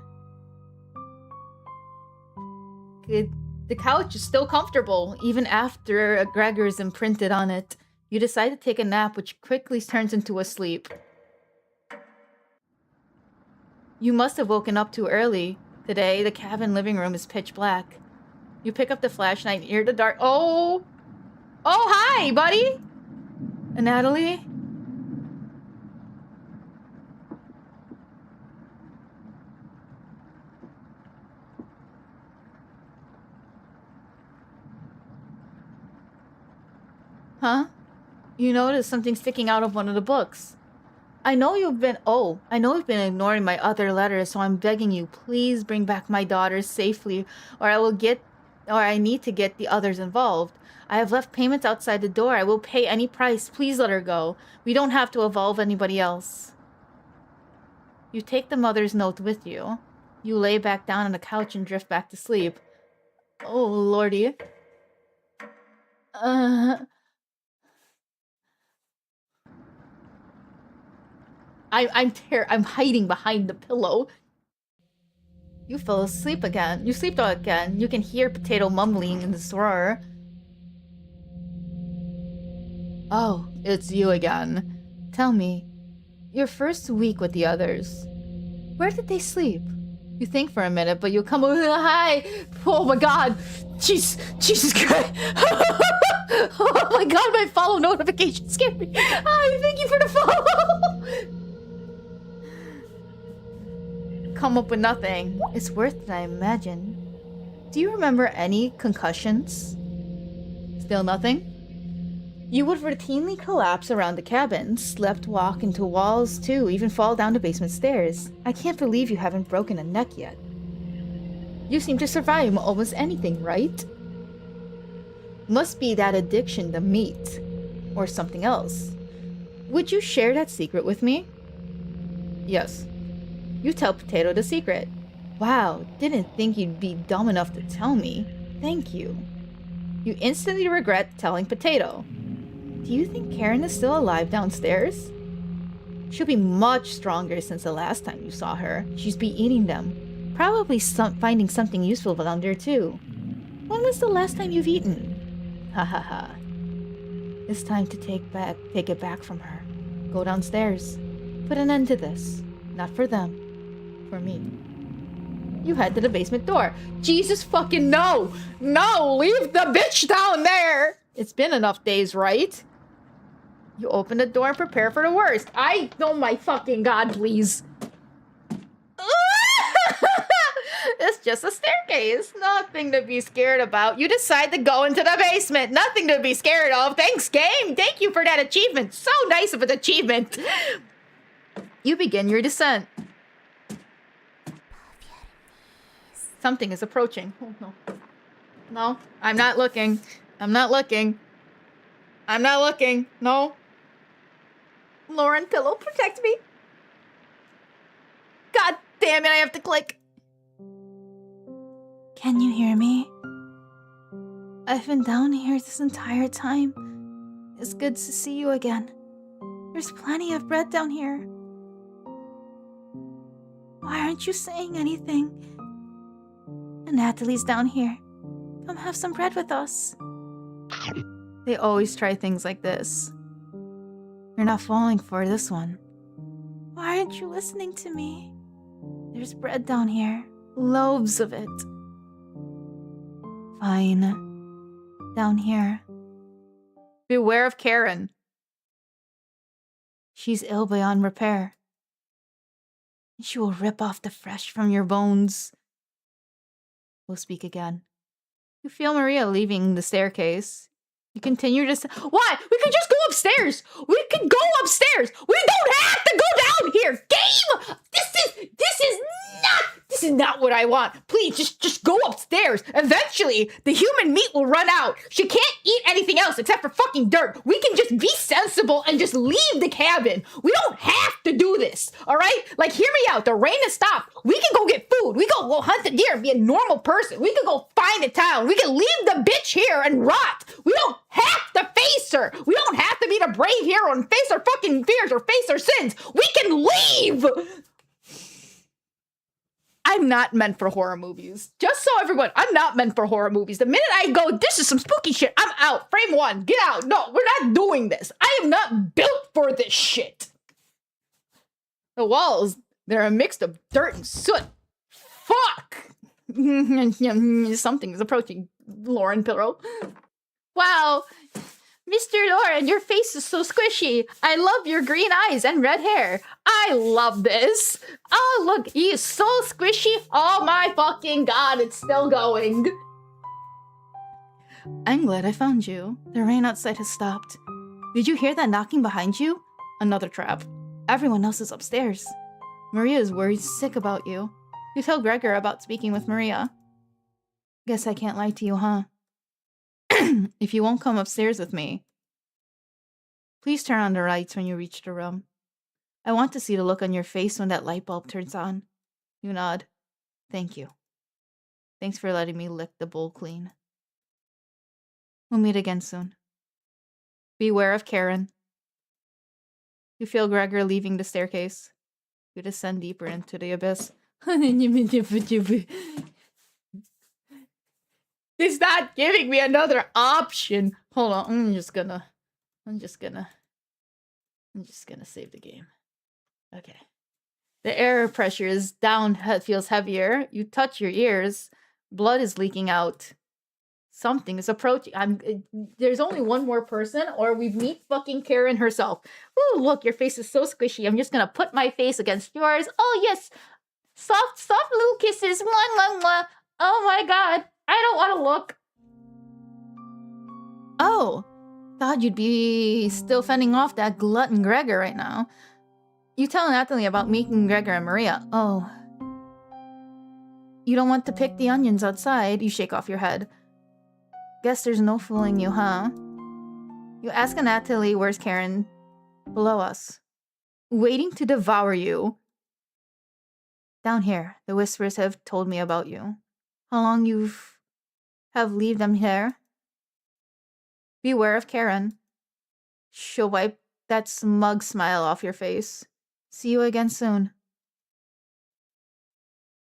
The couch is still comfortable, even after Gregor's imprinted on it. You decide to take a nap, which quickly turns into a sleep. You must have woken up too early. Today, the cabin living room is pitch black. You pick up the flashlight near the dark. Oh! Oh, hi, buddy! Natalie? Huh? You notice something sticking out of one of the books. I know you've been ignoring my other letters, so I'm begging you, please bring back my daughters safely, or I need to get the others involved. I have left payments outside the door. I will pay any price. Please let her go. We don't have to involve anybody else. You take the mother's note with you. You lay back down on the couch and drift back to sleep. Oh, lordy. I'm hiding behind the pillow. You fell asleep again. You sleep again. You can hear Potato mumbling in the drawer. Oh, it's you again. Tell me, your first week with the others, where did they sleep? You think for a minute, but you come over. Hi! Oh my god! Jesus Christ! Oh my god, my follow notification scared me! Hi, thank you for the follow! Come up with nothing. It's worse than I imagine. Do you remember any concussions? Still nothing? You would routinely collapse around the cabin, walk into walls too, even fall down the basement stairs. I can't believe you haven't broken a neck yet. You seem to survive almost anything, right? Must be that addiction to meat. Or something else. Would you share that secret with me? Yes. You tell Potato the secret. Wow, didn't think you'd be dumb enough to tell me. Thank you. You instantly regret telling Potato. Do you think Karen is still alive downstairs? She'll be much stronger since the last time you saw her. She's been eating them. Probably finding something useful down there too. When was the last time you've eaten? Ha ha ha. It's time to take it back from her. Go downstairs. Put an end to this. Not for them. For me. You head to the basement door. Jesus fucking no! No! Leave the bitch down there! It's been enough days, right? You open the door and prepare for the worst. Oh my fucking god, please. It's just a staircase. Nothing to be scared about. You decide to go into the basement. Nothing to be scared of. Thanks, game. Thank you for that achievement. So nice of an achievement. You begin your descent. Something is approaching. Oh, no. No, I'm not looking. I'm not looking. I'm not looking. No. Lauren, pillow, protect me. God damn it, I have to click. Can you hear me? I've been down here this entire time. It's good to see you again. There's plenty of bread down here. Why aren't you saying anything? And Natalie's down here. Come have some bread with us. They always try things like this. You're not falling for this one. Why aren't you listening to me? There's bread down here. Loaves of it. Fine. Down here. Beware of Karen. She's ill beyond repair. She will rip off the flesh from your bones. We'll speak again. You feel Maria leaving the staircase. You continue to say, why? We could just go upstairs. We could go upstairs. We don't have to go down here. Game. This is not what I want. Please, just go upstairs. Eventually, the human meat will run out. She can't eat anything else except for fucking dirt. We can just be sensible and just leave the cabin. We don't have to do this. All right? Like, hear me out. The rain has stopped. We can go get food. We can go hunt the deer and be a normal person. We can go find a town. We can leave the bitch here and rot. We don't have to face her. We don't have to be the brave hero and face our fucking fears or face our sins. We can leave. I'm not meant for horror movies. Just so everyone, I'm not meant for horror movies. The minute I go, this is some spooky shit, I'm out. Frame one, get out. No, we're not doing this. I am not built for this shit. The walls, they're a mix of dirt and soot. Fuck. Something is approaching Lauren Pillow. Wow. Mr. Lauren, your face is so squishy. I love your green eyes and red hair. I love this. Oh, look, he is so squishy. Oh my fucking god, it's still going. I'm glad I found you. The rain outside has stopped. Did you hear that knocking behind you? Another trap. Everyone else is upstairs. Maria is worried sick about you. You tell Gregor about speaking with Maria. Guess I can't lie to you, huh? If you won't come upstairs with me, please turn on the lights when you reach the room. I want to see the look on your face when that light bulb turns on. You nod. Thank you. Thanks for letting me lick the bowl clean. We'll meet again soon. Beware of Karen. You feel Gregor leaving the staircase. You descend deeper into the abyss. It's not giving me another option. Hold on, I'm just gonna save the game. Okay. The air pressure is down, feels heavier. You touch your ears. Blood is leaking out. Something is approaching. There's only one more person, or we meet fucking Karen herself. Ooh, look, your face is so squishy. I'm just gonna put my face against yours. Oh yes, soft little kisses. Mwah, mwah, mwah. Oh my god. I don't want to look. Oh, thought you'd be still fending off that glutton Gregor right now. You tell Natalie about meeting Gregor and Maria. Oh. You don't want to pick the onions outside. You shake off your head. Guess there's no fooling you, huh? You ask Natalie, where's Karen? Below us. Waiting to devour you. Down here, the whispers have told me about you. How long have leave them here? Beware of Karen. She'll wipe that smug smile off your face. See you again soon.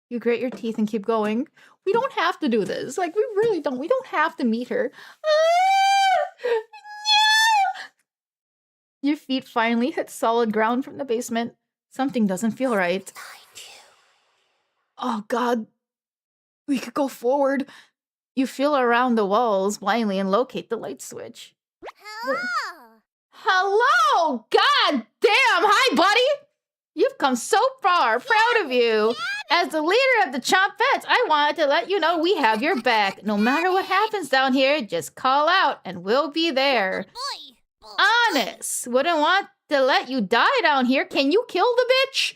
You grit your teeth and keep going. We don't have to do this. Like, we really don't. We don't have to meet her. No! Your feet finally hit solid ground from the basement. Something doesn't feel right. Oh, God. We could go forward. You feel around the walls blindly and locate the light switch. Hello! God damn! Hi, buddy! You've come so far. Proud of you. As the leader of the Chompettes, I wanted to let you know we have your back. No matter what happens down here, just call out and we'll be there. Honest. Wouldn't want to let you die down here. Can you kill the bitch?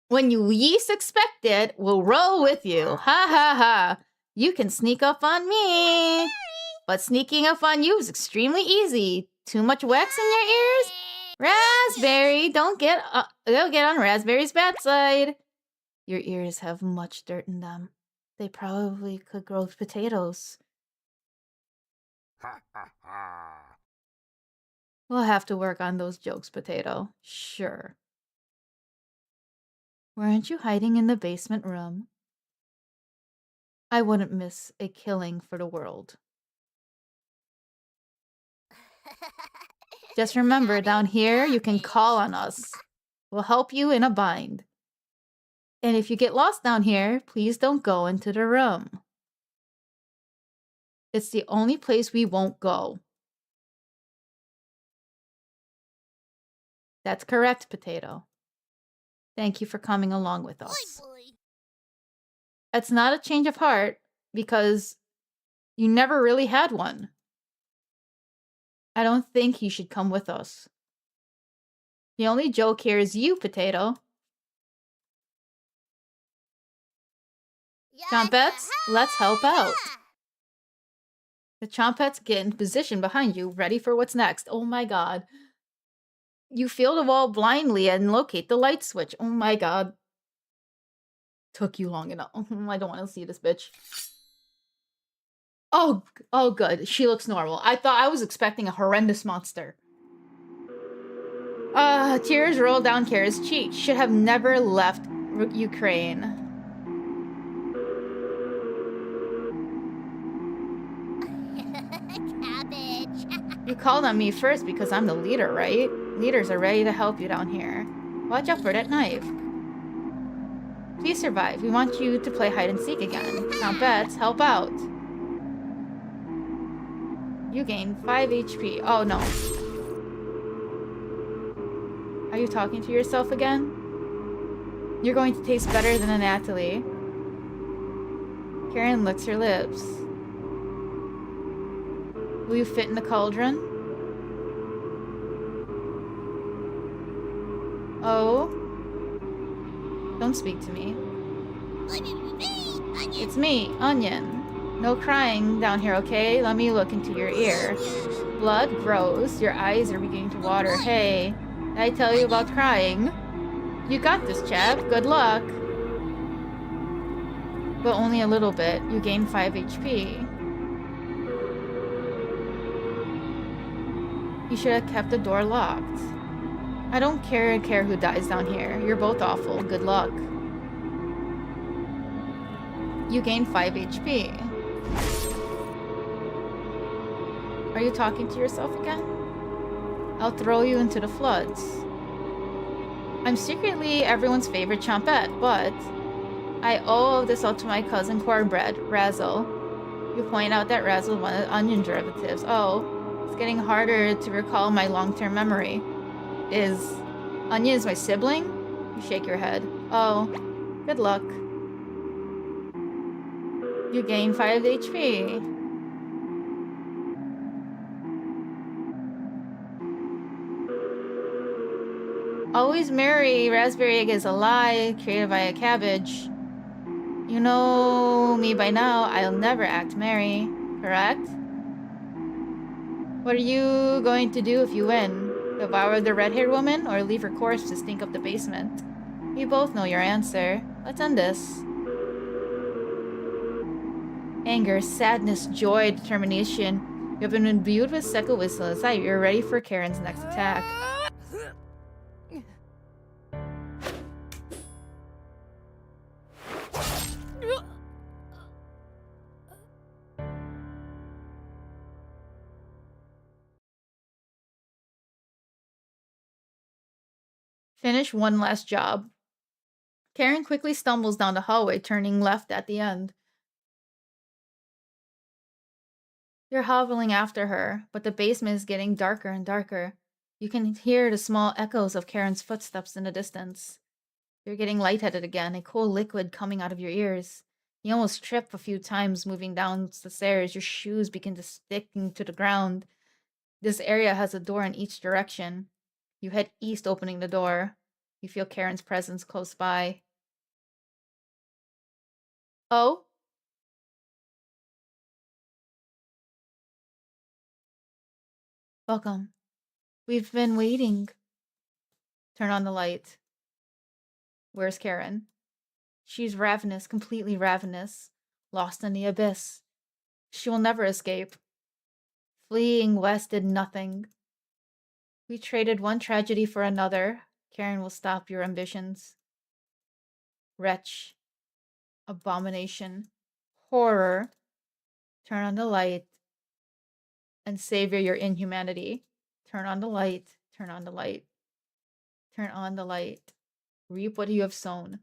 When you least expect it, we'll roll with you. Ha ha ha. You can sneak up on me. But sneaking up on you is extremely easy. Too much wax in your ears? Raspberry, don't get on Raspberry's bad side. Your ears have much dirt in them. They probably could grow potatoes. We'll have to work on those jokes, Potato. Sure. Weren't you hiding in the basement room? I wouldn't miss a killing for the world. Just remember, down here, you can call on us. We'll help you in a bind. And if you get lost down here, please don't go into the room. It's the only place we won't go. That's correct, Potato. Thank you for coming along with us. It's not a change of heart, because you never really had one. I don't think he should come with us. The only joke here is you, Potato. Chompets, let's help out. The Chompets get in position behind you, ready for what's next. Oh my god. You feel the wall blindly and locate the light switch. Oh my god. Took you long enough. I don't want to see this bitch. Oh, good. She looks normal. I thought I was expecting a horrendous monster. Tears roll down Kira's cheek. Should have never left Ukraine. Cabbage. You called on me first because I'm the leader, right? Leaders are ready to help you down here. Watch out for that knife. Please survive. We want you to play hide and seek again. Chompets, help out. You gain 5 HP. Oh no. Are you talking to yourself again? You're going to taste better than a Natalie. Karen licks her lips. Will you fit in the cauldron? Oh? Don't speak to me. It's me, Onion. No crying down here, okay? Let me look into your ear. Blood? Gross. Your eyes are beginning to water. Hey, did I tell you about crying? You got this, chap. Good luck. But only a little bit. You gain 5 HP. You should have kept the door locked. I don't care who dies down here. You're both awful. Good luck. You gain 5 HP. Are you talking to yourself again? I'll throw you into the floods. I'm secretly everyone's favorite Chompette, but I owe this all to my cousin Cornbread, Razzle. You point out that Razzle is one of the onion derivatives. Oh, it's getting harder to recall my long-term memory. Is Onion my sibling? You shake your head. Oh, good luck. You gain 5 HP. Always Merry, Raspberry Egg is a lie, created by a cabbage. You know me by now, I'll never act merry, correct? What are you going to do if you win? Devour the red-haired woman, or leave her corpse to stink up the basement? We both know your answer. Let's end this. Anger, sadness, joy, determination. You have been imbued with Sekka Whistle inside. You're ready for Karen's next attack. Finish one last job. Karen quickly stumbles down the hallway, turning left at the end. You're hobbling after her, but the basement is getting darker and darker. You can hear the small echoes of Karen's footsteps in the distance. You're getting lightheaded again, a cool liquid coming out of your ears. You almost trip a few times moving down the stairs. Your shoes begin to stick to the ground. This area has a door in each direction. You head east, opening the door. You feel Karen's presence close by. Oh? Welcome. We've been waiting. Turn on the light. Where's Karen? She's ravenous, completely ravenous, lost in the abyss. She will never escape. Fleeing west did nothing. We traded one tragedy for another. Karen will stop your ambitions. Wretch. Abomination. Horror. Turn on the light. And savor your inhumanity. Turn on the light. Turn on the light. Turn on the light. Reap what you have sown.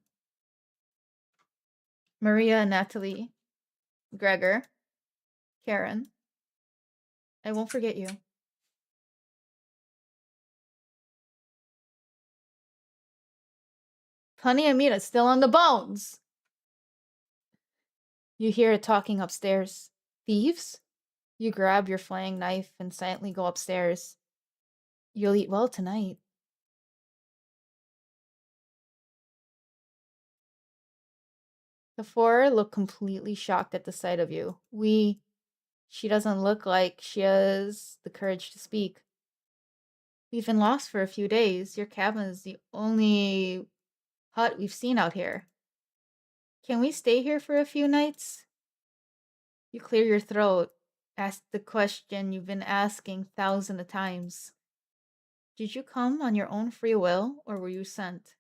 Maria and Natalie. Gregor. Karen. I won't forget you. Plenty of meat is still on the bones. You hear it talking upstairs. Thieves? You grab your flaying knife and silently go upstairs. You'll eat well tonight. The four look completely shocked at the sight of you. She doesn't look like she has the courage to speak. We've been lost for a few days. Your cabin is the only hut we've seen out here. Can we stay here for a few nights? You clear your throat, ask the question you've been asking thousands of times. Did you come on your own free will, or were you sent?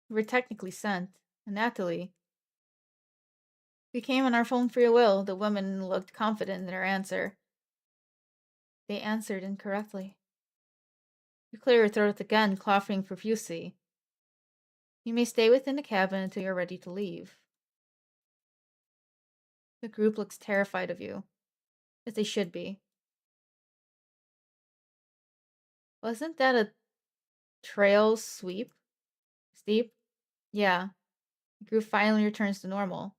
You were technically sent. Natalie. We came on our own free will. The woman looked confident in their answer. They answered incorrectly. You clear your throat again, coughing profusely. You may stay within the cabin until you're ready to leave. The group looks terrified of you, as they should be. Wasn't that a trail steep? Yeah. The group finally returns to normal.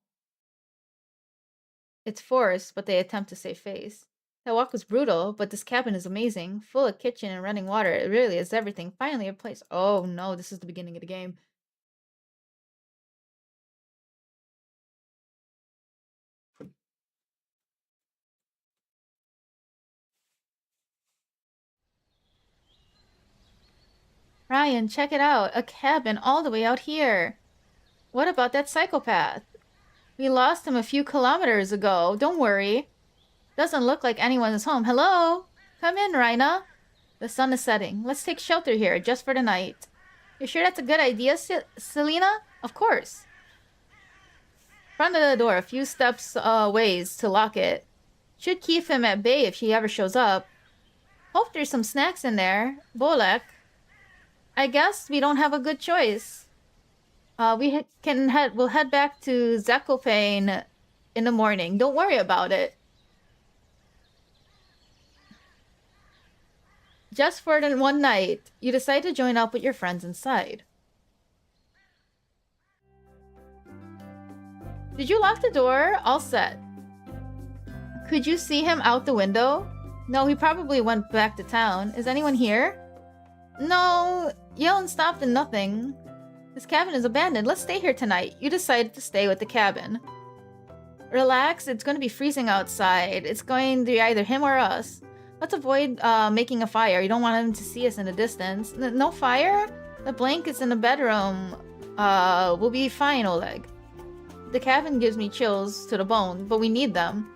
It's forced, but they attempt to save face. That walk was brutal, but this cabin is amazing. Full of kitchen and running water. It really is everything. Finally a place. Oh no, this is the beginning of the game. Ryan, check it out. A cabin all the way out here. What about that psychopath? We lost him a few kilometers ago. Don't worry. Doesn't look like anyone is home. Hello? Come in, Raina. The sun is setting. Let's take shelter here, just for the night. You sure that's a good idea, Selena? Of course. Front of the door, a few steps ways to lock it. Should keep him at bay if he ever shows up. Hope there's some snacks in there. Bolek. I guess we don't have a good choice. We'll head back to Zakopane in the morning. Don't worry about it. Just for the one night, you decide to join up with your friends inside. Did you lock the door? All set. Could you see him out the window? No, he probably went back to town. Is anyone here? No, yelling stopped and nothing. This cabin is abandoned. Let's stay here tonight. You decided to stay with the cabin. Relax, it's going to be freezing outside. It's going to be either him or us. Let's avoid making a fire. You don't want him to see us in the distance. No fire? The blankets in the bedroom will be fine, Oleg. The cabin gives me chills to the bone, but we need them.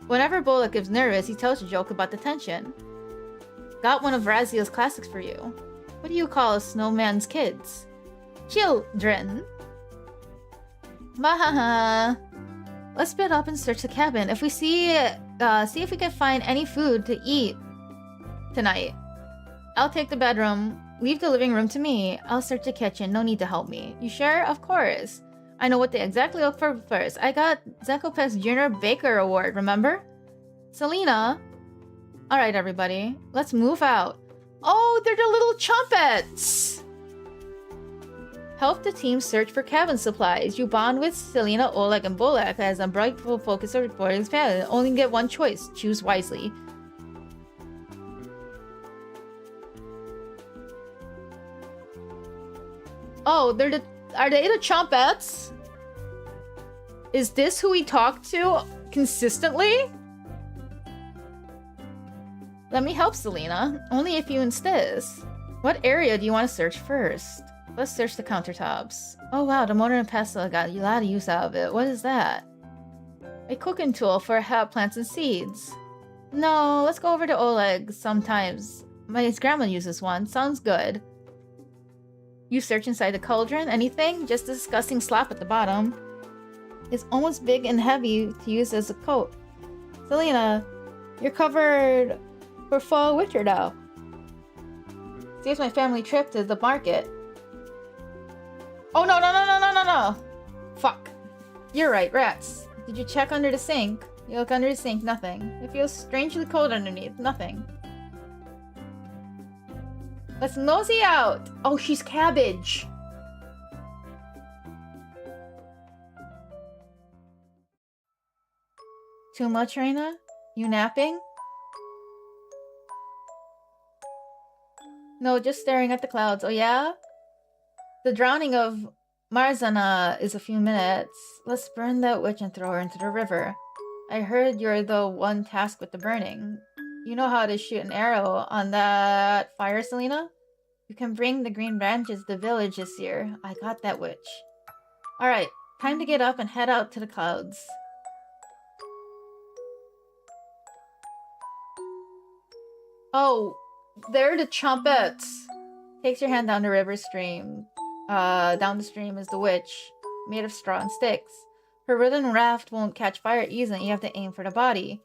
Whenever Bolek gets nervous, he tells a joke about the tension. Got one of Raziel's classics for you. What do you call a snowman's kids? Children. Mahaha. Let's split up and search the cabin. If we see if we can find any food to eat tonight. I'll take the bedroom. Leave the living room to me. I'll search the kitchen. No need to help me. You sure? Of course. I know what to exactly look for first. I got Zakopek's Junior Baker Award, remember? Selena. Alright, everybody. Let's move out. Oh, they're the little chumpets! Help the team search for cabin supplies. You bond with Selena, Oleg, and Bolek as a bright focus of reporting family. Only get one choice. Choose wisely. Oh, are they the chumpets? Is this who we talk to consistently? Let me help, Selena. Only if you insist. What area do you want to search first? Let's search the countertops. Oh wow, the mortar and pestle got a lot of use out of it. What is that? A cooking tool for herb plants and seeds. No, let's go over to Oleg sometimes. My grandma uses one. Sounds good. You search inside the cauldron. Anything? Just a disgusting slop at the bottom. It's almost big and heavy to use as a coat. Selena, you're covered for fall winter now. Saves my family trip to the market. Oh no. Fuck. You're right, rats. Did you check under the sink? You look under the sink, nothing. It feels strangely cold underneath, nothing. Let's nosy out. Oh, she's cabbage. Too much, Reina? You napping? No, just staring at the clouds. Oh yeah? The drowning of Marzana is a few minutes. Let's burn that witch and throw her into the river. I heard you're the one tasked with the burning. You know how to shoot an arrow on that fire, Selena? You can bring the green branches to the village this year. I got that witch. Alright, time to get up and head out to the clouds. Oh, they're the trumpets. Takes your hand down the river stream. Down the stream is the witch, made of straw and sticks. Her wooden raft won't catch fire easily. You have to aim for the body.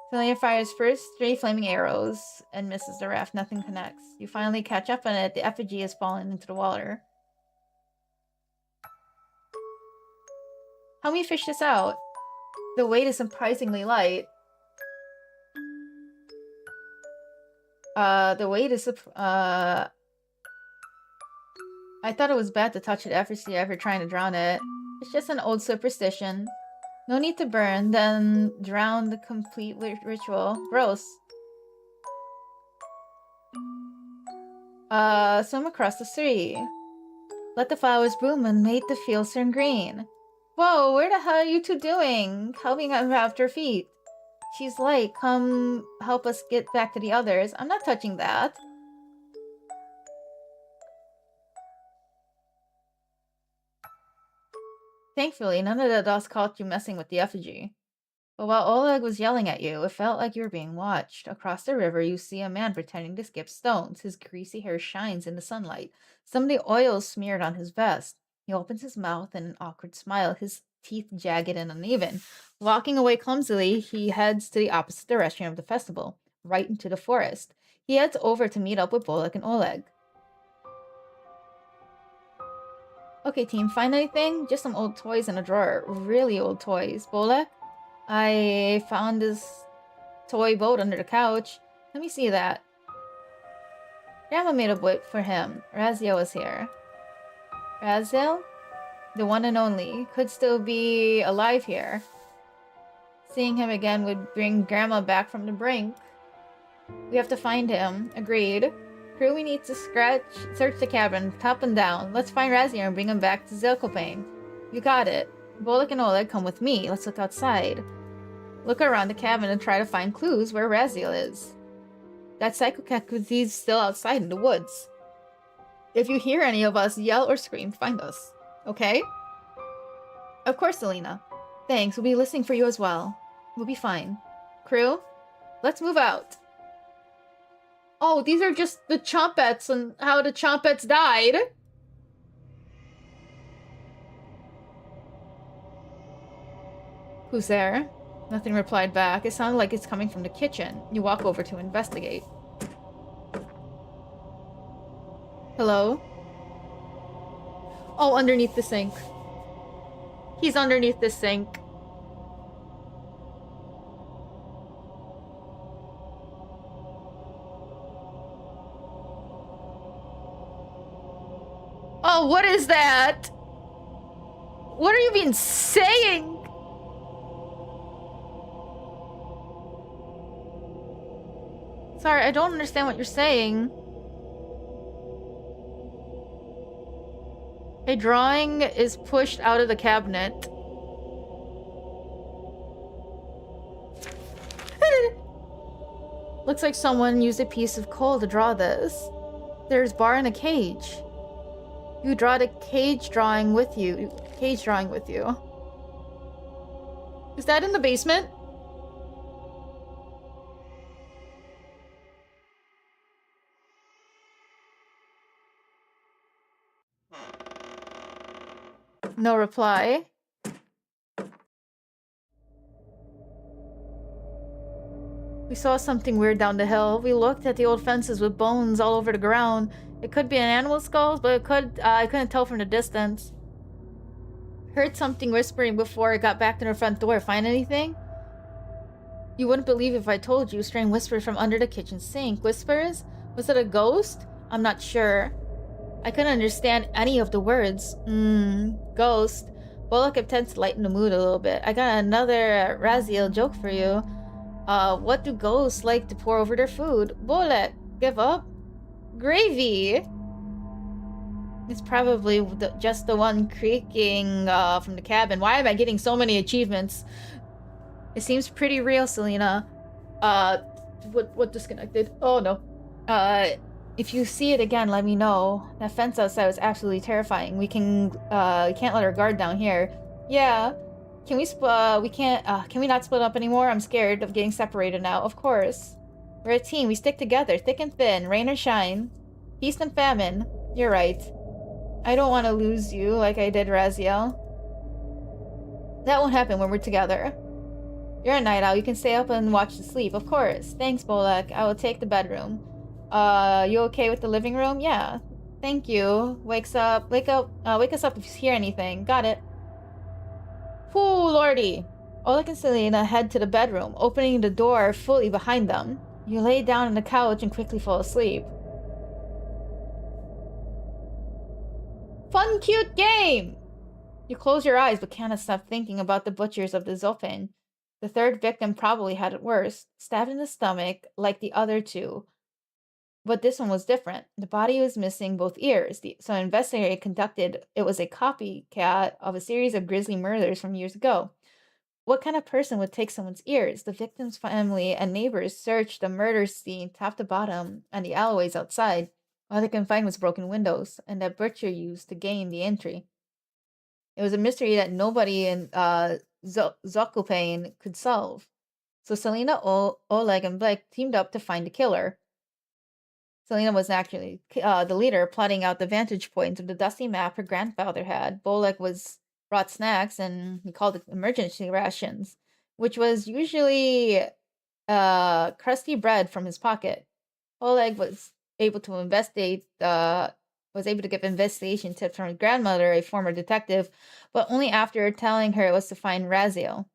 Selena fires first 3 flaming arrows and misses the raft. Nothing connects. You finally catch up on it. The effigy has fallen into the water. Help me fish this out. The weight is surprisingly light. The weight is I thought it was bad to touch it after trying to drown it. It's just an old superstition. No need to burn, then drown the complete ritual. Gross. Swim across the sea. Let the flowers bloom and make the fields turn green. Whoa, where the hell are you two doing? Helping her after her feet. She's like, come help us get back to the others. I'm not touching that. Thankfully, none of the dust caught you messing with the effigy. But while Oleg was yelling at you, it felt like you were being watched. Across the river, you see a man pretending to skip stones. His greasy hair shines in the sunlight. Some of the oil is smeared on his vest. He opens his mouth in an awkward smile, his teeth jagged and uneven. Walking away clumsily, he heads to the opposite direction of the festival, right into the forest. He heads over to meet up with Bolek and Oleg. Okay, team, find anything? Just some old toys in a drawer. Really old toys. Bolek? I found this toy boat under the couch. Let me see that. Grandma made a boat for him. Raziel was here. Raziel? The one and only. Could still be alive here. Seeing him again would bring Grandma back from the brink. We have to find him. Agreed. Crew, we need to search the cabin, top and down. Let's find Raziel and bring him back to Zilkopane. You got it. Bolek and Oleg, come with me. Let's look outside. Look around the cabin and try to find clues where Raziel is. That psycho cat could be still outside in the woods. If you hear any of us yell or scream, find us. Okay? Of course, Selena. Thanks, we'll be listening for you as well. We'll be fine. Crew, let's move out. Oh, these are just the Chompets and how the Chompets died. Who's there? Nothing replied back. It sounded like it's coming from the kitchen. You walk over to investigate. Hello? Oh, underneath the sink. He's underneath the sink. Oh, what is that? What are you been saying? Sorry, I don't understand what you're saying. A drawing is pushed out of the cabinet. Looks like someone used a piece of coal to draw this. There's bar in a cage. You draw the cage drawing with you. Is that in the basement? No reply. We saw something weird down the hill. We looked at the old fences with bones all over the ground. It could be an animal skull, but I couldn't tell from the distance. Heard something whispering before I got back to the front door. Find anything? You wouldn't believe if I told you. Strange whispers from under the kitchen sink. Whispers? Was it a ghost? I'm not sure. I couldn't understand any of the words. Ghost. Bullock attempts to lighten the mood a little bit. I got another Raziel joke for you. What do ghosts like to pour over their food? Bullock, give up. Gravy. It's probably just the one creaking from the cabin. Why am I getting so many achievements? It seems pretty real, Selena. What disconnected? Oh no. If you see it again, let me know. That fence outside was absolutely terrifying. We can't let our guard down here. Yeah. Can we can we not split up anymore? I'm scared of getting separated now. Of course. We're a team. We stick together, thick and thin, rain or shine. Feast and famine. You're right. I don't want to lose you like I did Raziel. That won't happen when we're together. You're a night owl. You can stay up and watch the sleep. Of course. Thanks, Bolek. I will take the bedroom. You okay with the living room? Yeah. Thank you. Wake us up if you hear anything. Got it. Whoo, lordy. Oleg and Selena head to the bedroom, opening the door fully behind them. You lay down on the couch and quickly fall asleep. Fun, cute game! You close your eyes but cannot stop thinking about the butchers of the Zopin. The third victim probably had it worse, stabbed in the stomach like the other two. But this one was different. The body was missing both ears, so an investigator conducted it was a copycat of a series of grisly murders from years ago. What kind of person would take someone's ears? The victim's family and neighbors searched the murder scene top to bottom and the alleyways outside. All they could find was broken windows, and that butcher used to gain the entry. It was a mystery that nobody in Zakopane could solve. So Selena, Oleg, and Blake teamed up to find the killer. Selena was actually the leader, plotting out the vantage points of the dusty map her grandfather had. Bolek brought snacks, and he called it emergency rations, which was usually crusty bread from his pocket. Oleg was able to give investigation tips from his grandmother, a former detective, but only after telling her it was to find Raziel.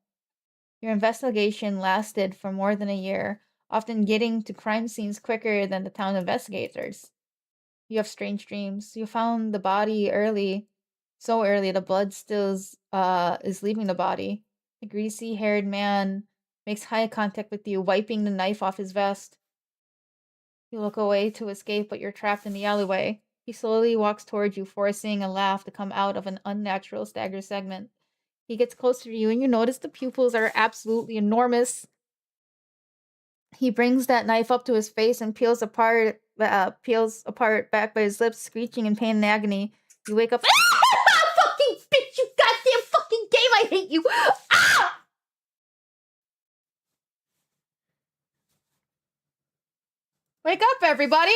Your investigation lasted for more than a year, often getting to crime scenes quicker than the town investigators. You have strange dreams. You found the body early, so early the blood still is leaving the body. A greasy-haired man makes eye contact with you, wiping the knife off his vest. You look away to escape, but you're trapped in the alleyway. He slowly walks towards you, forcing a laugh to come out of an unnatural stagger segment. He gets closer to you, and you notice the pupils are absolutely enormous. He brings that knife up to his face and peels apart back by his lips, screeching in pain and agony. You wake up. Fucking bitch! You goddamn fucking game! I hate you! Ah! Wake up, everybody!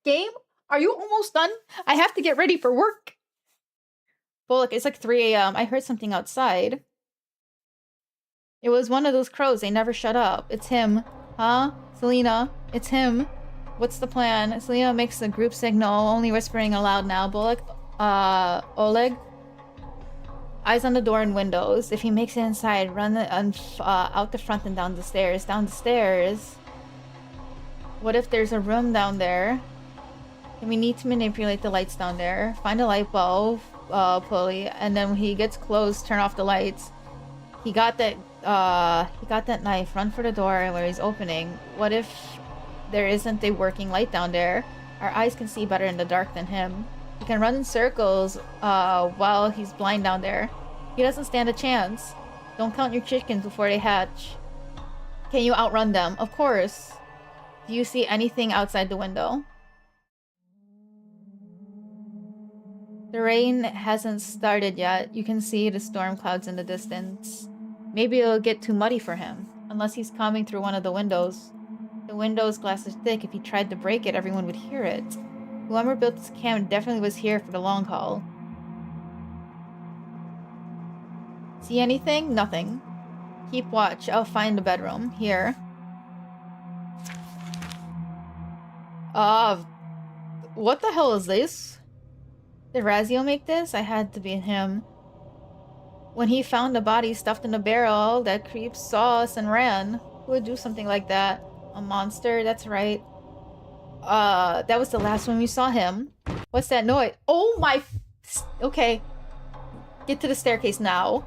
Game? Are you almost done? I have to get ready for work. Bullock, it's like 3 a.m. I heard something outside. It was one of those crows. They never shut up. It's him. Huh? Selena, it's him. What's the plan? Selena makes the group signal, only whispering aloud now. Bullock, Oleg, eyes on the door and windows. If he makes it inside, run out the front and down the stairs. Down the stairs. What if there's a room down there? And we need to manipulate the lights down there. Find a light bulb, pulley, and then when he gets close, turn off the lights. He got that knife. Run for the door where he's opening. What if there isn't a working light down there? Our eyes can see better in the dark than him. He can run in circles while he's blind down there. He doesn't stand a chance. Don't count your chickens before they hatch. Can you outrun them? Of course. Do you see anything outside the window? The rain hasn't started yet. You can see the storm clouds in the distance. Maybe it'll get too muddy for him, unless he's coming through one of the windows. The window's glass is thick. If he tried to break it, everyone would hear it. Whoever built this camp definitely was here for the long haul. See anything? Nothing. Keep watch. I'll find the bedroom. Here. What the hell is this? Did Raziel make this? I had to be him. When he found the body stuffed in a barrel, that creep saw us and ran. Who would do something like that? A monster? That's right. That was the last one we saw him. What's that noise? Oh my Okay. Get to the staircase now.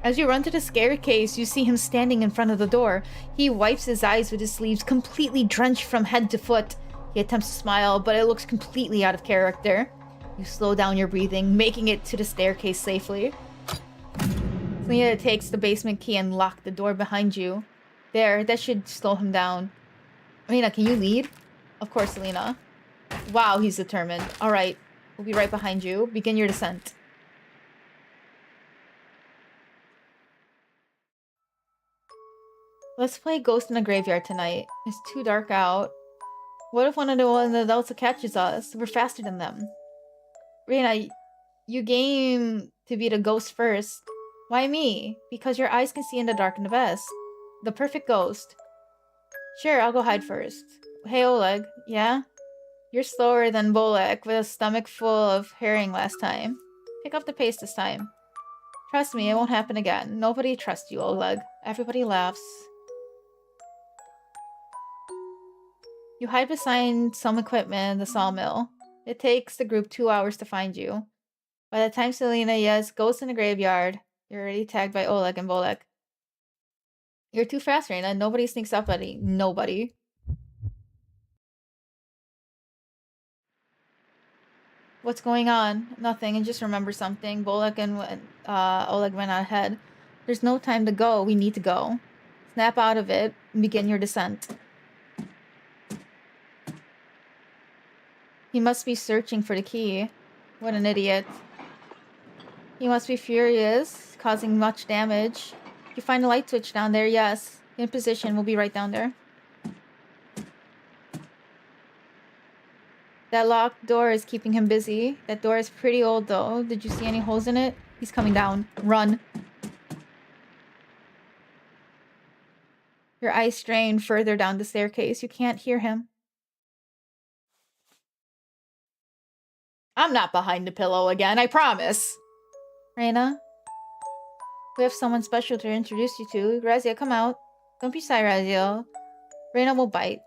As you run to the staircase, you see him standing in front of the door. He wipes his eyes with his sleeves, completely drenched from head to foot. He attempts to smile, but it looks completely out of character. You slow down your breathing, making it to the staircase safely. Selena takes the basement key and locks the door behind you. There, that should slow him down. Selena, can you lead? Of course, Selena. Wow, he's determined. Alright, we'll be right behind you. Begin your descent. Let's play Ghost in the Graveyard tonight. It's too dark out. What if one of the adults catches us? We're faster than them. Reina, you game to be the ghost first. Why me? Because your eyes can see in the dark and the best. The perfect ghost. Sure, I'll go hide first. Hey Oleg, yeah? You're slower than Bolek with a stomach full of herring last time. Pick up the pace this time. Trust me, it won't happen again. Nobody trusts you, Oleg. Everybody laughs. You hide behind some equipment in the sawmill. It takes the group 2 hours to find you. By the time Selena yells Ghost in the Graveyard, you're already tagged by Oleg and Bolek. You're too fast, Reina. Nobody sneaks up at you. Nobody. What's going on? Nothing, and just remember something. Bolek and Oleg went out ahead. There's no time to go. We need to go. Snap out of it and begin your descent. He must be searching for the key. What an idiot. He must be furious, causing much damage. You find a light switch down there, yes. In position, we'll be right down there. That locked door is keeping him busy. That door is pretty old though. Did you see any holes in it? He's coming down. Run. Your eyes strain further down the staircase. You can't hear him. I'm not behind the pillow again, I promise. Reina? We have someone special to introduce you to. Razia, come out. Don't be shy, Razia. Reina will bite.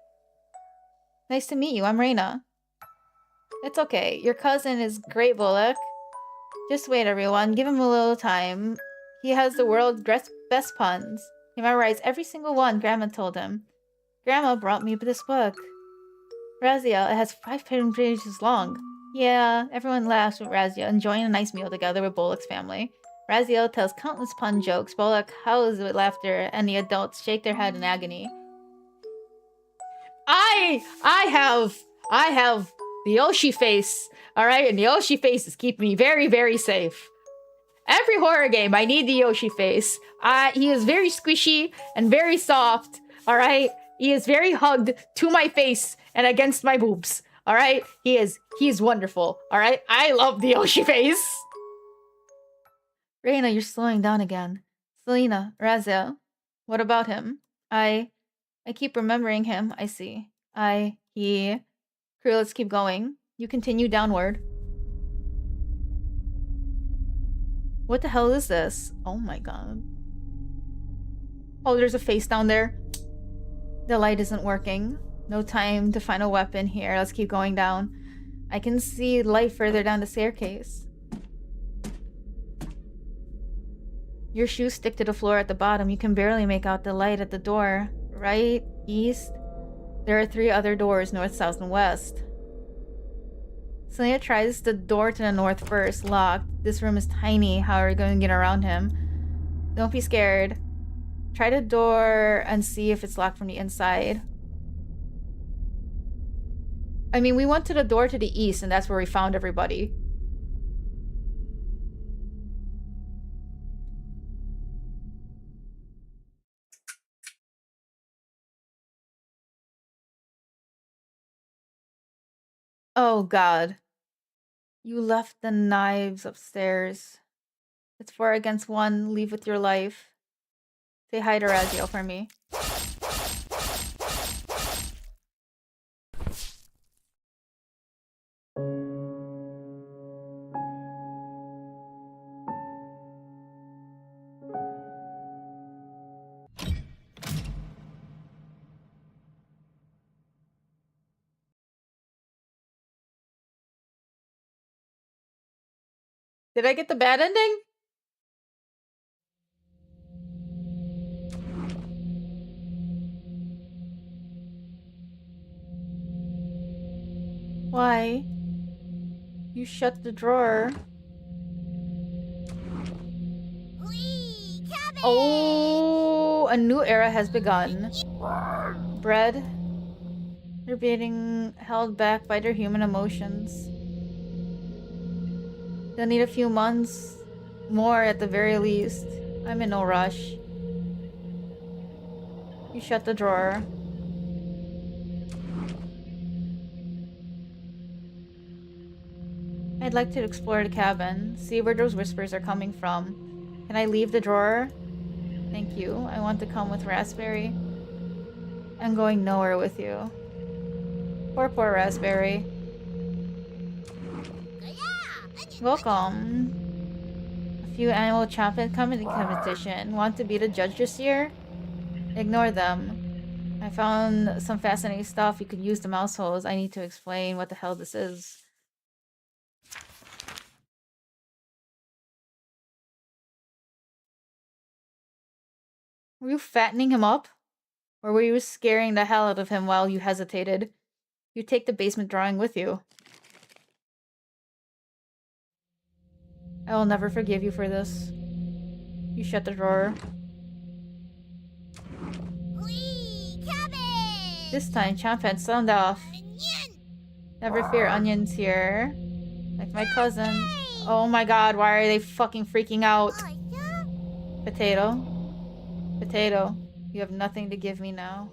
Nice to meet you, I'm Reina. It's okay. Your cousin is great, Bolek. Just wait, everyone. Give him a little time. He has the world's best puns. He memorized every single one, Grandma told him. Grandma brought me this book. Razia, it has 5 pages long. Yeah, everyone laughs with Razia, enjoying a nice meal together with Bolek's family. Razia tells countless pun jokes. Bolek howls with laughter, and the adults shake their head in agony. I have the Yoshi face, alright? And the Yoshi face is keeping me very, very safe. Every horror game, I need the Yoshi face. He is very squishy and very soft, alright? He is very hugged to my face and against my boobs, alright? He is wonderful, alright? I love the Yoshi face. Reina, you're slowing down again. Selena, Razia, what about him? I keep remembering him, I see. Crew, let's keep going. You continue downward. What the hell is this? Oh my god. Oh, there's a face down there. The light isn't working. No time to find a weapon here. Let's keep going down. I can see light further down the staircase. Your shoes stick to the floor at the bottom. You can barely make out the light at the door. Right? East? There are 3 other doors, north, south, and west. Selena tries the door to the north first, locked. This room is tiny. How are we going to get around him? Don't be scared. Try the door and see if it's locked from the inside. I mean, we went to the door to the east, and that's where we found everybody. Oh god. You left the knives upstairs. It's 4 against 1. Leave with your life. Say hi to Raziel for me. Did I get the bad ending? Why? You shut the drawer. Oh, a new era has begun. Bread. They're being held back by their human emotions. They'll need a few months more at the very least. I'm in no rush. You shut the drawer. I'd like to explore the cabin, see where those whispers are coming from. Can I leave the drawer? Thank you. I want to come with Raspberry. I'm going nowhere with you. Poor Raspberry. Welcome. A few animal champion comedy competition. Want to be the judge this year? Ignore them. I found some fascinating stuff. You could use the mouse holes. I need to explain what the hell this is. Were you fattening him up? Or were you scaring the hell out of him while you hesitated? You take the basement drawing with you. I will never forgive you for this. You shut the drawer. This time, Champan sound off. Never fear, Onion's here. Like my cousin. Oh my god, why are they fucking freaking out? Potato. Potato, you have nothing to give me now.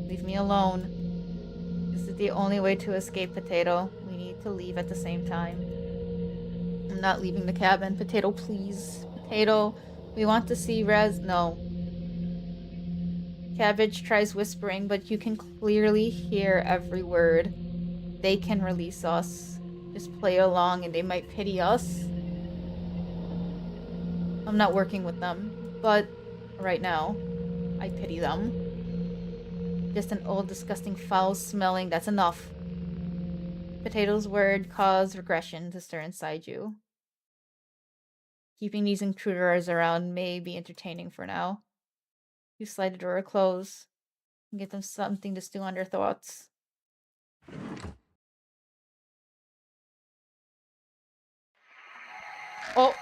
Leave me alone. This is the only way to escape, Potato. We need to leave at the same time. I'm not leaving the cabin. Potato, please. Potato, we want to see Res. No. Cabbage tries whispering, but you can clearly hear every word. They can release us. Just play along and they might pity us. I'm not working with them, but right now, I pity them. Just an old, disgusting, foul-smelling, that's enough. Potato's word caused regression to stir inside you. Keeping these intruders around may be entertaining for now. You slide the door close and get them something to stew on their thoughts. Oh!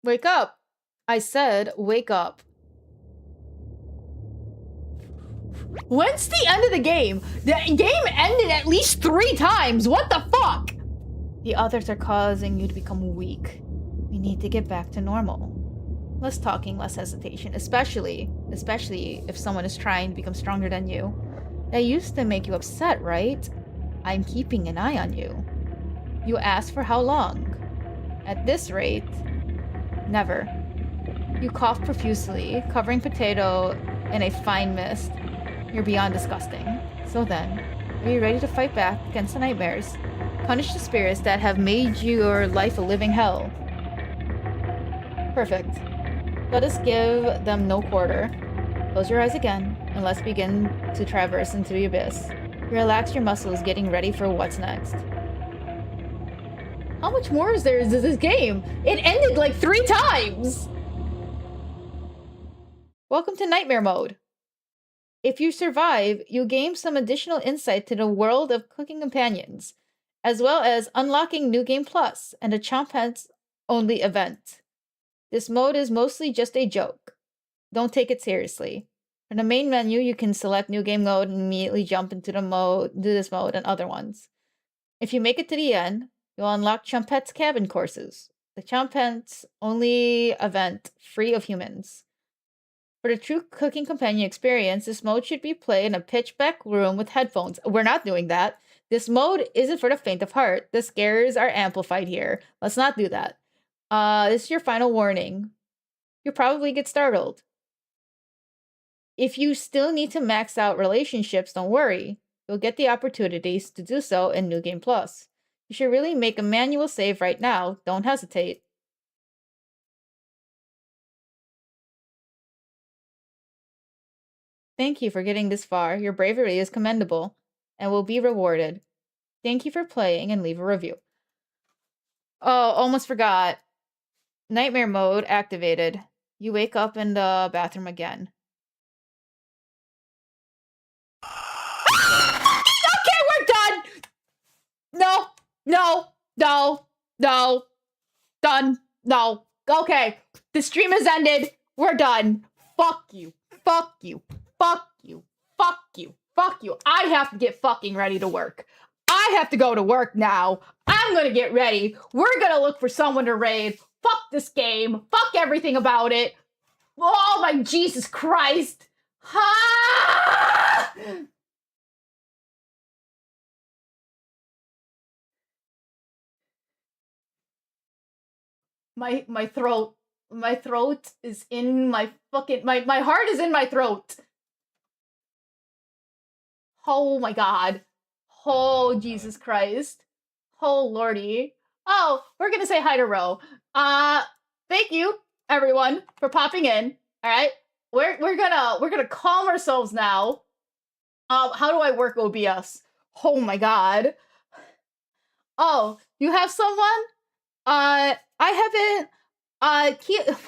Wake up! I said, wake up. When's the end of the game? The game ended at least 3 times! What the fuck? The others are causing you to become weak. We need to get back to normal. Less talking, less hesitation, especially if someone is trying to become stronger than you. That used to make you upset, right? I'm keeping an eye on you. You asked for how long? At this rate, never. You cough profusely, covering Potato in a fine mist. You're beyond disgusting. So then, are you ready to fight back against the nightmares? Punish the spirits that have made your life a living hell. Perfect. Let us give them no quarter. Close your eyes again, and let's begin to traverse into the abyss. Relax your muscles, getting ready for what's next. How much more is there to this game? It ended like 3 times! Welcome to Nightmare Mode. If you survive, you'll gain some additional insight to the world of cooking companions, as well as unlocking New Game Plus and a Chompants only event. This mode is mostly just a joke. Don't take it seriously. From the main menu, you can select New Game Mode and immediately jump into this mode and other ones. If you make it to the end, you'll unlock Chompets cabin courses, the Chompets only event free of humans. For the true cooking companion experience, this mode should be played in a pitch-black room with headphones. We're not doing that. This mode isn't for the faint of heart. The scares are amplified here. Let's not do that. This is your final warning. You'll probably get startled. If you still need to max out relationships, don't worry. You'll get the opportunities to do so in New Game Plus. You should really make a manual save right now. Don't hesitate. Thank you for getting this far. Your bravery is commendable and will be rewarded. Thank you for playing and leave a review. Oh, almost forgot. Nightmare mode activated. You wake up in the bathroom again. Okay, we're done! No, no, no, no. Done. No. Okay. The stream has ended. We're done. Fuck you. Fuck you. Fuck you. Fuck you. Fuck you. I have to get fucking ready to work. I have to go to work now. I'm gonna get ready. We're gonna look for someone to raid. Fuck this game. Fuck everything about it. Oh my Jesus Christ. Ha! My throat is in my fucking my heart is in my throat. Oh my god. Oh Jesus Christ. Oh lordy. Oh, we're gonna say hi to Ro. Thank you everyone for popping in. All right, we're gonna calm ourselves now. How do I work OBS? Oh my god. Oh, you have someone? I haven't.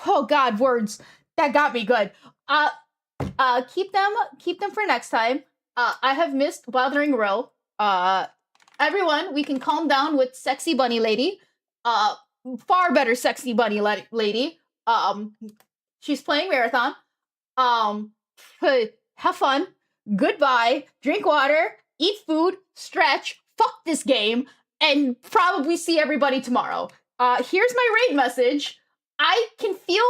Oh god, words that got me good. Keep them for next time. I have missed bothering Ro. Everyone, we can calm down with Sexy Bunny Lady. Far better Sexy Bunny Lady. She's playing Marathon. Have fun. Goodbye. Drink water. Eat food. Stretch. Fuck this game. And probably see everybody tomorrow. Here's my raid message. I can feel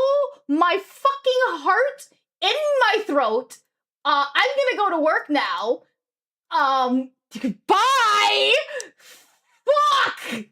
my fucking heart in my throat. I'm gonna go to work now. Bye! Fuck!